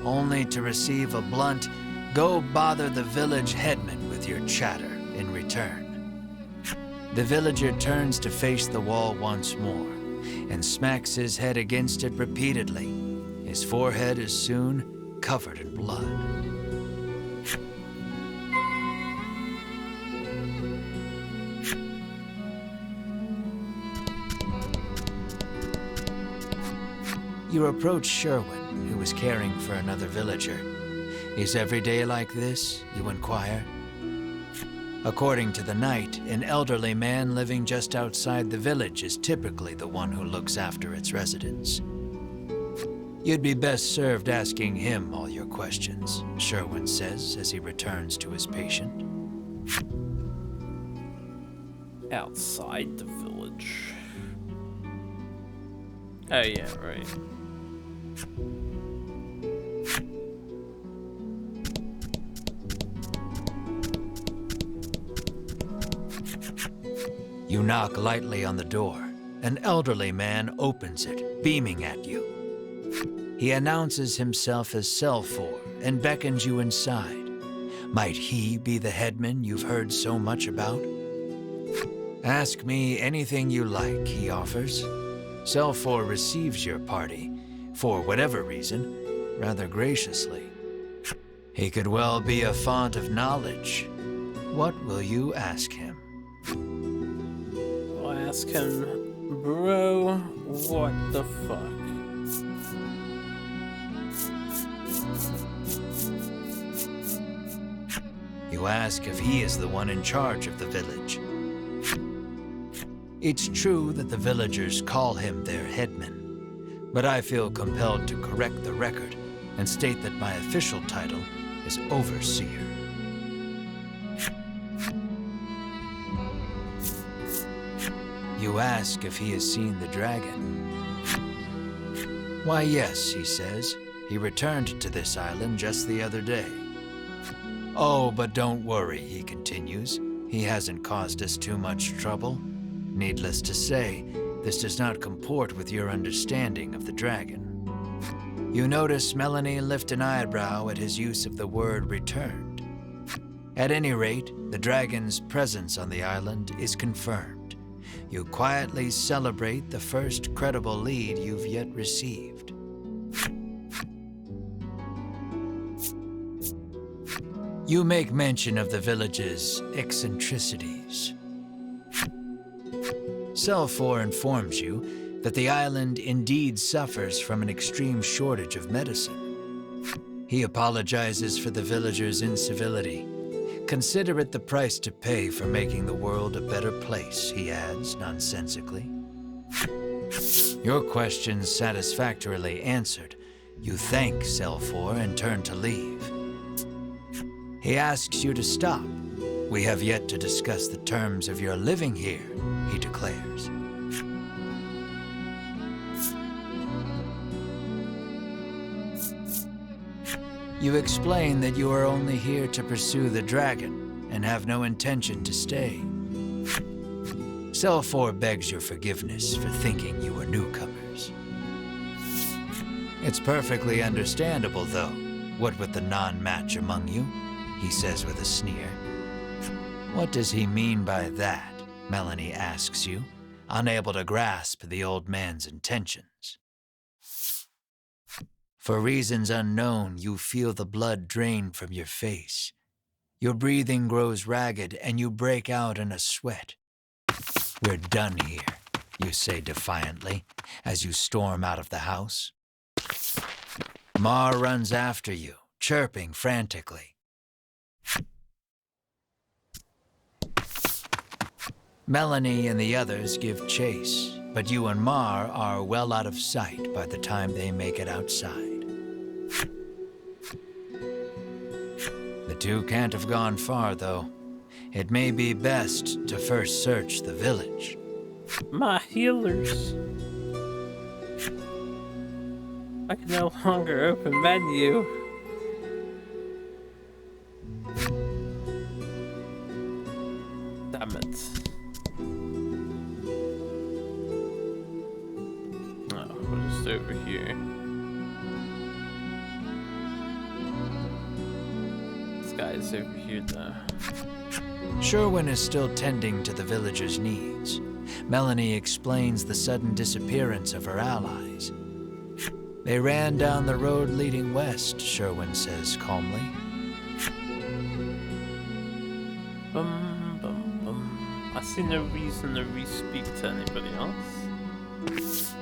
Speaker 2: only to receive a blunt, "Go bother the village headman with your chatter," in return. The villager turns to face the wall once more and smacks his head against it repeatedly. His forehead is soon covered in blood. You approach Sherwin, who is caring for another villager. Is every day like this? You inquire. According to the knight, an elderly man living just outside the village is typically the one who looks after its residents. You'd be best served asking him all your questions, Sherwin says as he returns to his patient.
Speaker 1: Outside the village. Oh yeah, right.
Speaker 2: You knock lightly on the door. An elderly man opens it, beaming at you. He announces himself as Selfor and beckons you inside. Might he be the headman you've heard so much about? Ask me anything you like, he offers. Selfor receives your party, for whatever reason, rather graciously. He could well be a font of knowledge. What will you ask him?
Speaker 1: I'll ask him, bro, what the fuck?
Speaker 2: You ask if he is the one in charge of the village. It's true that the villagers call him their headman, but I feel compelled to correct the record and state that my official title is overseer. You ask if he has seen the dragon. Why, yes, he says. He returned to this island just the other day. Oh, but don't worry, he continues. He hasn't caused us too much trouble. Needless to say, this does not comport with your understanding of the dragon. You notice Melanie lift an eyebrow at his use of the word returned. At any rate, the dragon's presence on the island is confirmed. You quietly celebrate the first credible lead you've yet received. You make mention of the village's eccentricities. Selfor informs you that the island indeed suffers from an extreme shortage of medicine. He apologizes for the villagers' incivility. Consider it the price to pay for making the world a better place, he adds nonsensically. Your questions satisfactorily answered, you thank Selfor and turn to leave. He asks you to stop. We have yet to discuss the terms of your living here, he declares. You explain that you are only here to pursue the dragon and have no intention to stay. Selfor begs your forgiveness for thinking you were newcomers. It's perfectly understandable, though, what with the non-match among you, he says with a sneer. What does he mean by that? Melanie asks you, unable to grasp the old man's intentions. For reasons unknown, you feel the blood drain from your face. Your breathing grows ragged and you break out in a sweat. We're done here, you say defiantly, as you storm out of the house. Mar runs after you, chirping frantically. Melanie and the others give chase, but you and Mar are well out of sight by the time they make it outside. The two can't have gone far, though. It may be best to first search the village.
Speaker 1: My healers. I can no longer open menu. Damn it. Oh, we're just over here. This guy guys over here, though.
Speaker 2: Sherwin is still tending to the villagers' needs. Melanie explains the sudden disappearance of her allies. They ran down the road leading west, Sherwin says calmly.
Speaker 1: Bum, bum, bum. I see no reason to re-speak to anybody else.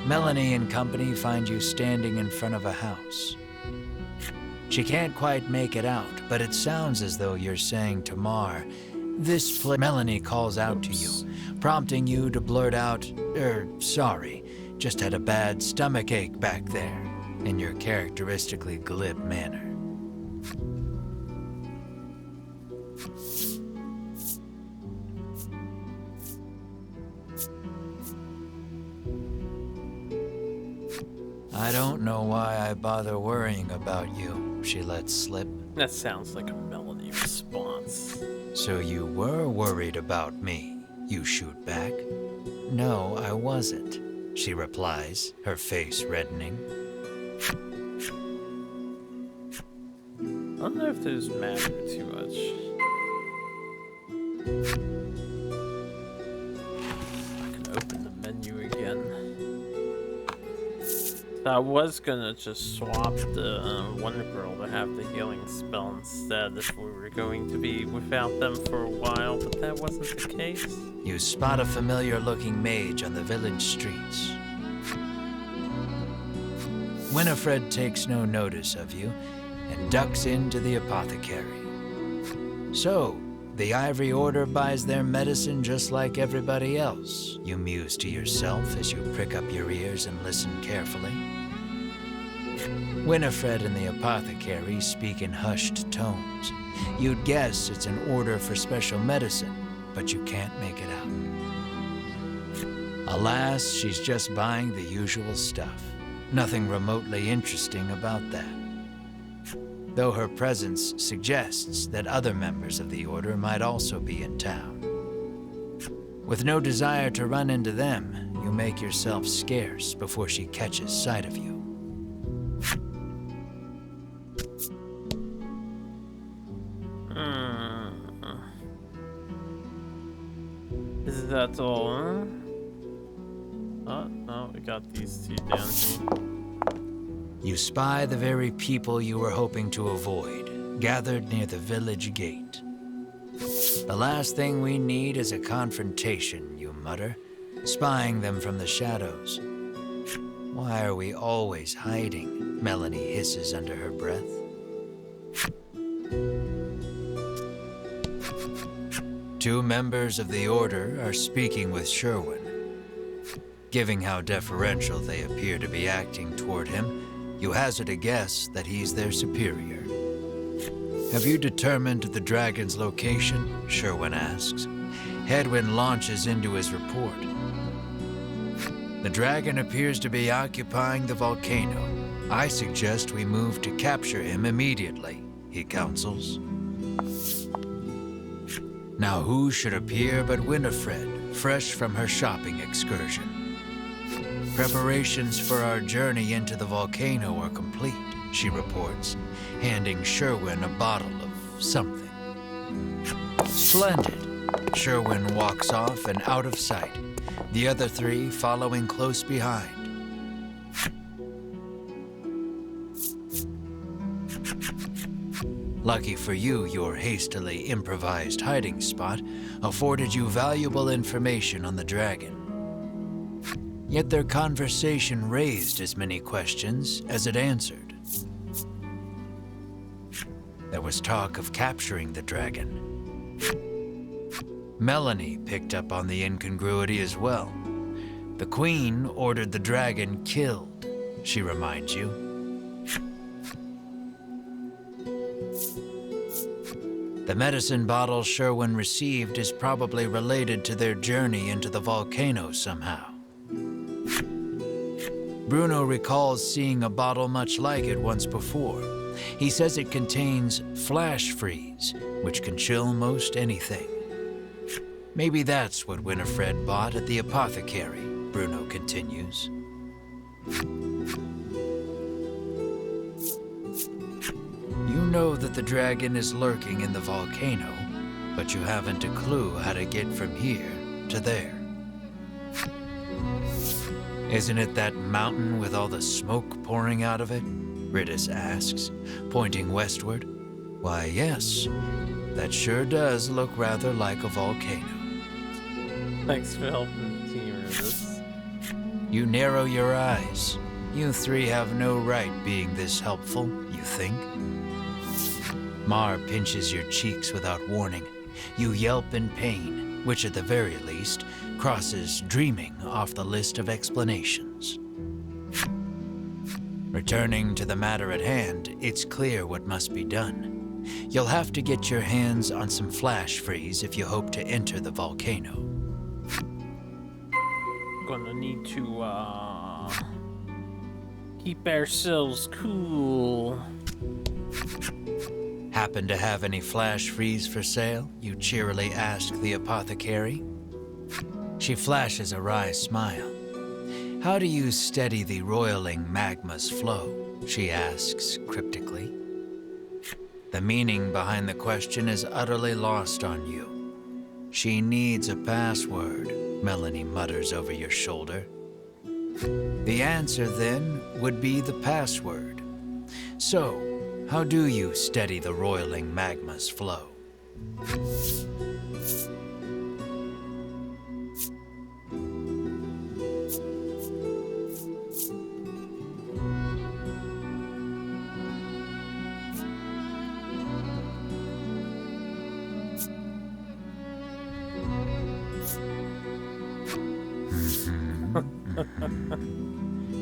Speaker 2: Melanie and company find you standing in front of a house. She can't quite make it out, but it sounds as though you're saying to Mar, "This place." Melanie calls out to you, prompting you to blurt out, sorry, just had a bad stomach ache back there," in your characteristically glib manner. "I don't know why I bother worrying about you," she lets slip.
Speaker 1: That sounds like a Melanie response.
Speaker 2: "So you were worried about me," you shoot back. "No, I wasn't," she replies, her face reddening.
Speaker 1: I don't know if those matter too much. I can open the menu again. I was gonna just swap the Wonder Girl to have the healing spell instead if we were going to be without them for a while, but that wasn't the case.
Speaker 2: You spot a familiar-looking mage on the village streets. Winifred takes no notice of you and ducks into the apothecary. "So, the Ivory Order buys their medicine just like everybody else," you muse to yourself as you prick up your ears and listen carefully. Winifred and the apothecary speak in hushed tones. You'd guess it's an order for special medicine, but you can't make it out. Alas, she's just buying the usual stuff. Nothing remotely interesting about that. Though her presence suggests that other members of the Order might also be in town. With no desire to run into them, you make yourself scarce before she catches sight of you.
Speaker 1: Is that all, huh? Oh, no, we got these two down here.
Speaker 2: You spy the very people you were hoping to avoid, gathered near the village gate. "The last thing we need is a confrontation," you mutter, spying them from the shadows. "Why are we always hiding?" Melanie hisses under her breath. Two members of the Order are speaking with Sherwin. Given how deferential they appear to be acting toward him, you hazard a guess that he's their superior. "Have you determined the dragon's location?" Sherwin asks. Hedwyn launches into his report. "The dragon appears to be occupying the volcano. I suggest we move to capture him immediately," he counsels. Now who should appear but Winifred, fresh from her shopping excursion. "Preparations for our journey into the volcano are complete," she reports, handing Sherwin a bottle of something. "Splendid." Sherwin walks off and out of sight, the other three following close behind. Lucky for you, your hastily improvised hiding spot afforded you valuable information on the dragon. Yet their conversation raised as many questions as it answered. There was talk of capturing the dragon. Melanie picked up on the incongruity as well. The Queen ordered the dragon killed, she reminds you. The medicine bottle Sherwin received is probably related to their journey into the volcano somehow. Bruno recalls seeing a bottle much like it once before. He says it contains flash freeze, which can chill most anything. Maybe that's what Winifred bought at the apothecary, Bruno continues. You know that the dragon is lurking in the volcano, but you haven't a clue how to get from here to there. Isn't it that mountain with all the smoke pouring out of it? Ridus asks, pointing westward. Why, yes, that sure does look rather like a volcano.
Speaker 1: Thanks for helping the team with this.
Speaker 2: You narrow your eyes. You three have no right being this helpful, you think? Mar pinches your cheeks without warning. You yelp in pain, which at the very least crosses dreaming off the list of explanations. Returning to the matter at hand, it's clear what must be done. You'll have to get your hands on some flash freeze if you hope to enter the volcano.
Speaker 1: Gonna need to keep ourselves cool.
Speaker 2: Happen to have any flash freeze for sale? You cheerily ask the apothecary. She flashes a wry smile. How do you steady the roiling magma's flow? She asks cryptically. The meaning behind the question is utterly lost on you. She needs a password, Melanie mutters over your shoulder. The answer, then, would be the password. So, how do you steady the roiling magma's flow?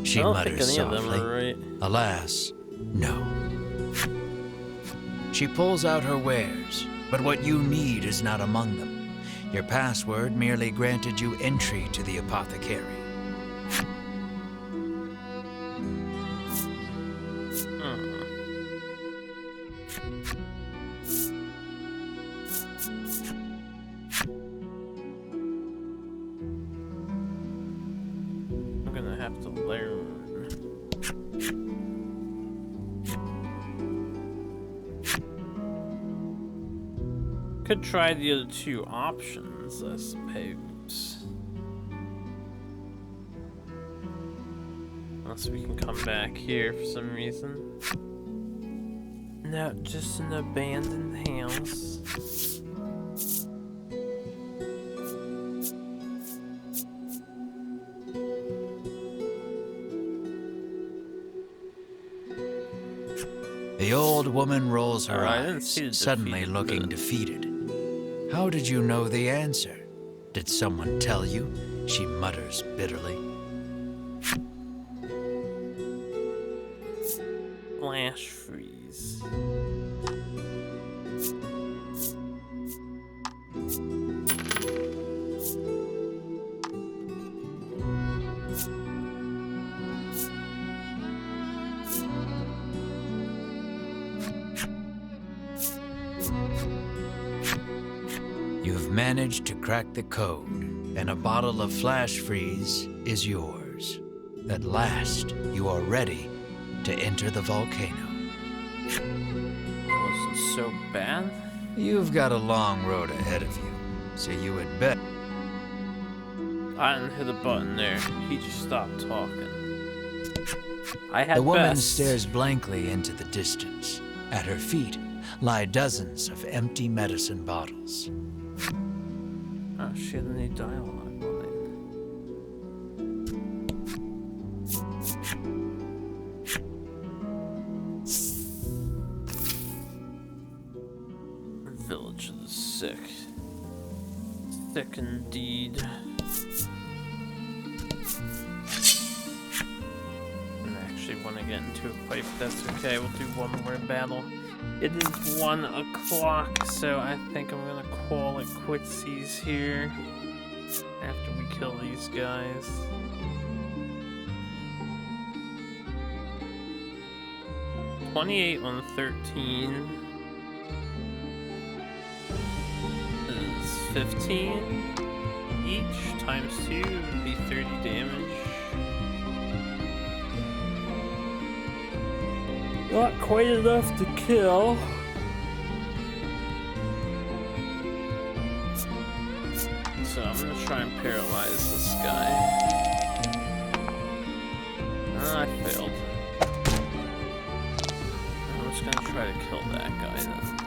Speaker 2: She
Speaker 1: I don't
Speaker 2: mutters
Speaker 1: think any of them
Speaker 2: softly.
Speaker 1: are right.
Speaker 2: Alas, no. She pulls out her wares, but what you need is not among them. Your password merely granted you entry to the apothecary.
Speaker 1: I'm gonna have to learn. Could try the other two options, I suppose. Unless we can come back here for some reason. No, just an abandoned house.
Speaker 2: The old woman rolls her
Speaker 1: I didn't see the
Speaker 2: eyes, suddenly
Speaker 1: defeated
Speaker 2: looking
Speaker 1: bit.
Speaker 2: defeated. How did you know the answer? Did someone tell you? She mutters bitterly.
Speaker 1: Flash freeze.
Speaker 2: You've managed to crack the code, and a bottle of flash freeze is yours. At last, you are ready to enter the volcano.
Speaker 1: Wasn't so bad.
Speaker 2: You've got a long road ahead of you, so you had better.
Speaker 1: I didn't hit a button there. He just stopped talking. I had
Speaker 2: The woman
Speaker 1: best.
Speaker 2: stares blankly into the distance. At her feet lie dozens of empty medicine bottles.
Speaker 1: Oh, she had any dialogue line. Village of the sick. Sick indeed. And I actually want to get into a fight, but that's okay. We'll do one more battle. It is 1 o'clock, so I think I'm gonna call it quitsies here after we kill these guys. $28 on 13 is 15 each times 2 would be 30 damage. Not quite enough to kill. So I'm gonna try and paralyze this guy. I failed. I'm just gonna try to kill that guy then.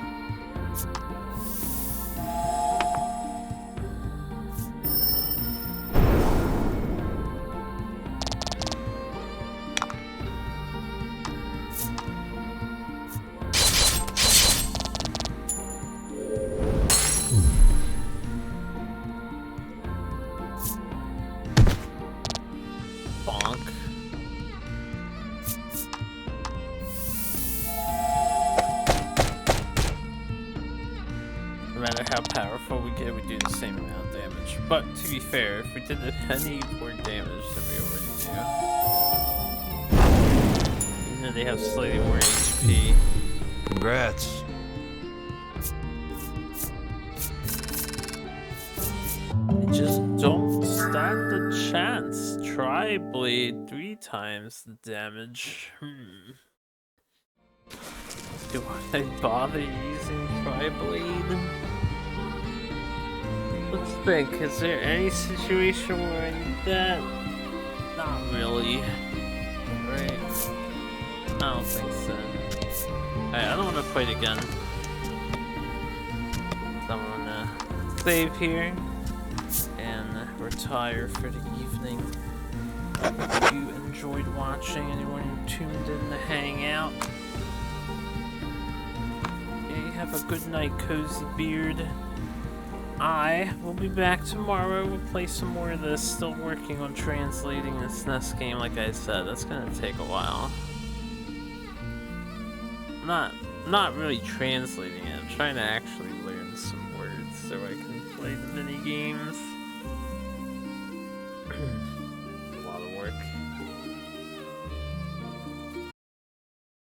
Speaker 1: No matter how powerful we get, we do the same amount of damage. But to be fair, if we did any more damage than we already do, even though they have slightly more HP.
Speaker 2: Congrats.
Speaker 1: They just don't stand a chance. Tri-blade 3 times the damage. Do I bother using Tri-blade? Let's think, is there any situation where I need that? Not really. Right? I don't think so. Alright, I don't want to fight again. So I'm gonna save here and retire for the evening. If you enjoyed watching, anyone who tuned in to hang out, have a good night, Cozy Beard. I will be back tomorrow. We'll play some more of this. Still working on translating this NES game, like I said. That's gonna take a while. Not really translating it. I'm trying to actually learn some words so I can play the mini games.